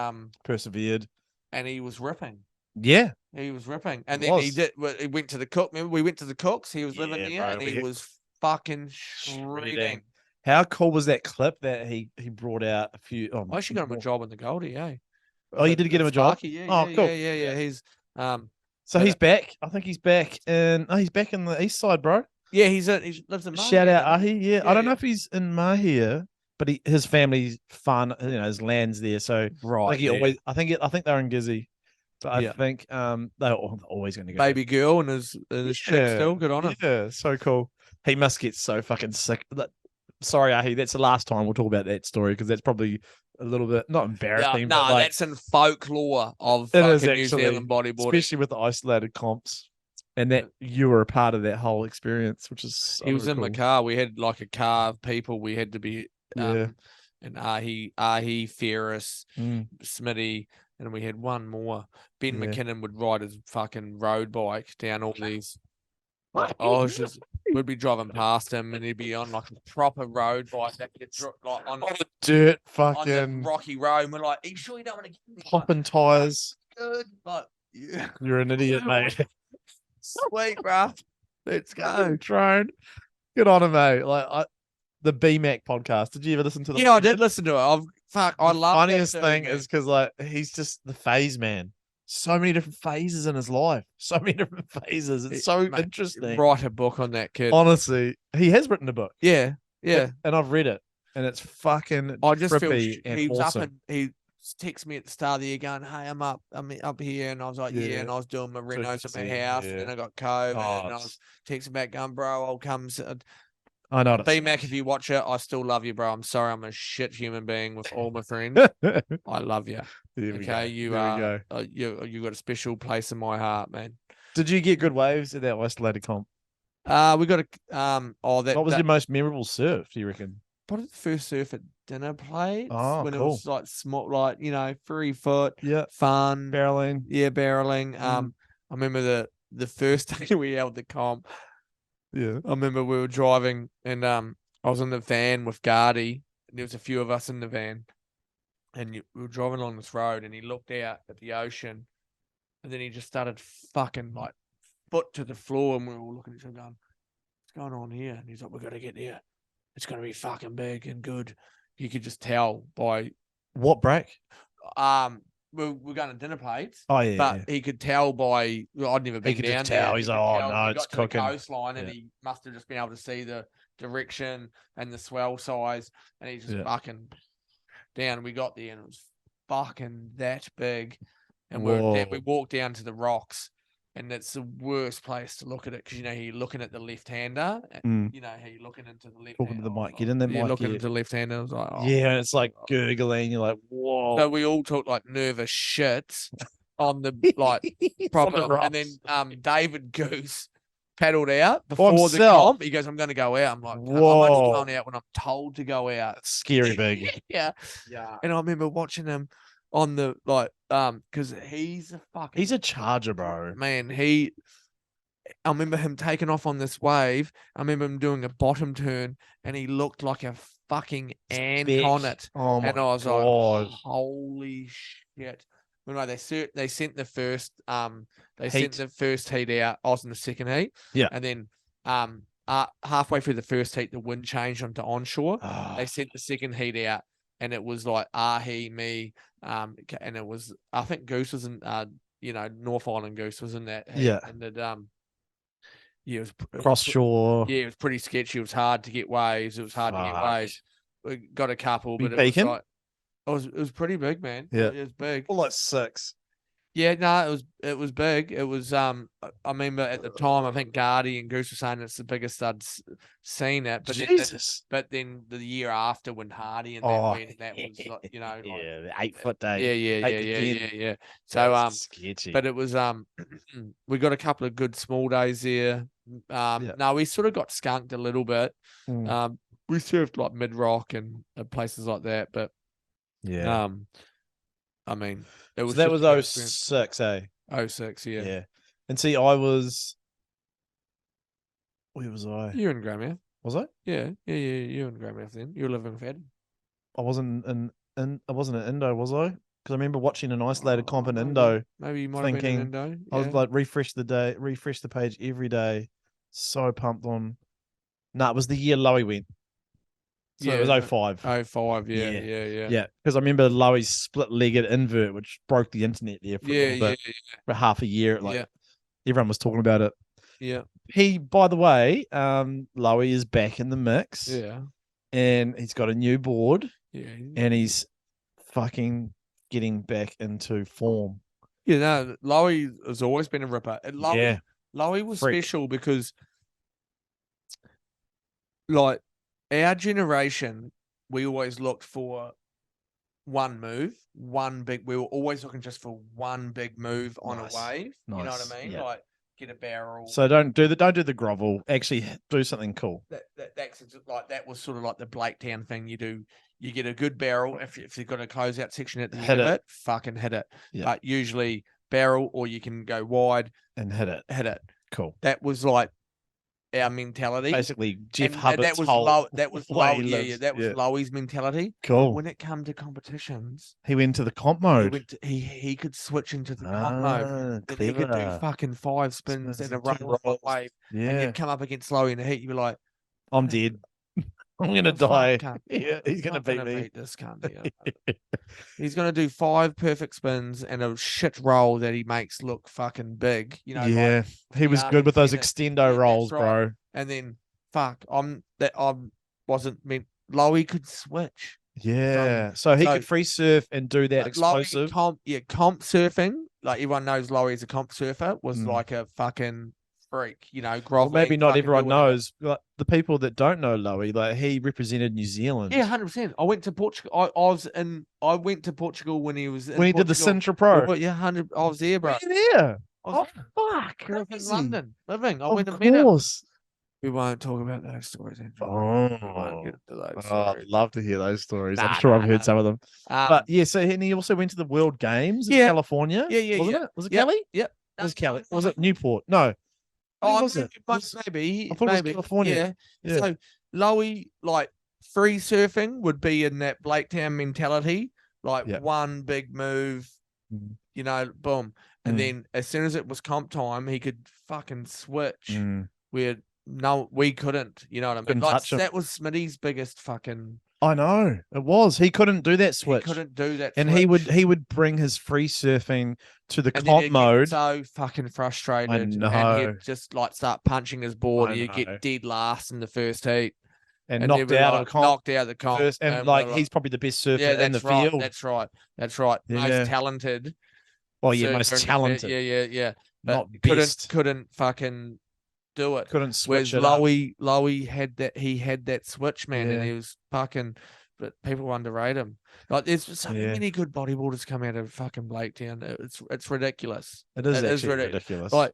persevered and he was ripping. Yeah, he was ripping, and then he went to the cook. Remember, we went to the cooks. He was living there, and he was fucking shredding. How cool was that clip that he brought out a few? I actually got him a job in the Goldie, eh? Oh, you did get him a job? Yeah, cool. Yeah. He's so he's back. I think he's back he's back in the east side, bro. Yeah, he lives in Mahia. Shout out Ahi. Yeah, I don't know if he's in Mahia, but his family's fun. You know, his land's there. So right, I think they're in Gizzy, but I think they're always going to go. Baby girl and his chick still good on him. Yeah, so cool. He must get so fucking sick. Sorry, Ahi, that's the last time we'll talk about that story because that's probably a little bit not embarrassing. No, that's in folklore of fucking New Zealand bodyboarding, especially with the isolated comps, and that you were a part of that whole experience, which is he was in my car. We had like a car of people. We had to be and Ahi, Ferris, Smitty, and we had one more. Ben McKinnon would ride his fucking road bike down all these. We'd be driving past him and he'd be on like a proper road bike that gets like on the dirt, fucking on the rocky road. And we're like, are you sure you don't want to get me? Popping tires. Good, but you're an idiot, mate. Sweet, bro. Let's go. Drone. Good on him, mate. Like the BMAC podcast. Did you ever listen to that? Yeah, I did listen to it. I love it. Funniest thing is because like he's just the phase man. So many different phases in his life. So many different phases. It's so interesting. Write a book on that kid. Honestly, he has written a book. Yeah. And I've read it. and it's fucking I just feel trippy and he was awesome. up and he texted me at the start of the year going, "Hey, I'm up here," and I was like, "Yeah," Yeah. and I was doing my renos at my See, house, yeah. and I got COVID, Oh, and I was texting back going, "Bro, I'll come." I know. B Mac, if you watch it, I still love you, bro. I'm sorry, I'm a shit human being with all my friends. I love you. Okay, you are. You got a special place in my heart, man. Did you get good waves at that isolated comp? We got a What was your most memorable surf? Do you reckon? probably the first surf at dinner plates when it cool. was like small, like 3 foot, Yeah, fun, barreling. yeah, barreling. I remember the first day we held the comp. Yeah, I remember we were driving and I was in the van with Gardy, and there was a few of us in the van, and we were driving along this road, and he looked out at the ocean, and then he just started fucking like foot to the floor, and we were all looking at each other going, "What's going on here?" And he's like, "We got to get there. It's going to be fucking big and good." You could just tell by what break? we're going to dinner plates. Oh yeah, but he could tell by I'd never been could down just there. tell. He He's could like, "Oh, tell. no, He it's got to the cooking." coastline, and Yeah. he must have just been able to see the direction and the swell size, and he just fucking down. We got there, and it was fucking that big, and we walked down to the rocks. And it's the worst place to look at it because you're looking at the left-hander. You know how you're looking into the left. Talking to the mic, get in the mic. Looking into the left-hander. I was like, yeah, it's like gurgling. You're like, whoa. So we all took like nervous shits on the proper, and then David Goose paddled out before the comp. He goes, "I'm going to go out." I'm like, "I'm only going out when I'm told to go out." That's scary big. yeah. And I remember watching him on the because he's a charger, bro. Man, I remember him taking off on this wave. I remember him doing a bottom turn, and he looked like a fucking ant on it. Oh my and I was God. like, "Holy shit!" Well, no, they sent the first Heat. sent the first heat out. I was in the second heat. Yeah. And then halfway through the first heat, the wind changed onto onshore. They sent the second heat out, and it was like Ahi, me, and it was, I think Goose was in North Island Goose was in that heat. Yeah. And it was Cross shore. Yeah, it was pretty sketchy. It was hard to get waves. We got a couple, but it was pretty big, man. Yeah. It was big. Well, like 6. Yeah, no, it was big. It was I remember at the time, I think Gardy and Goose were saying it's the biggest I'd seen it. But Jesus. then the year after when Hardy and that went, that was like, the 8 foot day. Yeah. So sketchy. but it was we got a couple of good small days there. No, we sort of got skunked a little bit. We surfed like Mid Rock and places like that, but I mean, it was that was 06, eh? 06, yeah. Yeah. And see, I was. Where was I? You were in Graham. Was I? Yeah. You were in Graham then. You were living with Adam. I wasn't in Indo, was I? Because I remember watching an isolated comp in Indo. Maybe you might have been in Indo. Yeah. I was like refresh the page every day. So pumped on. No, it was the year Lowy went. So it was 05. 05, yeah. Yeah, because I remember Lowy's split-legged invert, which broke the internet there for a little bit. For half a year. Everyone was talking about it. Yeah. He, by the way, Lowy is back in the mix. Yeah. And he's got a new board. Yeah. And he's fucking getting back into form. Yeah, no, Lowy has always been a ripper. And Lowy was special because, like, our generation, we always looked for one move, we were always looking just for one big move on a wave. Nice. You know what I mean? Yeah. Like get a barrel. So don't do the grovel. Actually do something cool. That's like, that was sort of like the Blaketown thing. You get a good barrel. If you've got a closeout section at the end of it, fucking hit it. Yeah. But usually barrel, or you can go wide and hit it. Cool. That was like our mentality. Basically, Jeff Hubbart's that was Lowy's mentality. Cool. But when it come to competitions, he went to the comp mode. He could switch into the comp mode. Clever. He could do fucking 5 spins in a row wave. Yeah. And you'd come up against Lowy in the heat, you'd be like, I'm dead. I'm gonna die. Yeah, he's gonna beat me. Beat this cunt. He's gonna do 5 perfect spins and a shit roll that he makes look fucking big. You know, yeah, he was good with those extendo rolls, bro. And then I wasn't meant Lowy could switch. Yeah. So he could free surf and do that explosive. Comp surfing. Like everyone knows Lowy is a comp surfer, was like a fucking freak, you know, Well, maybe not everyone knows. Like, the people that don't know Lowy, like he represented New Zealand. Yeah, 100%. I went to Portugal. I went to Portugal when he was in when he did the Sintra Pro. Oh, yeah, 100. I was there, bro. Were you there? Oh fuck! in London, living. I went Of to meet him. course. We won't talk about those stories. I'd love to hear those stories. I'm sure I've heard some of them. But yeah, so and he also went to the World Games in California. Wasn't it? Was it Cali? Yep. It was Cali. Was it Newport? No. Oh, was it? Maybe. I thought it was California. Yeah. So Lowy, like free surfing would be in that Blaketown mentality, like one big move, you know, boom. And then as soon as it was comp time, he could fucking switch where we couldn't, you know what I mean? Like, that was Smitty's biggest fucking. I know it was. He couldn't do that switch. He couldn't do that. And switch. he would bring his free surfing to the comp mode. So fucking frustrated. I know. And he'd just like start punching his board, and you get dead last in the first heat. And knocked out of the comp. Knocked out of the comp. First, and like he's probably the best surfer in the field. That's right. Most talented. Oh yeah, most talented. Yeah. But Not best. couldn't fucking do it. Couldn't switch it. Lowy had that. He had that switch, man, and he was fucking. But people underrate him. Like there's so many good bodyboarders come out of fucking Blaketown. It's ridiculous. It is ridiculous. Like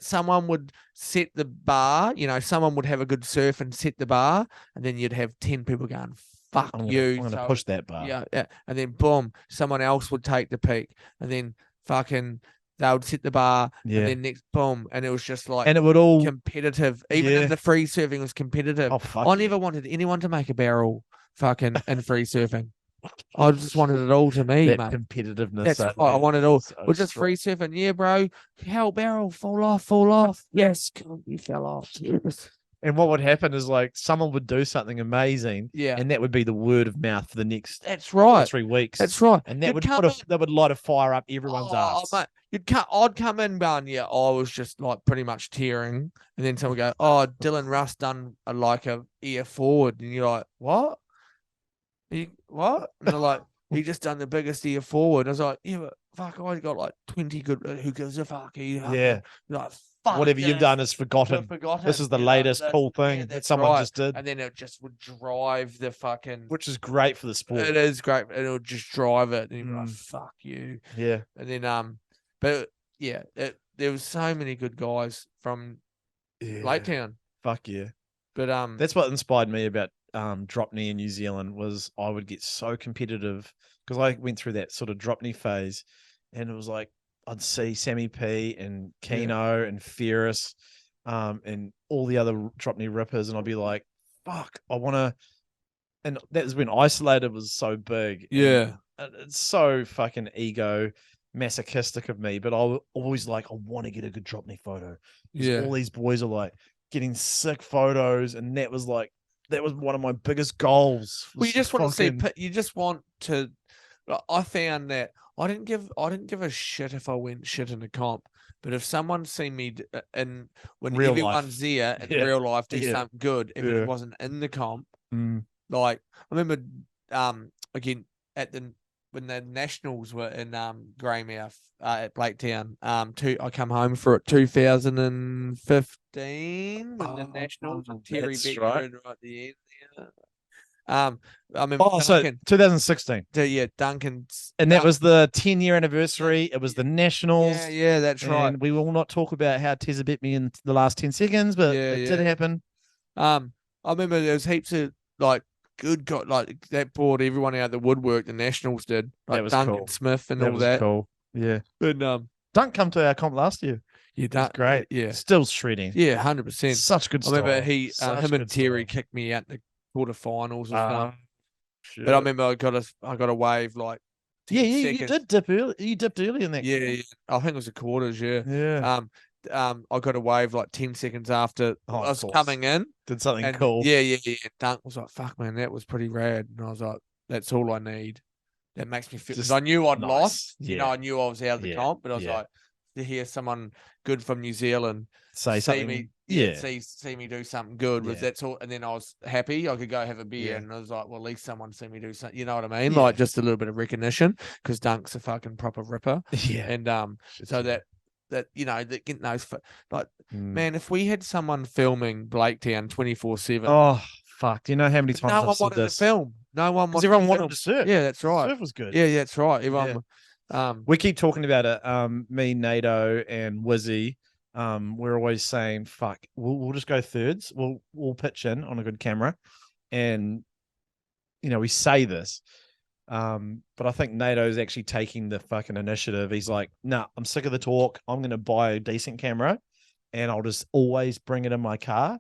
someone would set the bar. You know, someone would have a good surf and set the bar, and then you'd have 10 people going, "Fuck you!" I'm gonna push that bar. Yeah, and then boom, someone else would take the peak, and then fucking. They would set the bar, and then next boom, and it was just like, and it would all competitive. Even in the free surfing was competitive. Oh, fuck I never wanted anyone to make a barrel, fucking in free surfing. I just wanted it all to me, that mate. competitiveness. That's what I wanted all. We're just free surfing, yeah, bro. Hell, barrel, fall off. Yes, you fell off. Yes. And what would happen is like someone would do something amazing, and that would be the word of mouth for the next. That's right. 3 weeks. That's right. And that would light a fire up everyone's ass. Mate, I'd come in, man. Yeah, I was just like pretty much tearing, and then someone go, "Oh, Dylan Russ done a ear forward," and you're like, "What? What?" And they're like, "He just done the biggest ear forward." I was like, "Yeah, but fuck, I got like 20 good. Who gives a fuck?" Like. Fuck, whatever you've done is forgotten. This is the latest cool thing that someone just did. And then it just would drive the fucking... Which is great for the sport. It is great. And it would just drive it. And you're like, fuck you. Yeah. And then, but yeah, there was so many good guys from Blaketown. Fuck yeah. But that's what inspired me about drop knee in New Zealand was I would get so competitive because I went through that sort of drop knee phase and it was like, I'd see Sammy P and Keno and Ferris and all the other drop knee rippers, and I'd be like, fuck, I want to. And that was when Isolated was so big. Yeah. It's so fucking ego masochistic of me, but I always like, I want to get a good drop knee photo. Yeah. All these boys are like getting sick photos, and that was one of my biggest goals. Well, you just want to see, you just want to. I found that. I didn't give a shit if I went shit in a comp, but if someone seen me when real everyone's there in real life do something good, if it wasn't in the comp, like I remember again when the nationals were in Greymouth at Blaketown, I come home for it 2015 when the nationals and Terry Becker right at the end there. I remember Duncan, 2016. Yeah, Duncan's, and that was the 10-year anniversary. It was the nationals. Yeah, that's right. And we will not talk about how Tezza bit me in the last 10 seconds, but it did happen. I remember there was heaps of like good guys like that brought everyone out of the woodwork. The nationals did, like that was Duncan cool. Smith and that all was that. Cool. Yeah, but Dunk come to our comp last year. Yeah, that's great. Yeah, still shredding. Yeah, 100%. Such good stuff. I remember him and Terry kicked me out in the quarterfinals or something. Sure. But I remember I got a wave like 10 seconds. You did dip early. You dipped early in that. Yeah, I think it was the quarters. Yeah. I got a wave like 10 seconds after I was coming in. Did something cool. Yeah. Dunk was like, "Fuck, man, that was pretty rad." And I was like, "That's all I need." That makes me feel because I knew I'd lost. Yeah. You know, I knew I was out of the comp, but I was like, to hear someone good from New Zealand say something. Me, Yeah. see me do something good. Was Yeah. that's all, and then I was happy. I could go have a beer, Yeah. and I was like, well, at least someone see me do something. You know what I mean? Yeah. Like just a little bit of recognition, because Dunk's a fucking proper ripper. Yeah. And so that you know, that getting those like, Mm. man, if we had someone filming Blaketown 24/7, Oh fuck! Do you know how many times no I've one said wanted to this? film. No one Because wanted everyone to wanted film. to surf. Yeah, that's right. Surf was good. Yeah, that's right. Everyone. We keep talking about it. Me, NATO, and Wizzy. We're always saying, "Fuck, we'll just go thirds. We'll pitch in on a good camera," and you know we say this, but I think NATO's actually taking the fucking initiative. He's like, "Nah, I'm sick of the talk. I'm gonna buy a decent camera, and I'll just always bring it in my car."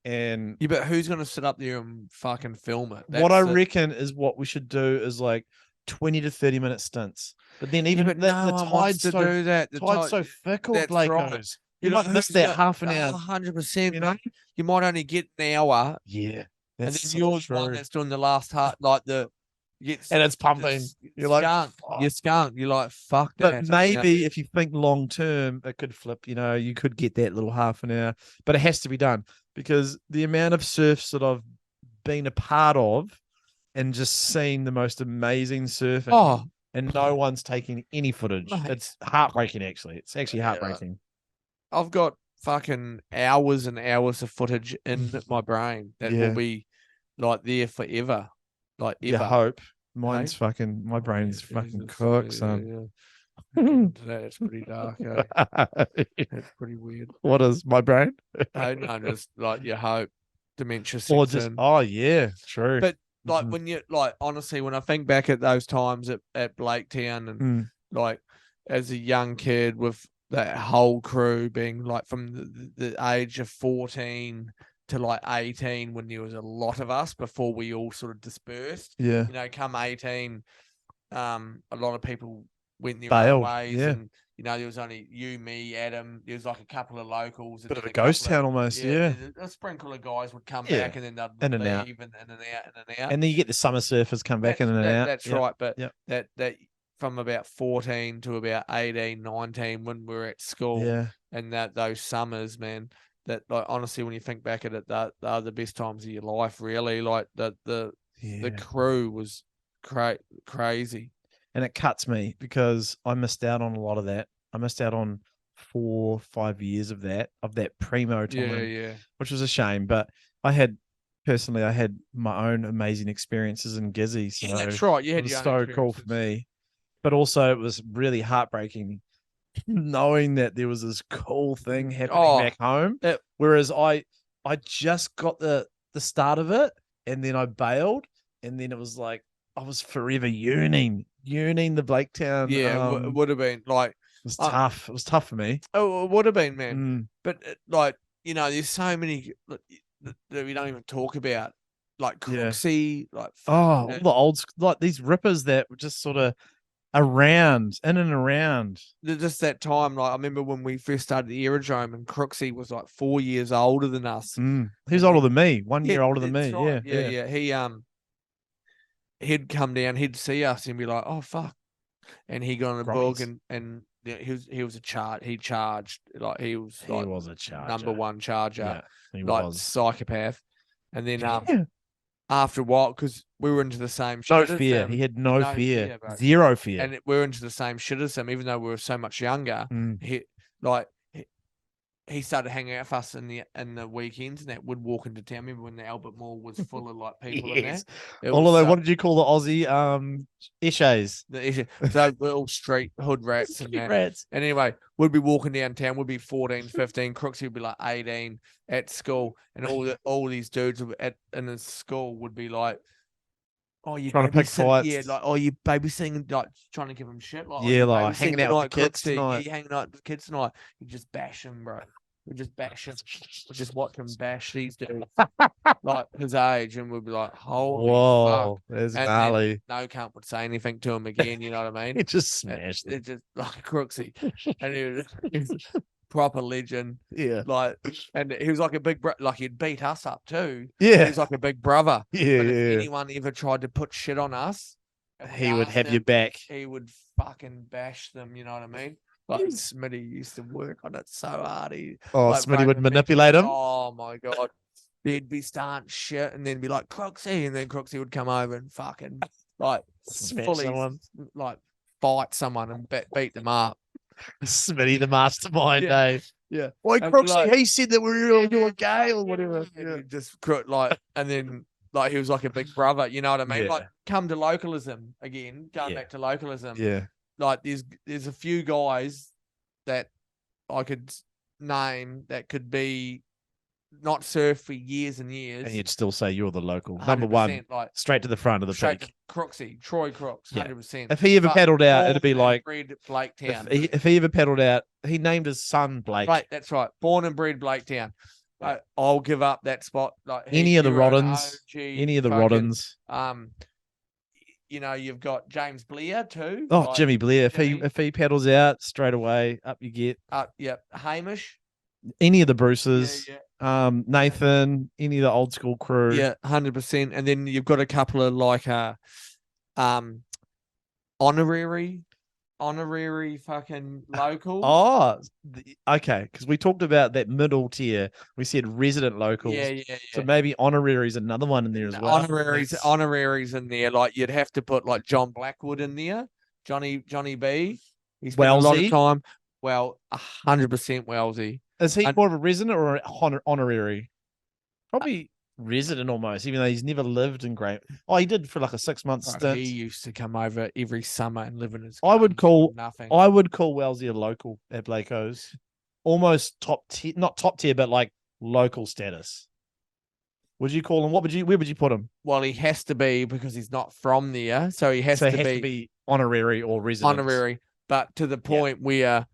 And yeah, but who's gonna sit up there and fucking film it? what I That's it. reckon is what we should do is like 20 to 30-minute stints. But then even but the no one wants tide's to so do that. The tide's so tide- fickle, that's right. Blakos. You know might miss who's that got- half an hour. 100%. You know? You might only get an hour, Yeah. and That's then so you're the true. one that's doing the last part, like the And it's pumping. You're like, skunk. "Fuck." You're skunk. You're like, fuck But that. maybe if you think long term, it could flip. You know, you could get that little half an hour, but it has to be done because the amount of surfs that I've been a part of and just seen the most amazing surfing, Oh, and no one's taking any footage. Mate. It's heartbreaking, actually. It's actually heartbreaking. I've got fucking hours and hours of footage in my brain that Yeah. will be like there forever. Like You ever. hope. Mine's Hey? fucking, my brain's Yeah, fucking Jesus, cooked, yeah, son. yeah. Into that, it's pretty dark, eh? It's pretty weird. What is my brain? Hey, no, just like you hope dementia Or sets just, in. oh, yeah, true. But like Mhm. when you like honestly, when I think back at those times at Blaketown and Mm. like as a young kid with that whole crew being like from the age of 14 to like 18 when there was a lot of us before we all sort of dispersed. Yeah. You know, come 18, a lot of people went their Bailed, own ways yeah. and you know, there was only you, me, Adam. There was like a couple of locals. And Bit of then a ghost couple town almost, yeah. A sprinkle of guys would come Yeah. back and then they'd In and out. leave and in and out, in and out. And then you get the summer surfers come back in and out. That's Yep. right. But Yep. that from about 14 to about 18, 19 when we were at school Yeah. and that those summers, man, that like honestly when you think back at it, that are the best times of your life, really. Like the Yeah. crew was crazy. And it cuts me because I missed out on a lot of that. I missed out on 4-5 years of that primo time, Yeah. which was a shame. But I had my own amazing experiences in Gizzy. So Yeah, that's right. You it had was your own so cool for experiences. me. But also it was really heartbreaking knowing that there was this cool thing happening Oh, back home. it- Whereas I just got the start of it and then I bailed. And then it was like I was forever yearning the Blaketown. Yeah, it would have been like it was tough. It was tough for me. oh, it would have been, man. Mm, But like you know, there's so many that we don't even talk about, like Yeah. Crooksy, like oh, all uh, the old like these rippers that were just sort of around, in and around. just that time. Like I remember when we first started the aerodrome, and Crooksy was like 4 years older than us. He was older than me, 1 year older than me. that's right. Yeah. Yeah. He'd come down, he'd see us, and be like, "Oh fuck," and he got on a book, Grummies. and yeah, he was a chart. He charged like he was He like was a charger. number one charger, Yeah, he like was. psychopath. And then Yeah. after a while, because we were into the same No shit as fear. him, He had no no fear. fear, bro. Zero fear. and we were into the same shit as him, even though we were so much younger. Mm. He started hanging out with us in the weekends, and that would walk into town. Remember when the Albert Mall was full of like people in there? Yes. It All was of those, so- what did you call the Aussie issues? the issue. So little street hood rats and that. Rats. And anyway, we'd be walking downtown. We'd be 14, 15. Crooksy would be like 18 at school, and all these dudes in his school would be like, "Oh, you Trying to pick babysitting- yeah, fights. like oh, you babysitting, like trying to give him shit, like oh, Yeah, you like, babysitting hanging out with the kids Crooksy. tonight. Yeah, you hanging out with the kids tonight. You just bash him, bro. We just bash him. We just watch him bash these dudes like his age, and we'd be like, "Holy Whoa, fuck!" there's And gnarly. no cunt would say anything to him again. You know what I mean? He just smashed it. It just like Crooksy, and he was a proper legend. Yeah. Like, and he was like a big like he'd beat us up too. He Yeah. was like a big brother. Yeah. But if Yeah. anyone ever tried to put shit on us, and we He would asked have your him, back. He would fucking bash them. You know what I mean? Like Smitty used to work on it so hard. Oh, like, Smitty would fucking manipulate him. Oh my god. They'd be starting shit and then be like Croxy, and then Croxy would come over and fucking like Smash fully someone. like fight someone and beat them up. Smitty the mastermind, Yeah. eh? Yeah. Why, And Croxy, like- he said that we were all doing gay or whatever. And Yeah. you just like, and then like he was like a big brother, you know what I mean? Yeah. Like come to localism again, going Yeah. back to localism. Yeah. Like there's a few guys that I could name that could be not surf for years and years. And you'd still say you're the local. Number one, 100%, like straight to the front of the straight peak. to Croxy, Troy Crooks, Yeah. 100%. If he ever paddled out, it'd be like, Blaketown. if he ever paddled out, he named his son Blake. Right, that's right. Born and bred Blaketown. Like, I'll give up that spot. Like Any of the you're an Roddens, OG any of the fucking, Roddens. You know, you've got James Blair too. Oh, like, Jimmy Blair. Jimmy. If he paddles out straight away, up you get. Yeah, Hamish. Any of the Bruces. Yeah. Nathan, any of the old school crew. Yeah, 100%. And then you've got a couple of like honorary fucking locals. Oh, okay. Because we talked about that middle tier. We said resident locals. yeah. So maybe honorary's another one in there as well. Honoraries in there. Like you'd have to put like John Blackwood in there, Johnny B. He spent a lot of Wellsy? time. Well, 100% Wellsy. Is he And- more of a resident or an honorary? Probably resident almost, even though he's never lived in Great. Oh, he did for like a 6-month Bro, stint. he used to come over every summer and live in his. I would gums call- for nothing. I would call Wellesley a local at Blakeo's. Almost top tier, not top tier, but like local status. Would you call him? Where would you put him? Well, he has to be because he's not from there, so he has, So to, he has be to be honorary or resident. honorary. But to the point where,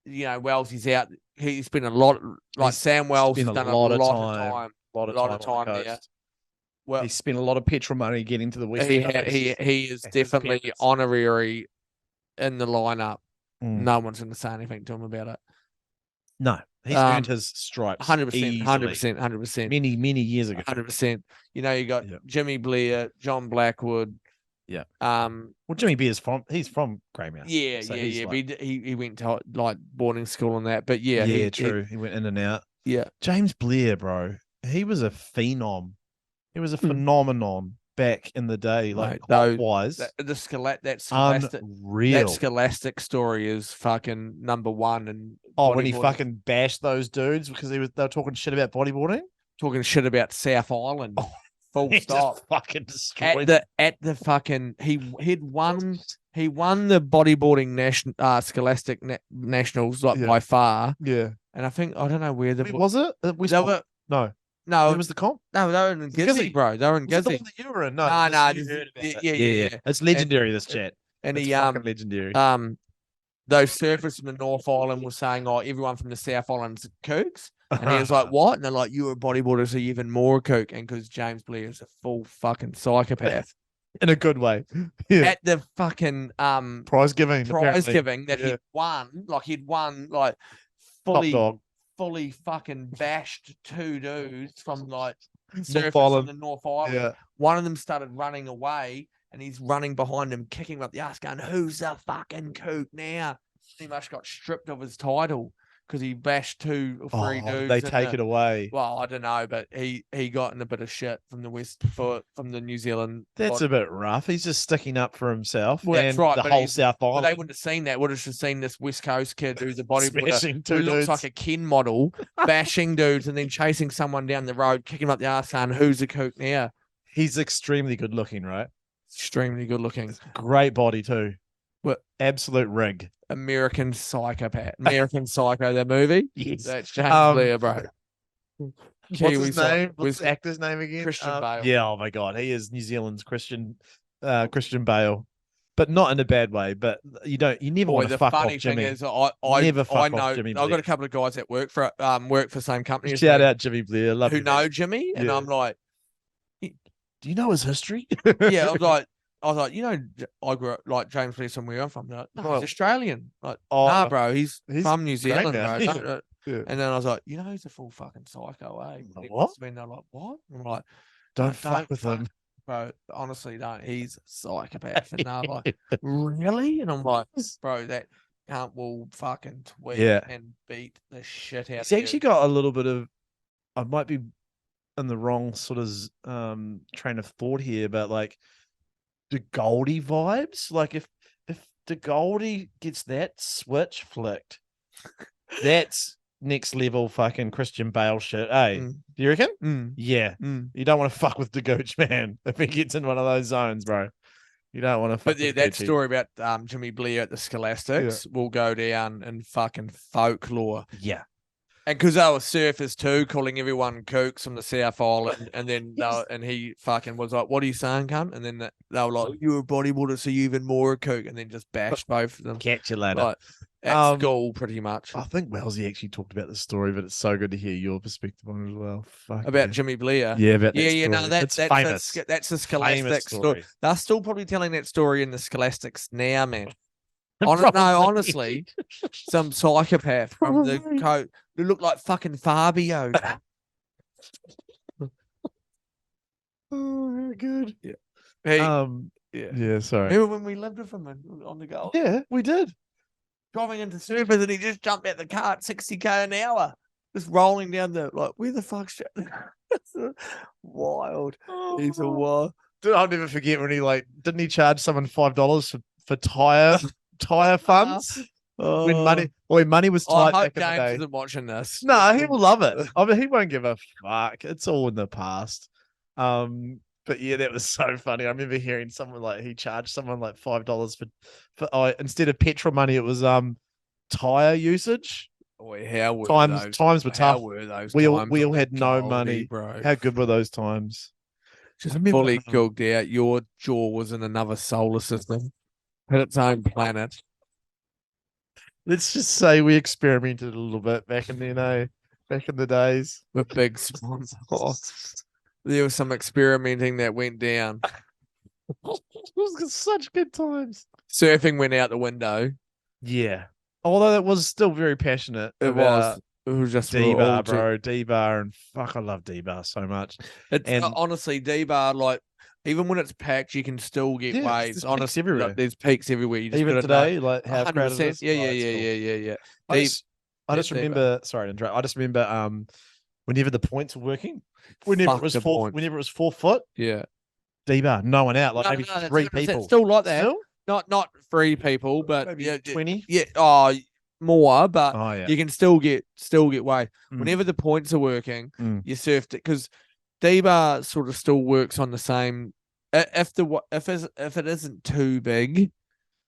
you know, Wellesley's out. He's been a lot. Like He's Sam Wells has spent done a lot of time. A lot A lot of on the time there. coast. Well, He spent a lot of petrol money getting to the west. he Coast. he is That's his definitely parents. honorary in the lineup. Mm. No one's going to say anything to him about it. No, he's earned his stripes. 100%, easily. 100%. Many years ago. 100%. You know, you got Yeah. Jimmy Blair, John Blackwood. Yeah. Um. Well, Jimmy B is from. He's from Greymouth. Yeah. So yeah. he's Yeah. like- But he went to like boarding school and that. But yeah. Yeah, true. He went in and out. Yeah. James Blair, bro. He was a phenom. He was a Hmm. phenomenon back in the day, like Mate, those- wise. that scholastic. Unreal. That scholastic story is fucking number one. And Oh, when he bodyboarding. fucking bashed those dudes because they were talking shit about bodyboarding. talking shit about South Island. Oh, Full He stop. just fucking destroyed At the fucking he won the bodyboarding scholastic nationals like Yeah. by far. Yeah. And I think I don't know where the Wait, was it? West they were, no. no It was the comp. they were in Gizzy, Gizzy. bro. They were in Was it the Gizzy. one that you were in? No, No, you this- heard about it. yeah. It's legendary, this chat. And It's he fucking legendary. those surfers from the North Island were saying, "Oh, everyone from the South Island's kooks," and he was like, "What?" And they're like, "You're a bodyboarder, so you're even more kook." And because James Blair is a full fucking psychopath. in a good way. Yeah. At the fucking Prize giving. prize apparently. giving that Yeah. he'd won like Top dog. fully fucking bashed two dudes from like North surfers from Island. the North Island. Yeah. One of them started running away and he's running behind him, kicking him up the ass, going, "Who's the fucking kook now?" He much got stripped of his title because he bashed 2 or 3 Oh, dudes. they in take the- it away. Well, I don't know, but he got in a bit of shit from from the New Zealand. That's body- a bit rough. He's just sticking up for himself Well, that's and right, the but whole he's- South But Island. they wouldn't have seen that. Would have just seen this West Coast kid who's a bodyboarder Smashing who two looks dudes. like a Ken model, bashing dudes and then chasing someone down the road, kicking him up the ass, saying, "Who's the kook now?" He's extremely good looking, right? Extremely good looking. Great body too. What? Absolute rig. American Psychopath. American Psycho, that movie. Yes. That's James Um, Blair, bro. What's Kiwi his name? What's was the actor's name again? Christian Bale. Yeah, oh my god, he is New Zealand's Christian Bale, but not in a bad way. But you never Boy, want to the fuck funny off thing Jimmy. is, I Never fuck I off know Jimmy I've got Blair. a couple of guys that work for the same company as Shout me out Jimmy Blair, love who you, know mate. Jimmy, and Yeah. I'm like, Do you know his history? yeah, I was like, you know, I grew up like James Blair's from where I'm from. They're like, no, Well, he's Australian. Like, oh, nah, bro, he's he's from New Zealand, now. bro. Yeah. Don't- Yeah. And then I was like, you know, he's a full fucking psycho, eh? And Like, he what? must have been there like, what? And I'm like, Don't fuck with him. bro. Honestly, don't. He's a psychopath. And they're like, really? And I'm like, bro, cunt will fucking tweak Yeah. and beat the shit out He's of actually you. got a little bit of. I might be in the wrong sort of train of thought here, but like the Goldie vibes. Like if the Goldie gets that switch flicked, that's next level fucking Christian Bale shit. Hey, Mm. do you reckon? Mm. Yeah. Mm. You don't want to fuck with the Gooch, man. If he gets in one of those zones, bro. You don't want to fuck But yeah, with that Gucci. story about Jimmy Blair at the Scholastics will go down in fucking folklore. Yeah. And because they were surfers too, calling everyone kooks from the South Island, and then and he fucking was like, "What are you saying, cunt?" And then they were like, "You're a bodyboarder, so you even more a kook," and then just bashed both of them. Catch you later. Like at school, pretty much. I think Wellesley actually talked about this story, but it's so good to hear your perspective on it as well. Fuck About yeah. Jimmy Blair. Yeah, about that Yeah, story. no, that's famous. that's the Famous Scholastics story. story. They're still probably telling that story in the Scholastics now, man. Probably. No, honestly, some psychopath from the Probably. coat who looked like fucking Fabio. Oh, good. Yeah. Hey, yeah, sorry. remember when we lived with him on the Gold? Yeah, we did. Driving into surfers and he just jumped out the car at 60k an hour, just rolling down the like. Where the fuck's wild? He's a wild. Dude, I'll never forget when he didn't he charge someone $5 for tire funds when money was I tight hope back in the James day. isn't watching this. No, he will love it. I mean, he won't give a fuck. It's all in the past. But yeah, that was so funny. I remember hearing someone he charged someone $5 for instead of petrol money, it was tire usage. Boy, how were times were How tough. were those? We times all on had the no Goldie, money. bro. How good were those times? Just I remember, fully cooked out. Your jaw was in another solar system, had its own planet. Let's just say we experimented a little bit back in the days. With big sponsors. There was some experimenting that went down. It was such good times. Surfing went out the window. Yeah. Although it was still very passionate. It was just D-bar, bro. D-bar, and fuck, I love D-bar so much. It's honestly D-bar, even when it's packed, you can still get waves. There's peaks everywhere. There's peaks everywhere. You just even today, how crowded it is. Yeah. I just remember. Sorry to interrupt. I just remember whenever the points were working, whenever it was 4 foot, yeah, D-bar, no one out, maybe 3 people. It's still like that. Still? Not 3 people, but maybe 20. Yeah, more, but yeah. you can still get wave. Mm. Whenever the points are working, you surfed it because D-bar sort of still works on the same. If it isn't too big,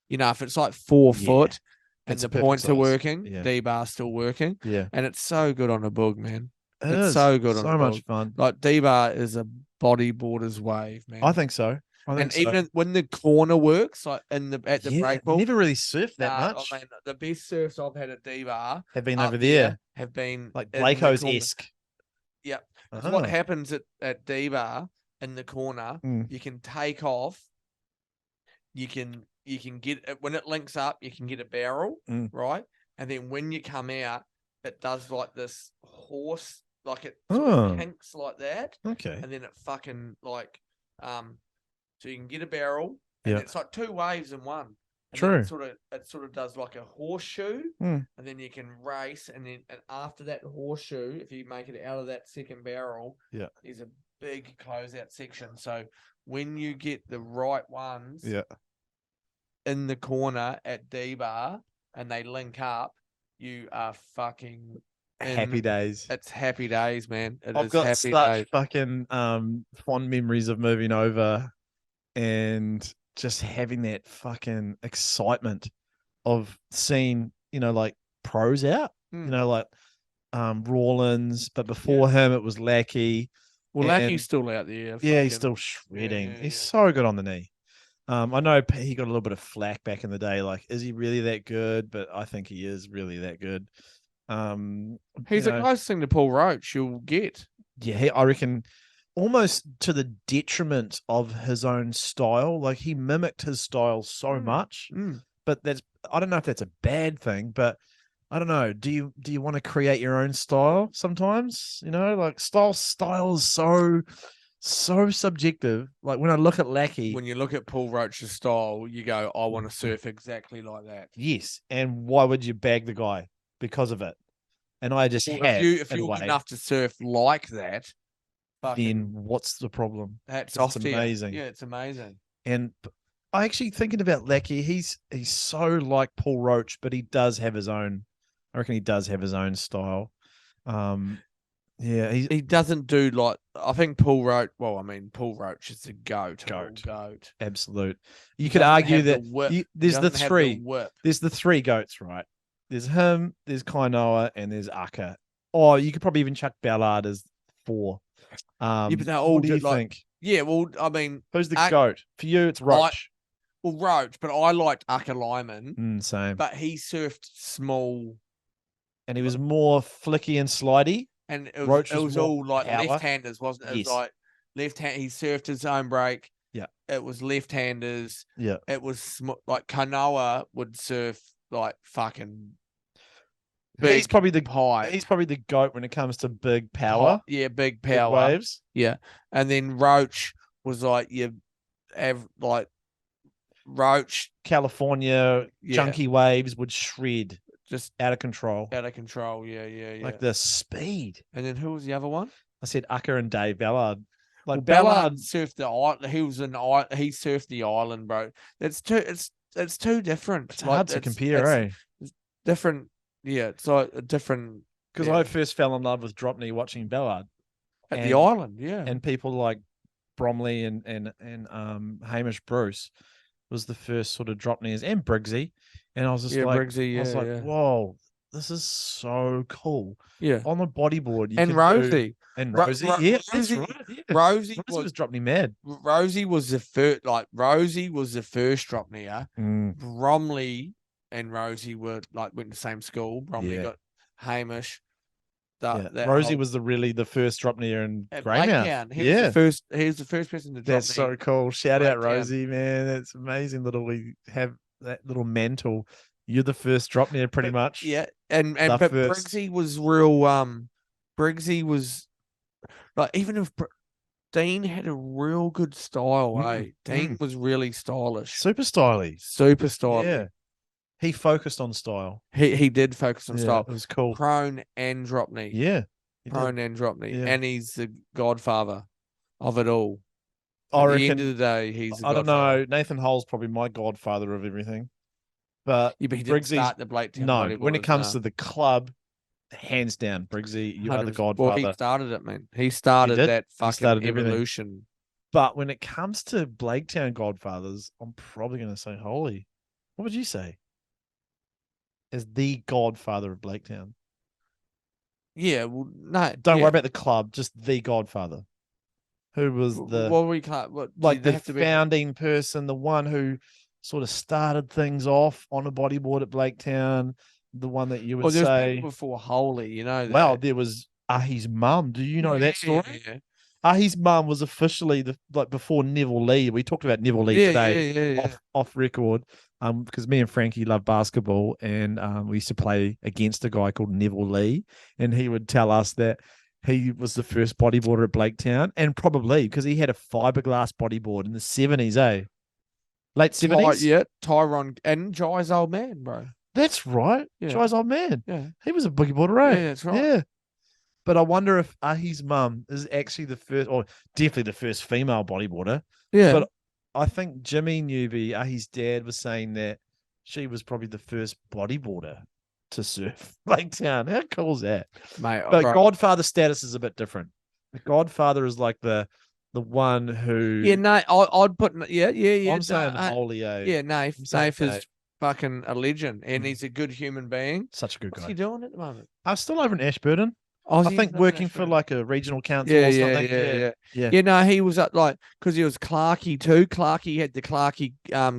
if it's 4 foot and the points are working, D-bar's still working. Yeah, and it's so good on a boog, man. It's so good on a boog. So much fun. D-bar is a bodyboarder's wave, man. I think so. Even when the corner works, at the break pool, never really surfed that much. I mean, the best surfs I've had at D-bar have been over there. Have been like Blakeo's-esque. Yep. What happens at D-bar in the corner, you can take off. You can get it when it links up. You can get a barrel, right? And then when you come out, it does this horse, it sort of kinks like that. Okay. And then it fucking so you can get a barrel, and it's 2 waves in one. And true. It sort of does like a horseshoe, and then you can race, and after that horseshoe, if you make it out of that second barrel, there's a big closeout section. So when you get the right ones, in the corner at D-bar, and they link up, you are fucking happy days. It's happy days, man. I've got such fucking fond memories of moving over and just having that fucking excitement of seeing, pros out, Rawlins, but before him it was Lackey. Well, Lackey's still out there. He's still shredding. He's so good on the knee. I know he got a little bit of flack back in the day. Is he really that good? But I think he is really that good. He's the closest thing to Paul Roach you'll get. Yeah, I reckon almost to the detriment of his own style. He mimicked his style so much, but I don't know if that's a bad thing, but I don't know. Do you want to create your own style sometimes? Style is so subjective. Like when I look at Lackey, When you look at Paul Roach's style, you go, I want to surf exactly like that. yes. And why would you bag the guy because of it? And I just Well, have if in a you're way. good enough to surf like that, Then what's the problem? hats It's off to you. amazing. Yeah, it's amazing. And I actually thinking about Lackey, he's so like Paul Roach, but he does have his own. I reckon he does have his own style. Yeah, He doesn't do like I think Paul Roach. Well, I mean, Paul Roach is the goat. Goat. absolute. You He could doesn't argue have the that whip. He there's the doesn't have three. whip. There's the three goats, right? There's him, there's Kainoa, and there's Aka. Or you could probably even chuck Ballard as 4. Yeah, but they're all what do you like, think? Yeah, well, I mean, Who's the goat for you? It's Roach. Well, Roach, but I liked Aka Lyman. Same. But he surfed small, And he was more flicky and slidey. and it Roach was, was all more like power. left-handers, wasn't it? It Yes. was like left hand. He surfed his own break. Yeah. It was left-handers. Yeah. It was like Kanoa would surf like fucking. He's probably the high. He's probably the goat when it comes to big power. Yeah, big big power. waves. Yeah, and then Roach was like you have like Roach California chunky waves would shred, just out of control. out of control. Yeah. Like the speed. And then who was the other one? I said Ucker and Dave Ballard. Like Well, Ballard, surfed the island. He surfed the island, bro. It's too different. it's hard to compare, it's different. Yeah, it's like a different. Because yeah. I first fell in love with Dropney watching Ballard At and- the island, yeah. and people like Bromley and Hamish Bruce was the first sort of Dropneys and Briggsy, and I was just like, Briggsy, I was like, yeah. whoa, this is so cool. Yeah. On the bodyboard, you And could Rosie. do, and Ro- Rosie, Ro- yeah, that's Rosie- right. Yeah. Rosie Rosie was Dropney mad. Rosie was the first. Like Rosie was the first Dropneyer. Bromley and Rosie went to the same school. Bromley Yeah. got Hamish. Rosie was the first Dropneyer in at Greymouth. Blaketown. He was the first person to drop That's so cool. Shout out Blaketown. Rosie, man. That's amazing. We have that little mantle. You're the first Dropneyer, pretty much. Yeah, and The but first. Briggsy was real. Briggsy was like even if Dean had a real good style. Dean was really stylish, Super stylish. super stylish. Yeah. He focused on style. He did focus on style. It was cool. Prone and drop knee. Yeah. he did. Prone and drop knee, Yeah. and he's the godfather of it all. I At the reckon, end of the day, he's. The I don't godfather. know. Nathan Hull's probably my godfather of everything. But Yeah, but he didn't Briggsy's- start the Blaketown. no, when it bodyboarders, comes no. to the club, hands down, Briggsy, you are the 100%. godfather. Well, he started it, man. He started did. that He fucking started everything. evolution. But when it comes to Blaketown godfathers, I'm probably going to say Holy. What would you say? As the godfather of Blaketown. Yeah, well, no, Don't yeah. worry about the club, just the godfather. Who was the Well, we can't. What, like they the have to be- founding person, the one who sort of started things off on a bodyboard at Blaketown, the one that you would Well, there's say, people before Holy, you know. well, that. there was Ahi's mum. Do you know that story? Yeah, Ahi's mum was officially before Neville Lee. We talked about Neville Lee today yeah. off record, because me and Frankie love basketball, and we used to play against a guy called Neville Lee, and he would tell us that he was the first bodyboarder at Blaketown, and probably because he had a fiberglass bodyboard in the 70s, late 70s. Yeah, Tyrone and Jai's old man, bro. That's right. Yeah. Jai's old man. Yeah, He was a boogie boarder, right? yeah, that's right. Yeah. But I wonder if Ahi's mum is actually the first, or definitely the first female bodyboarder. Yeah, But I think Jimmy Newby, Ahi's dad, was saying that she was probably the first bodyboarder to surf Blaketown. How cool is that? mate. But bro. godfather status is a bit different. The godfather is like the one who. Yeah, no, I'd put. Yeah. I'm saying no, holy. yeah, Naif. I'm saying Naif is Naif. fucking a legend, and Mm. he's a good human being. Such a good What's guy. he doing at the moment? I'm still over in Ashburton. Oh, I think working for like a regional council or something. Yeah. Yeah, no, he was at because he was Clarkie too. Clarkie had the Clarkie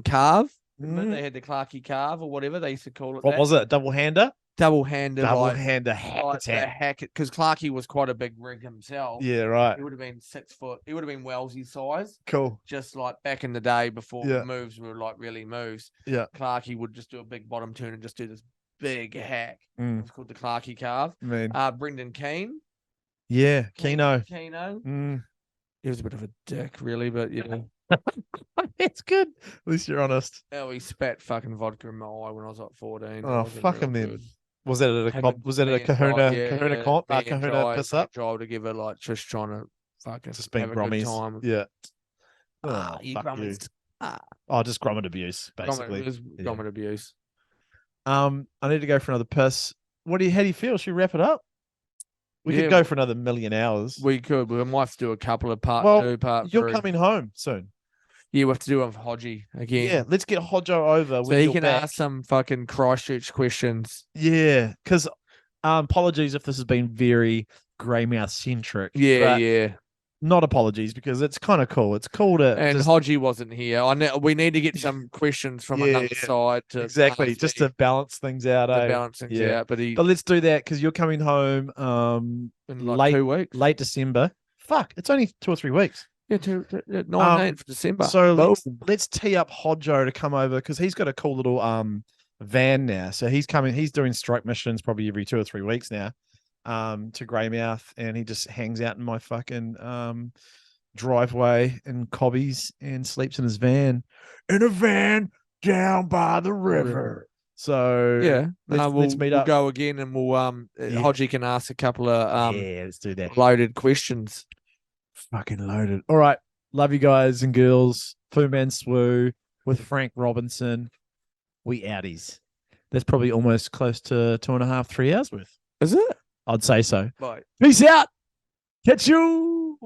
carve. Remember Mm. they had the Clarkie carve or whatever they used to call it. What that. was it? Double hander? Double-handed, Double like, hander like the hack. hack it because Clarkie was quite a big rig himself. Yeah, right. He would have been 6 foot. He would have been Wellesley size, Cool. just like back in the day before Yeah. moves were like really moves. Yeah. Clarkie would just do a big bottom turn and just do this big hack. It Mm. was called the Clarkie carve. Man. Brendan Keane. Yeah. Keno. Keno. Mm. He was a bit of a dick, really, but you know. It's good. At least you're honest. How he spat fucking vodka in my eye when I was like 14. It Oh, wasn't fuck real him then. good. Was that at a Him comp? and- Was that me at a and Kahuna? Jai- yeah, Kahuna yeah, comp? me and Kahuna Jai- piss me and up. Jai together, like just trying to fucking Just being have a good grummies. time. Yeah. Ah, Oh, you fuck you. grummies. Ah, Oh, just grommet abuse, basically. It was Yeah. grommet abuse. I need to go for another piss. How do you feel? Should we wrap it up? We Yeah, could go for another million hours. We could. We might have to do a couple of part Well, 2, part You're 3. coming home soon. Yeah, we have to do it with Hodgie again. Yeah, let's get Hodgo over. So when he you're can back. ask some fucking Christchurch questions. Yeah, because apologies if this has been very Greymouth centric. Yeah, but yeah. Not apologies because it's kind of cool. It's cool to And just, Hodgie wasn't here. We need to get some questions from Yeah, another yeah. side to exactly ask just me to balance things out. to eh? balance things Yeah. out. But But let's do that because you're coming home in like 2 weeks. late December. Fuck, it's only 2 or 3 weeks. Yeah, 19th of December. So Boom. let's tee up Hodjo to come over because he's got a cool little van now. So he's coming. He's doing strike missions probably every 2 or 3 weeks now. To Greymouth, and he just hangs out in my fucking driveway in Cobbies and sleeps in his van. In a van down by the river. So Yeah, let's meet up. We'll go again, and we'll Hodgie can ask a couple of yeah, let's do that. loaded questions. Fucking loaded. All right. Love you guys and girls. Fu Man Swoo with Frank Robinson. We outies. That's probably almost close to 2.5, 3 hours worth. Is it? I'd say so. Bye. Peace out. Catch you.